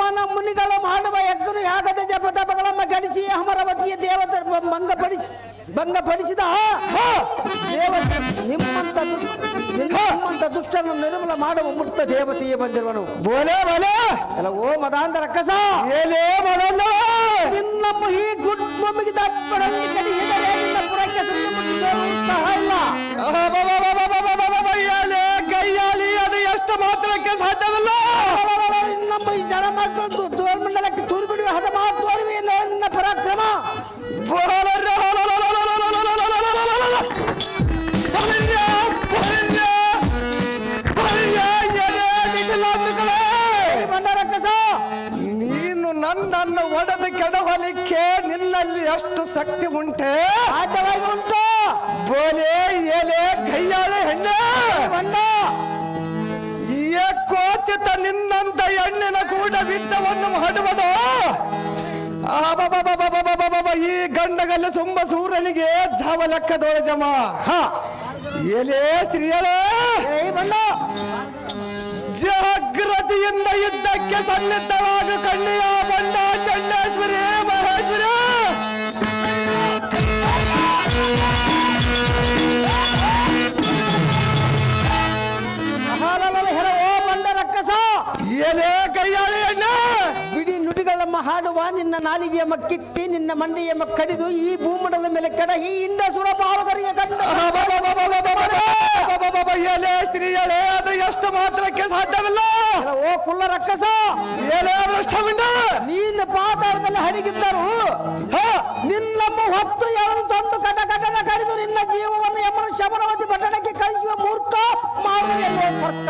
ಮನ ಮುನಿಗಳ ಮಾಡುವ ಯಜ್ಞನು ಯಾಗದ ಜಪ ತಪಗಳಮ್ಮ ಗಡಿಸಿ ಅಮರವತಿಯ ದೇವತೆ ಭಂಗಪಡಿಸಿದ ದೇವತೆ ನಿಮ್ಮಂತ ದುಷ್ಟನ್ನು ನಿರ್ಮೂಲ ಮಾಡುವ ಮುಕ್ತ ದೇವತೆಯೇ ಬಂದಿರುವನು. ಎಲ್ಲ ಓ ಮದಾಂಧ ರಕ್ಕಸ ನಿನ್ನಮ್ಮ ಈ ಗುಡ್ಡೊಮ್ಮಿಗೆ ದಪ್ಪಡಲ್ಲಿ ಕಡಿಸಿದರೆ ನಿನ್ನ ಪುರಕ್ಕೆ ಸುದ್ದಿ ಮುಟ್ಟಿಸಲು ಉತ್ಸಾಹ ಇಲ್ಲ. ಕೈಯಾಲಿ ಅದು ಎಷ್ಟು ಮಾತ್ರಕ್ಕೆ ಸಾಧ್ಯವಿಲ್ಲ. ನಮ್ಮ ಈ ಜನ ಮಕ್ಕಳು ತೋರ್ಮಂಡಲಕ್ಕೆ ತೂರು ಬಿಡುವ ಹದ ಮಾತು ತೋರುವೆ ನಿನ್ನ ಪರಾಕ್ರಮ. ನೀನು ನನ್ನನ್ನು ಒಡೆದು ಕೆಡವಲಿಕ್ಕೆ ನಿನ್ನಲ್ಲಿ ಎಷ್ಟು ಶಕ್ತಿ ಉಂಟೆ? ಸಾಧ್ಯವಾಗಿ ಉಂಟು. ಬೋಲೆ ಎಲೆ ಕೈಯಾಳೆ ಹೆಣ್ಣೆ ಕೋಚಿತ ನಿನ್ನಂತ ಹೆಣ್ಣಿನ ಕೂಡ ವಿದ್ಯವನ್ನು ಮಾಡುವುದು. ಈ ಗಂಡಗಲ್ಲ ಸುಂಬ ಸೂರ್ಯನಿಗೆ ಧವಲಕ್ಕದೊಳ ಜಮ ಎಲೆ ಸ್ತ್ರೀಯರೇ ಜಾಗೃತಿಯಿಂದ ಯುದ್ಧಕ್ಕೆ ಸನ್ನಿದ್ಧವಾಗ ಕಣ್ಣಿಯ ಬಂಡ ಚಂಡೇಶ್ವರಿ ಮಹೇಶ್ವರಿ ಎಲೆ ಕೈಯಾಳಿ ಅಣ್ಣ ಬಿಡಿ ನುಡಿಗಳಮ್ಮ ಹಾಡುವ ನಿನ್ನ ನಾಲಿಗೆಯಮ್ಮ ಕಿತ್ತಿ ನಿನ್ನ ಮಂಡಿಯಮ್ಮ ಕಡಿದು ಈ ಭೂಮಂಡಲದ ಮೇಲೆ ಕೆಡಹಿ ಇಂದ ಸುರಪಾಲಕರಿಗೆ ಕಂಡ ಎಲೆ ಸ್ತ್ರೀಯಳೆ ಅದು ಎಷ್ಟು ಮಾತ್ರಕ್ಕೆ ಸಾಧ್ಯವಿಲ್ಲ. ಓ ಕುಲ್ಲ ರಕ್ಕಸ ಎಲೆ ವೃಕ್ಷವಿಂದ ನೀನು ಪಾತಾಳದಲ್ಲಿ ಹಣಿಗಿದ್ದರು ನಿನ್ನಮ್ಮ ಹೊತ್ತು ಎಳೆದು ತಂದು ಕಟ ಕಟನ ಕಡಿದು ನಿನ್ನ ಜೀವವನ್ನು ಯಮನ ಶಬರವತಿ ಪಟ್ಟಣಕ್ಕೆ ಕಳಿಸುವ ಮೂರ್ಖ ಮಾಡುವ ತರ್ಕ.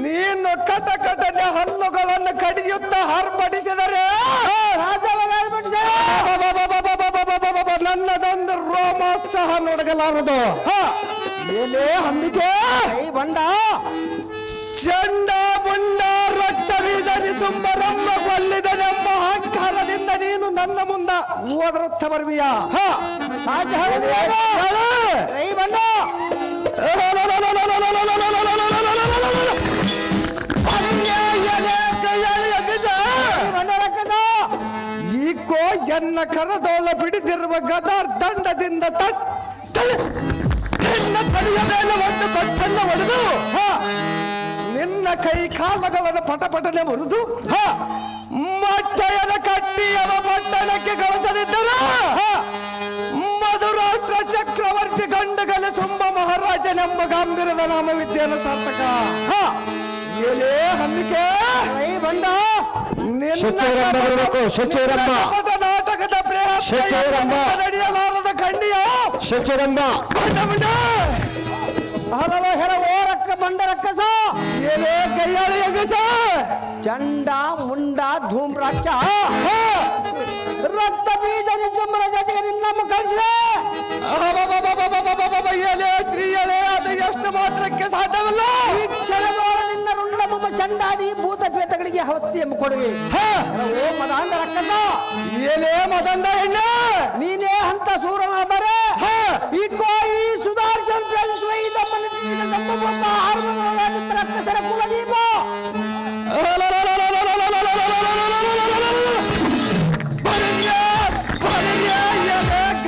ನೀನು ಕಟ ಕಟನೆ ಹಲ್ಲುಗಳನ್ನು ಕಡಿಯುತ್ತ ಹರ್ಪಡಿಸಿದರೆ ನನ್ನದೊಂದು ರೋಮೋತ್ಸಾಹ ನೋಡಗಲಾರದು. ಏನೇ ಹಂಬಿಕೆ ಬಂಡ ಚಂಡ ಮುಂಡ ರಕ್ತ ಬೀಜನಿ ಸುಂಬರಮ್ಮ ಕೊಲ್ಲಿದನೆಂಬ ಅಹಂಕಾರದಿಂದ ನೀನು ನನ್ನ ಮುಂದ ಹೋದರುತ್ತ ಬರುವಿಯ ಬಂಡ ಈಕೋ ಎನ್ನ ಕರದೋಳ ಬಿಡಿದಿರುವ ಗದಾರ್ ದಂಡದಿಂದ ನಿನ್ನ ತಲೆಯ ಮೇಲೆ ಒಂದು ಕಟ್ಟನ್ನ ಹೊಡೆದು ನಿನ್ನ ಕೈ ಕಾಲಗಳನ್ನು ಪಟಪಟನೆ ಮುರಿದು ಮಟ್ಟಯನ ಕಟ್ಟಿ ಅವ ಪಟ್ಟಣಕ್ಕೆ ಕಳಿಸದಿದ್ದರು ಮಧುರಾಷ್ಟ್ರ ಚಕ್ರವರ್ತಿ ಗಂಡಗಲ ಸುಂಬ ಮಹಾರಾಜನೆಂಬ ಗಂಭೀರದ ನಾಮವಿದ್ಯೆಯನ್ನು ಸಾರ್ಥಕ. ಎಲೆ ಹಮ್ಮಿಕೆ ಬಂಡ ನಾಟಕದ ನಡೆಯಲಾರದ ಖಂಡಿಯ ಹೆರ ಓರಕ್ಕ ಬಂಡ ರಕ್ಕಸ ಎಲೆ ಕೈಯಾಳಿ ಹೆಂಗಸ ಚಂಡ ಮುಂಡ ಧೂಮ್ರಾಕ್ಷ ರಕ್ತ ಬೀಜ ನಿಜುಂಬರ ಜೊತೆಗೆ ನಿನ್ನಮ್ಮ ಕಳಿಸುವೆ. ಎಲೆ ಸ್ತ್ರೀಯಳೆ ಅದು ಎಷ್ಟು ಮಾತ್ರಕ್ಕೆ ಸಾಧ್ಯವಿಲ್ಲ. ಈ ಕ್ಷಣದೊಳ ನಿನ್ನ ರುಂಡಮ್ಮ ಚಂಡಾಡಿ ಭೂತ ಪೇತಗಳಿಗೆ ಹೊತ್ತಿಯನ್ನು ಕೊಡುವೆ. ಓ ಮದಾಂಧ ರಕ್ಕಸ ಎಲೆ ಮದಂದ ಹೆಣ್ಣೆ ನೀನೇ ಅಂತ ಸೂರನಾದರೆ ಈ ಸುಧಾರಿಸಲು ಪ್ರಯೋಜಿಸುವ ಈ ನಿಮ್ಮ ರಕ್ಕಸರ ಕುಲದೀಪ.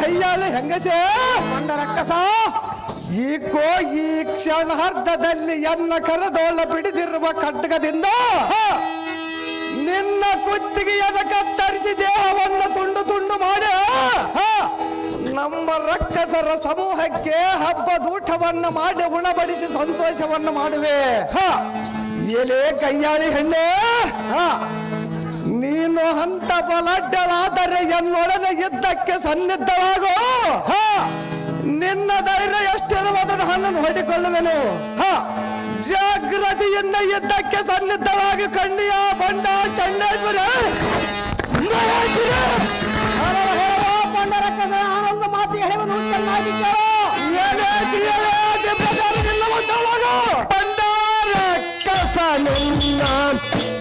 ಕೈಯಾಳೆ ಹೆಂಗಸೆ ಮಂಡ ರಕ್ಕಸ ಈಕೋ ಈ ಕ್ಷಣಾರ್ಧದಲ್ಲಿ ಎನ್ನ ಕರದೋಳ ಬಿಡಿದಿರುವ ಖಡ್ಗದಿಂದ ನಿನ್ನ ಕುತ್ತಿಗೆಯನ್ನ ಕತ್ತರಿಸಿ ದೇಹವನ್ನು ತುಂಡು ತುಂಡು ಮಾಡಿ ನಮ್ಮ ರಕ್ಕಸರ ಸಮೂಹಕ್ಕೆ ಹಬ್ಬದೂಟವನ್ನು ಮಾಡಿ ಉಣಬಡಿಸಿ ಸಂತೋಷವನ್ನು ಮಾಡುವೆ. ಎಲೆ ಕೈಯಾಳಿ ಹೆಣ್ಣೆ ನೀನು ಹಂತ ಬಲಡ್ಡಲಾದರೆ ಎನ್ನೊಡನೆ ಯುದ್ಧಕ್ಕೆ ಸನ್ನಿದ್ಧವಾಗೋ. ನಿನ್ನ ಧೈರ್ಯ ಎಷ್ಟಿರುವುದನ್ನು ಹಣ್ಣನ್ನು ಹೊಡಿಕೊಳ್ಳುವೆನು. ಜಾಗೃತಿಯಿಂದ ಯುದ್ಧಕ್ಕೆ ಸನ್ನಿದ್ಧವಾಗಿ ಕಣ್ಣಿಯ ಬಂಡ ಚಂಡೇಶ್ವರ ಪಂಡರಕ್ಕಸನ ಆನಂದ ಮಾತು ಹೇಳುವನು ಚೆನ್ನಾಗಿ ಕೇಳು. ಪಂಡರಕ್ಕಸ ನಿನ್ನ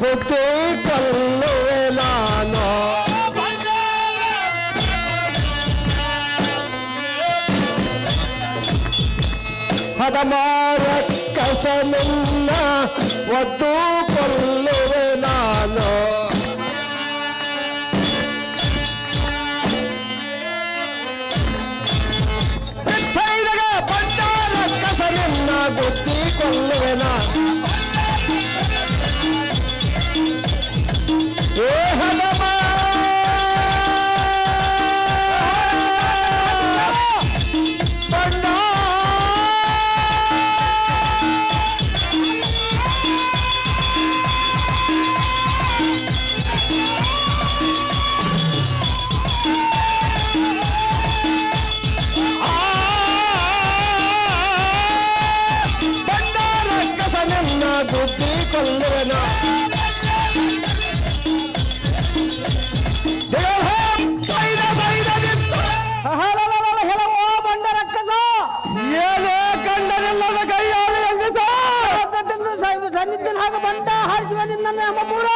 ಬುದ್ಧಿ ಕೊಲ್ಲುವೆ ನಾನು. ಹದಮಾರಕ್ಕಸ ನಿನ್ನ ಒದ್ದು ಕೊಲ್ಲುವೆ ನಾನು. ಪಂಡರಕ್ಕಸ ನಿನ್ನ ಬುದ್ಧಿ ಕೊಲ್ಲುವೆ ನಾನು. ಬುದ್ಧಿ ಕೊಲ್ಲುವೆನ ಹೇಳೋ ಪಂಡರಕ್ಕಸ ಏನೇ ಕಂಡನಿಲ್ಲದ ಕೈಯಾಳು ಹೆಂಗಸ. ಸನ್ನಿಧನ ಹಾಗೆ ಬಂಡ ಹಾರಿಸುವ ನಿನ್ನ ಅಮ್ಮಪೂರ.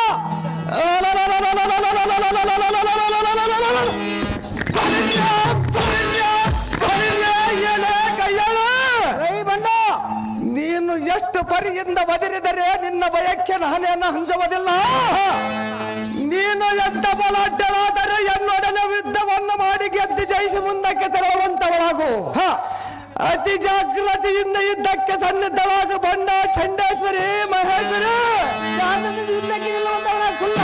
ನೀನು ಎಷ್ಟು ಪರಿಯಿಂದ ಬದಿರಿದರೆ ನಿನ್ನ ಭಯಕ್ಕೆ ನಾನೇನು ಹಂಜುವುದಿಲ್ಲ. ನೀನು ಎಂತ ಬಲಾಢ್ಯಳಾದರೆ ಎನ್ನೊಡನೆ ಯುದ್ಧವನ್ನು ಮಾಡಿ ಗೆದ್ದು ಜಯಿಸಿ ಮುಂದಕ್ಕೆ ತರುವಂತವಳಾಗು. ಅತಿ ಜಾಗೃತಿಯಿಂದ ಯುದ್ಧಕ್ಕೆ ಸನ್ನಿದ್ಧವಾಗು ಬಂಡ ಚಂಡೇಶ್ವರಿ ಮಹೇಶ್ವರಿ. ಯುದ್ಧಕ್ಕೆ ನಿಲ್ಲುವಂತವನ ಕುಲ್ಲ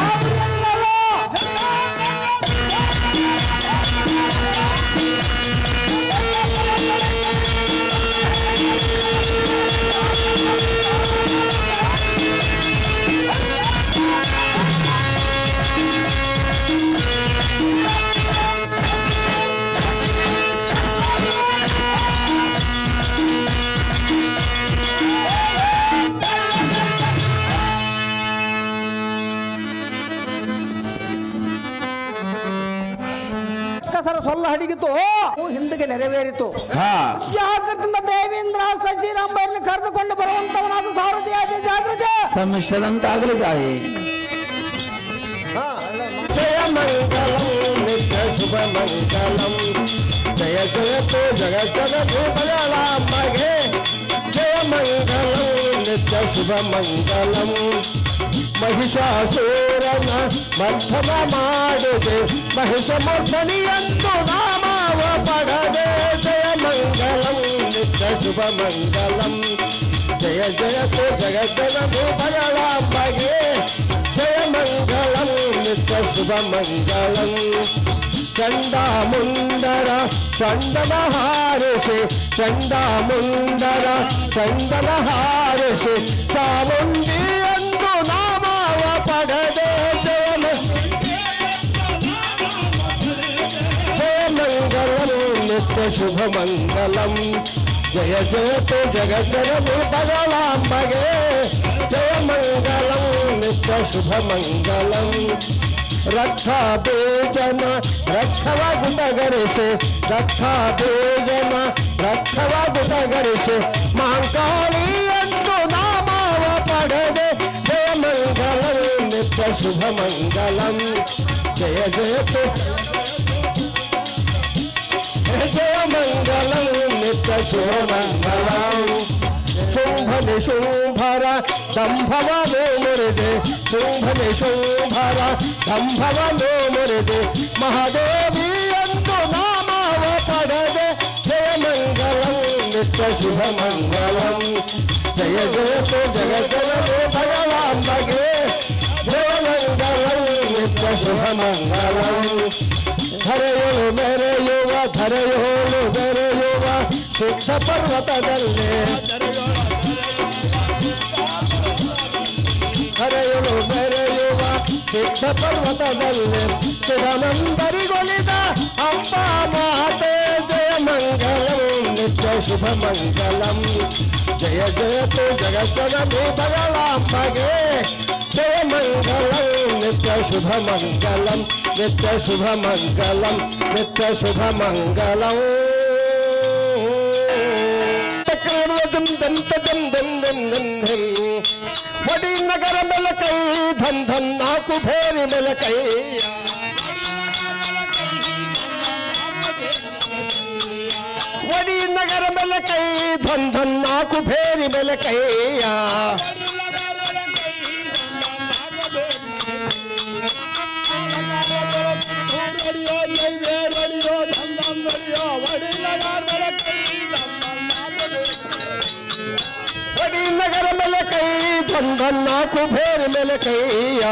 ಸೊಲ್ಲ ಹಡಿಗಿತ್ತು, ಹಿಂದಕ್ಕೆ ನೆರವೇರಿತು. ಜಾಗೃತಿಯಿಂದ ದೇವೇಂದ್ರ ಸಚಿರಾಂಬರನ್ನು ಕರೆದುಕೊಂಡು ಬರುವಂತವನಾದ ಸಾರಥಿಯಾದ ಜಾಗೃತಿ ಸಮ್ಮಿಶ್ರದಂತಾಗಲಿ ತಾಯಿ. ಜಯ ಮಂಗಲಂ ನಿತ್ಯ ಶುಭ ಮಂಗಲಂ. ಜಯ ಜಯತು ಜಗಜ್ಜಗತಿ ಬದಲಾಂಬಗೆ. ಜಯ ಮಂಗಲಂ ನಿತ್ಯ ಶುಭ ಮಂಗಲಂ. ಮಹಿಷಾಸುರನ ಮರ್ಥನ ಮಾಡಿದೆ ಮಹಿಷಮರ್ಧನಿಯಂತು ನಾಮವ ಪಡದೆ. ಜಯ ಮಂಗಲಂ ನಿತ್ಯ ಶುಭ ಮಂಗಲಂ. ಜಯ ಜಯತು ಜಗಜ್ಜಗತಿ ಬದಲಾಂಬಗೆ. ಜಯ ಮಂಗಲಂ ನಿತ್ಯ ಶುಭ ಮಂಗಲಂ. ಚಂಡಾಮುಂಡರ ಚಂಡನ ಹಾರಿಸಿ ಚಂಡಾಮುಂಡರ ಚಂಡನ ಹಾರಿಸಿ ಚಾಮುಂಡಿ ಎಂದು ನಾಮವ ಪಡೆದೆ. ಜಯ ಮಂಗಲಂ ನಿತ್ಯ ಶುಭ ಮಂಗಲಂ. ಜಯ ಜಯತು ಜಗಜ್ಜನನಿ ಬದಲಾಂಬಗೆ. ಜಯ ಮಂಗಲಂ ನಿತ್ಯ ಶುಭ ಮಂಗಲಂ. ರಕ್ಷ ಬೇಜನ ರಕ್ಷವ ಗುಂಡಗರಿಸಿ ರಕ್ಷ ಬೇಜನ ರಕ್ಷವ ಗುಂಡಗರಿಸಿ ಮಹಾಕಾಳಿ ಎಂದು ನಾಮವ ಪಡೆದೆ. ಜಯ ಮಂಗಲಂ ನಿತ್ಯ ಶುಭ ಮಂಗಲಂ. ಜಯ ಜಯತು ಜಯ ಮಂಗಲಂ ನಿತ್ಯ ಶುಭ ಮಂಗಲಂ. ಶುಂಭನಿ ಶುಂಭರ ದಂಭವನು ಮುರಿದೆ ಶುಂಭನಿ ಶುಂಭರ ದಂಭವನು ಮುರಿದೆ ಮಹಾದೇವಿ ಎಂದು ನಾಮವ ಪಡೆದೆ. ಜಯ ಮಂಗಲಂ ನಿತ್ಯ ಶುಭ ಮಂಗಲಂ. ಜಯ ಜಯತು ಜಗಜ್ಜನನಿ ಬದಲಾಂಬಗೆ. ಜಯ ಮಂಗಲಂ ನಿತ್ಯ ಶುಭ ಮಂಗಲಂ. ಧರೆಯೋಳು ಮೆರೆಯುವ ಧರೆಯೋಳು ಬೆರೆಯುವ ಸಿದ್ಧ ಪರ್ವತದಲ್ಲೇ. ಧರೆಯೋಳು ಬೆರೆಯುವ ಸಿದ್ಧ ಪರ್ವತದಲ್ಲೇ ಚಿದಾನಂದರಿಗೊಲಿದ ಅಂಬ ಮಾತೆ. ಜಯ ಮಂಗಲಂ ನಿತ್ಯ ಶುಭ ಮಂಗಲಂ. ಜಯ ಜಯತು ಜಗಜ್ಜನನಿ ಬದಲಾಂಬಗೆ. ಜಯ ಮಂಗಲಂ ನಿತ್ಯ ಶುಭ ಮಂಗಲಂ ನಿತ್ಯ ಶುಭ ಮಂಗಲಂ ನಿತ್ಯ ಶುಭ ಮಂಗಲಂ ವಡಿ ನಗರ ಮೆಲಕೈ ಧನ್ ಧನ್ ನಾಕು ಭೇರಿ ಮೆಲಕೈ ವಡಿ ನಗರ ಮೆಲಕೈ ಧನ್ ಧನ್ ನಾಕು ಭೇರಿ ಮೆಲಕೈಯ ವಡಿ ನಗರ ಮೆಲಕೈ ಧನ್ ಧನ್ ನಾಕು ಭೇರಿ ಮೆಲಕೈಯ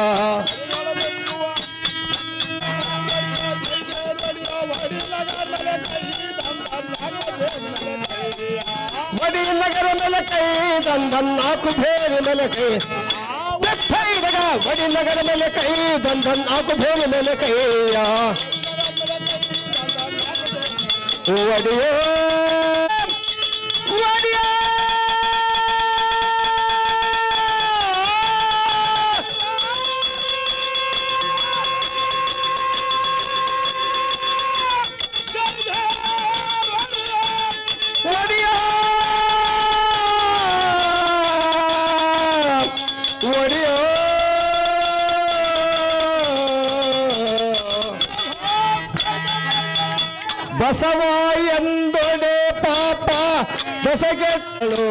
ವಡಿ ನಗರ ಮೆಲಕೈ ಧನ್ ಧನ್ ನಾಕು ಭೇರಿ ಮೆಲಕೈ ವಡಿ ನಗರ ಮೆಲಕೈ ಧನ್ ಧನ್ ನಾಕು ಭೇರಿ ಮೆಲಕೈಯ ಒಡಿಯೋ ಒಡಿಯೋ ಒಡಿಯೋ ಒಡಿಯೋ ಬಸವ ಎಂದೊಡೆ ಪಾಪ ದಶಗೆಗಳು